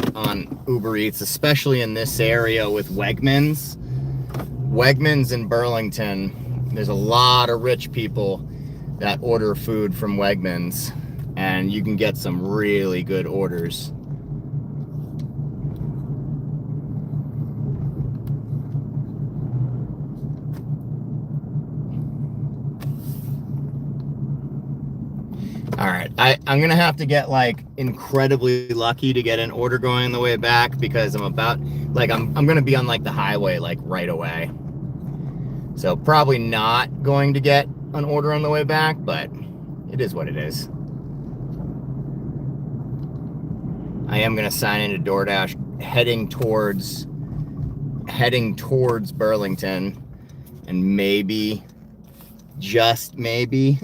Uber Eats, especially in this area with Wegmans. Wegmans in Burlington, there's a lot of rich people that order food from Wegmans, and you can get some really good orders. All right, I'm gonna have to get like incredibly lucky to get an order going on the way back, because I'm gonna be on like the highway like right away. So probably not going to get an order on the way back, but it is what it is. I am gonna sign into DoorDash heading towards Burlington, and maybe, just maybe.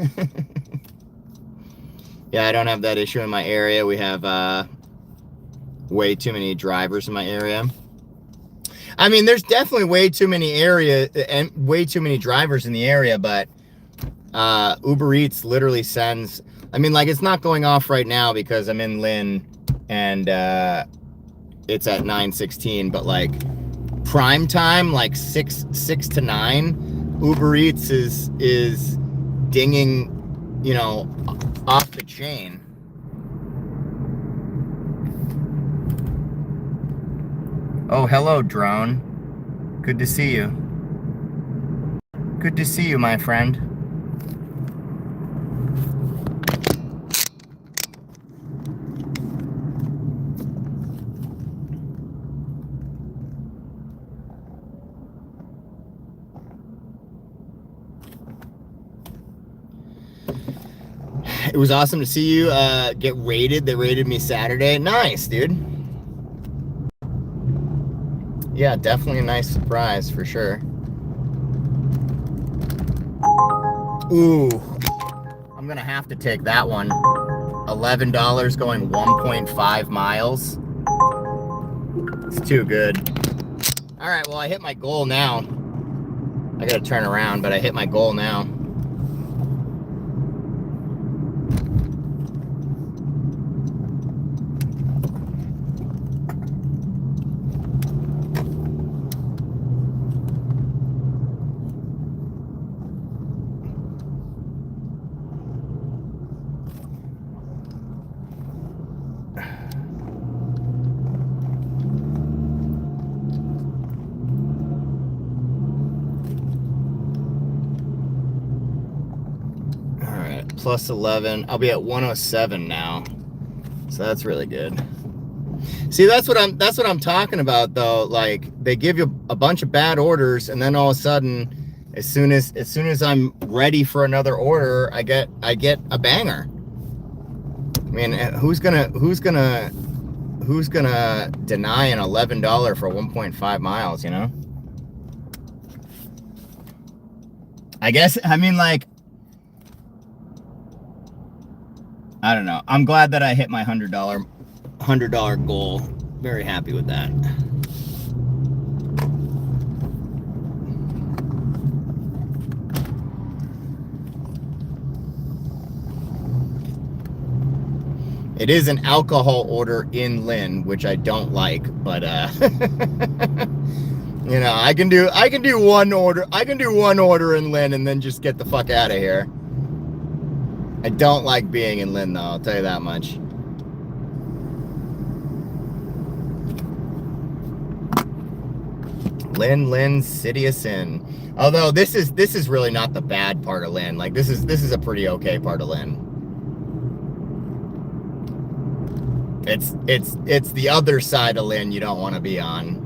Yeah, I don't have that issue in my area. We have way too many drivers in my area. I mean, there's definitely way too many drivers in the area, but Uber Eats literally sends, I mean, like, it's not going off right now because I'm in Lynn and it's at 9:16, but like prime time, like 6 to 9, Uber Eats is dinging, you know, off the chain. Oh, hello, drone. Good to see you. Good to see you, my friend. It was awesome to see you get raided. They raided me Saturday. Nice, dude. Yeah, definitely a nice surprise for sure. Ooh, I'm gonna have to take that one. $11 going 1.5 miles. It's too good. All right, well, I hit my goal now. I gotta turn around, but I hit my goal now. Plus 11. I'll be at 107 now. So that's really good. See, that's what I'm talking about though. Like, they give you a bunch of bad orders, and then all of a sudden, as soon as I'm ready for another order, I get a banger. I mean, who's gonna who's gonna deny an $11 for 1.5 miles, you know? I guess, I mean, like, I don't know. I'm glad that I hit my $100 goal. Very happy with that. It is an alcohol order in Lynn, which I don't like, but you know, I can do one order. I can do one order in Lynn and then just get the fuck out of here. I don't like being in Lynn though, I'll tell you that much. Lynn, City of Sin. Although this is really not the bad part of Lynn. Like this is a pretty okay part of Lynn. It's the other side of Lynn you don't want to be on.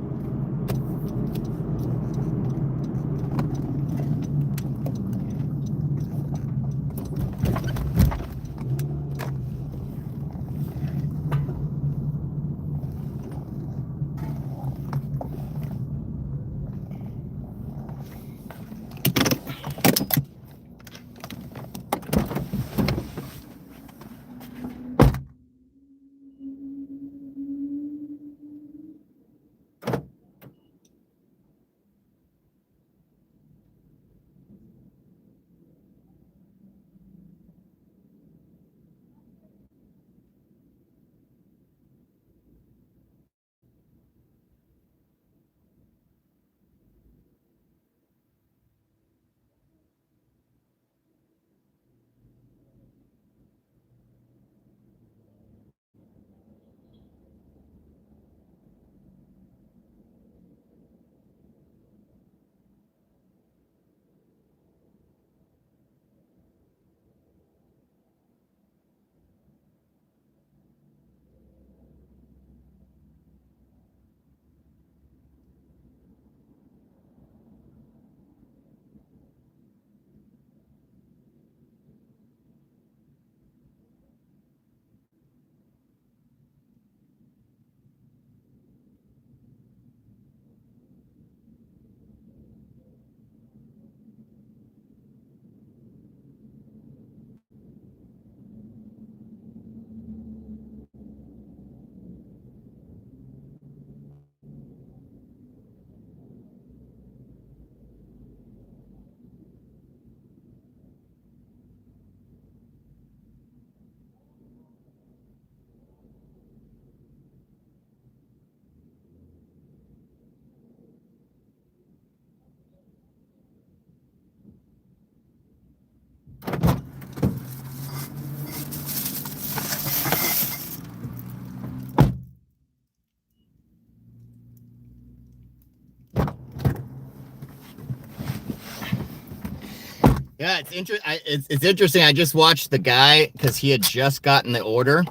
Yeah, it's interesting. I just watched the guy because he had just gotten the order,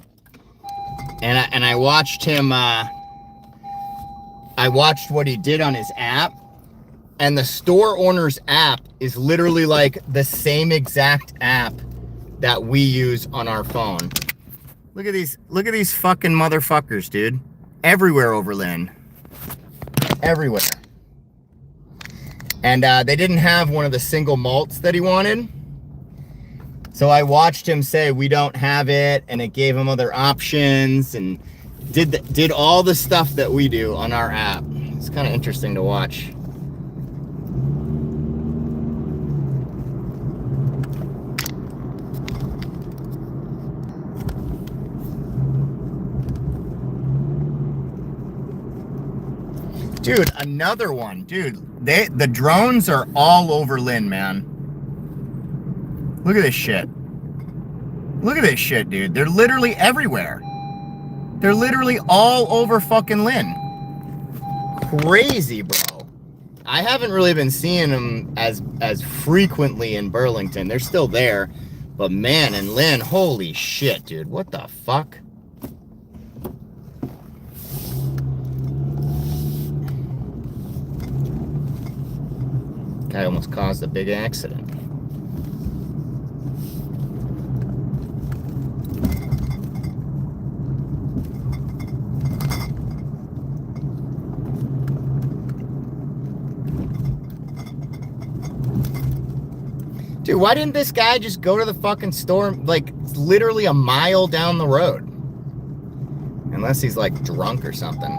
and I watched him. I watched what he did on his app, and the store owner's app is literally like the same exact app that we use on our phone. Look at these fucking motherfuckers, dude. Everywhere over Lynn. Everywhere. And they didn't have one of the single malts that he wanted. So I watched him say, we don't have it, and it gave him other options, and did all the stuff that we do on our app. It's kind of interesting to watch. Dude, another one. Dude, the drones are all over Lynn, man. Look at this shit. Look at this shit, dude. They're literally everywhere. They're literally all over fucking Lynn. Crazy, bro. I haven't really been seeing them as frequently in Burlington. They're still there. But man, in Lynn, holy shit, dude. What the fuck? Guy almost caused a big accident. Dude, why didn't this guy just go to the fucking store, like, literally a mile down the road? Unless he's, like, drunk or something.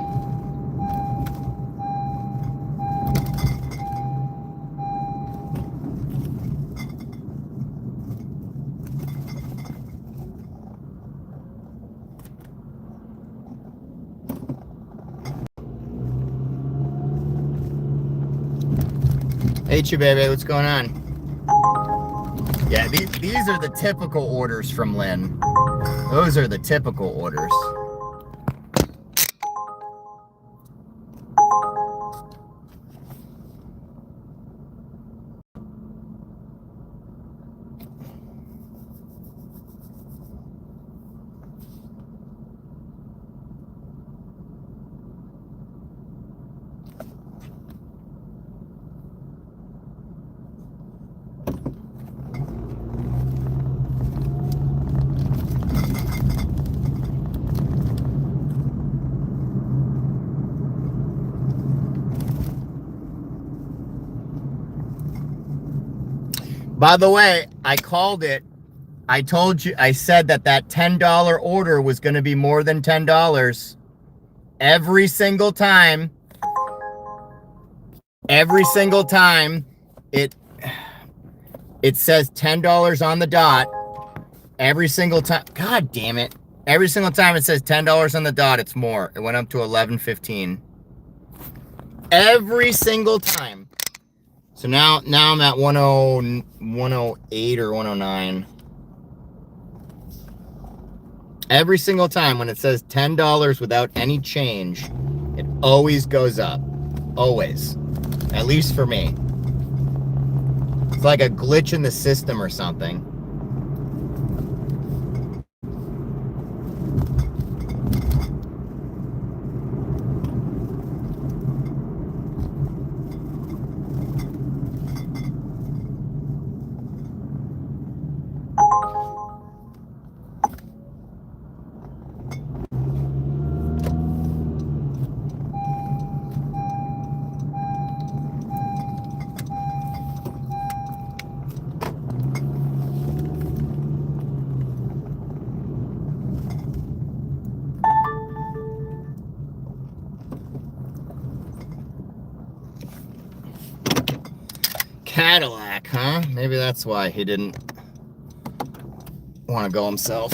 Hey, Chu baby, what's going on? Yeah, these are the typical orders from Lynn. Those are the typical orders. By the way, I called it. I told you, I said that $10 order was going to be more than $10 every single time. Every single time it says $10 on the dot. Every single time. God damn it. Every single time it says $10 on the dot, it's more. It went up to $11.15. Every single time. So now I'm at 108 or 109. Every single time when it says $10 without any change, it always goes up. Always. At least for me. It's like a glitch in the system or something. Cadillac, huh? Maybe that's why he didn't want to go himself.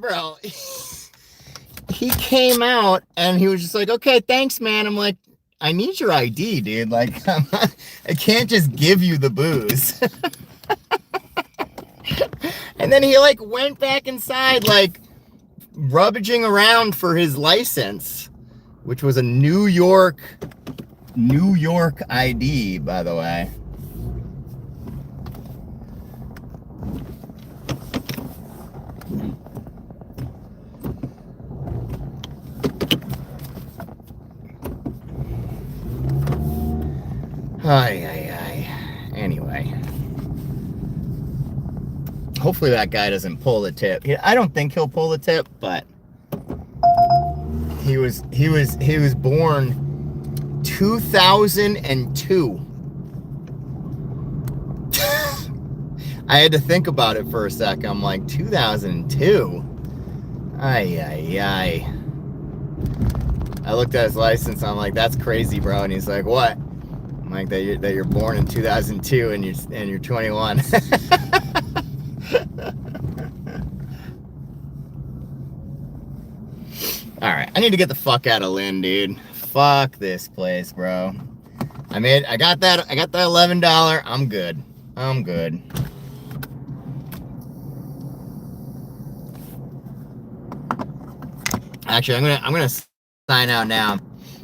bro, he came out and he was just like, okay, thanks, man. I'm like, I need your ID, dude. Like, I can't just give you the booze. And then he like went back inside, like rummaging around for his license, which was a New York ID, by the way. Anyway. Hopefully that guy doesn't pull the tip. I don't think he'll pull the tip, but he was born 2002. I had to think about it for a second. I'm like, 2002? I looked at his license. I'm like, that's crazy, bro. And he's like, what? I'm like, that you're born in 2002 and you're 21. All right, I need to get the fuck out of Lynn, dude. Fuck this place, bro. I got that $11. I'm good. Actually, I'm gonna sign out now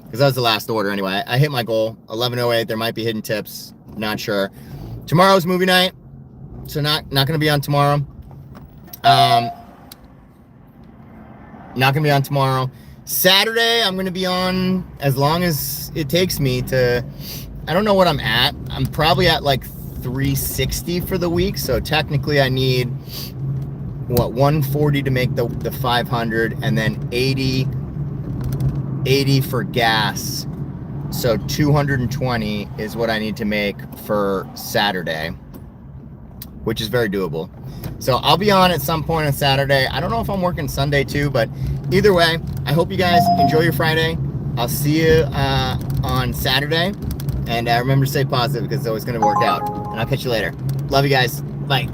because that was the last order anyway. I hit my goal, 11:08. There might be hidden tips, not sure. Tomorrow's movie night, so not gonna be on tomorrow. Not gonna be on tomorrow. Saturday, I'm gonna be on as long as it takes me to. I don't know what I'm at. I'm probably at like 360 for the week. So technically, I need what 140 to make the 500, and then 80 for gas. So 220 is what I need to make for Saturday, which is very doable. So I'll be on at some point on Saturday. I don't know if I'm working Sunday too, but either way, I hope you guys enjoy your Friday. I'll see you on Saturday. And remember to stay positive because it's always going to work out. And I'll catch you later. Love you guys. Bye.